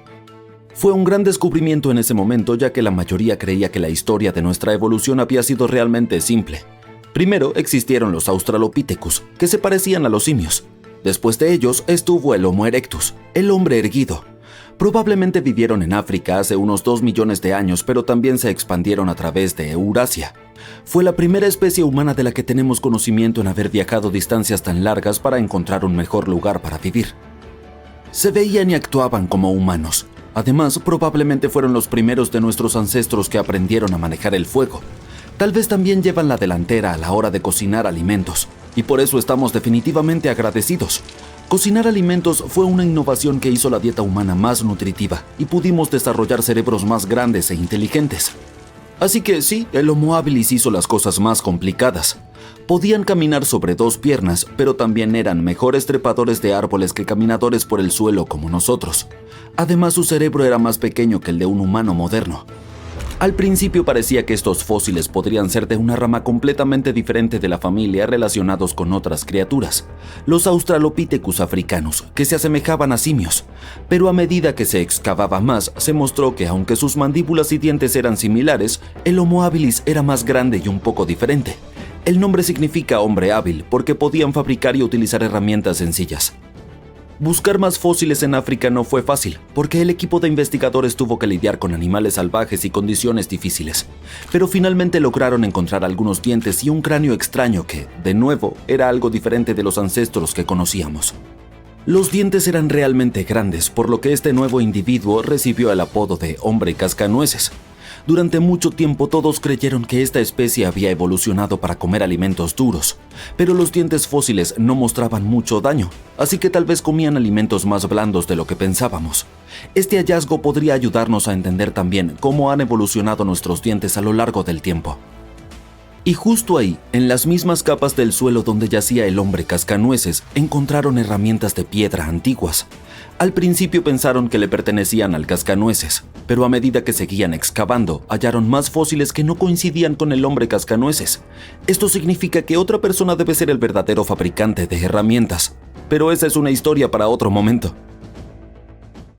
Fue un gran descubrimiento en ese momento, ya que la mayoría creía que la historia de nuestra evolución había sido realmente simple. Primero existieron los Australopithecus, que se parecían a los simios. Después de ellos estuvo el Homo erectus, el hombre erguido. Probablemente vivieron en África hace unos 2 millones de años, pero también se expandieron a través de Eurasia. Fue la primera especie humana de la que tenemos conocimiento en haber viajado distancias tan largas para encontrar un mejor lugar para vivir. Se veían y actuaban como humanos. Además, probablemente fueron los primeros de nuestros ancestros que aprendieron a manejar el fuego. Tal vez también llevan la delantera a la hora de cocinar alimentos, y por eso estamos definitivamente agradecidos. Cocinar alimentos fue una innovación que hizo la dieta humana más nutritiva y pudimos desarrollar cerebros más grandes e inteligentes. Así que sí, el Homo habilis hizo las cosas más complicadas. Podían caminar sobre 2 piernas, pero también eran mejores trepadores de árboles que caminadores por el suelo como nosotros. Además, su cerebro era más pequeño que el de un humano moderno. Al principio parecía que estos fósiles podrían ser de una rama completamente diferente de la familia relacionados con otras criaturas, los Australopithecus africanos, que se asemejaban a simios. Pero a medida que se excavaba más, se mostró que aunque sus mandíbulas y dientes eran similares, el Homo habilis era más grande y un poco diferente. El nombre significa hombre hábil porque podían fabricar y utilizar herramientas sencillas. Buscar más fósiles en África no fue fácil, porque el equipo de investigadores tuvo que lidiar con animales salvajes y condiciones difíciles. Pero finalmente lograron encontrar algunos dientes y un cráneo extraño que, de nuevo, era algo diferente de los ancestros que conocíamos. Los dientes eran realmente grandes, por lo que este nuevo individuo recibió el apodo de hombre cascanueces. Durante mucho tiempo todos creyeron que esta especie había evolucionado para comer alimentos duros, pero los dientes fósiles no mostraban mucho daño, así que tal vez comían alimentos más blandos de lo que pensábamos. Este hallazgo podría ayudarnos a entender también cómo han evolucionado nuestros dientes a lo largo del tiempo. Y justo ahí, en las mismas capas del suelo donde yacía el hombre cascanueces, encontraron herramientas de piedra antiguas. Al principio pensaron que le pertenecían al cascanueces, pero a medida que seguían excavando, hallaron más fósiles que no coincidían con el hombre cascanueces. Esto significa que otra persona debe ser el verdadero fabricante de herramientas. Pero esa es una historia para otro momento.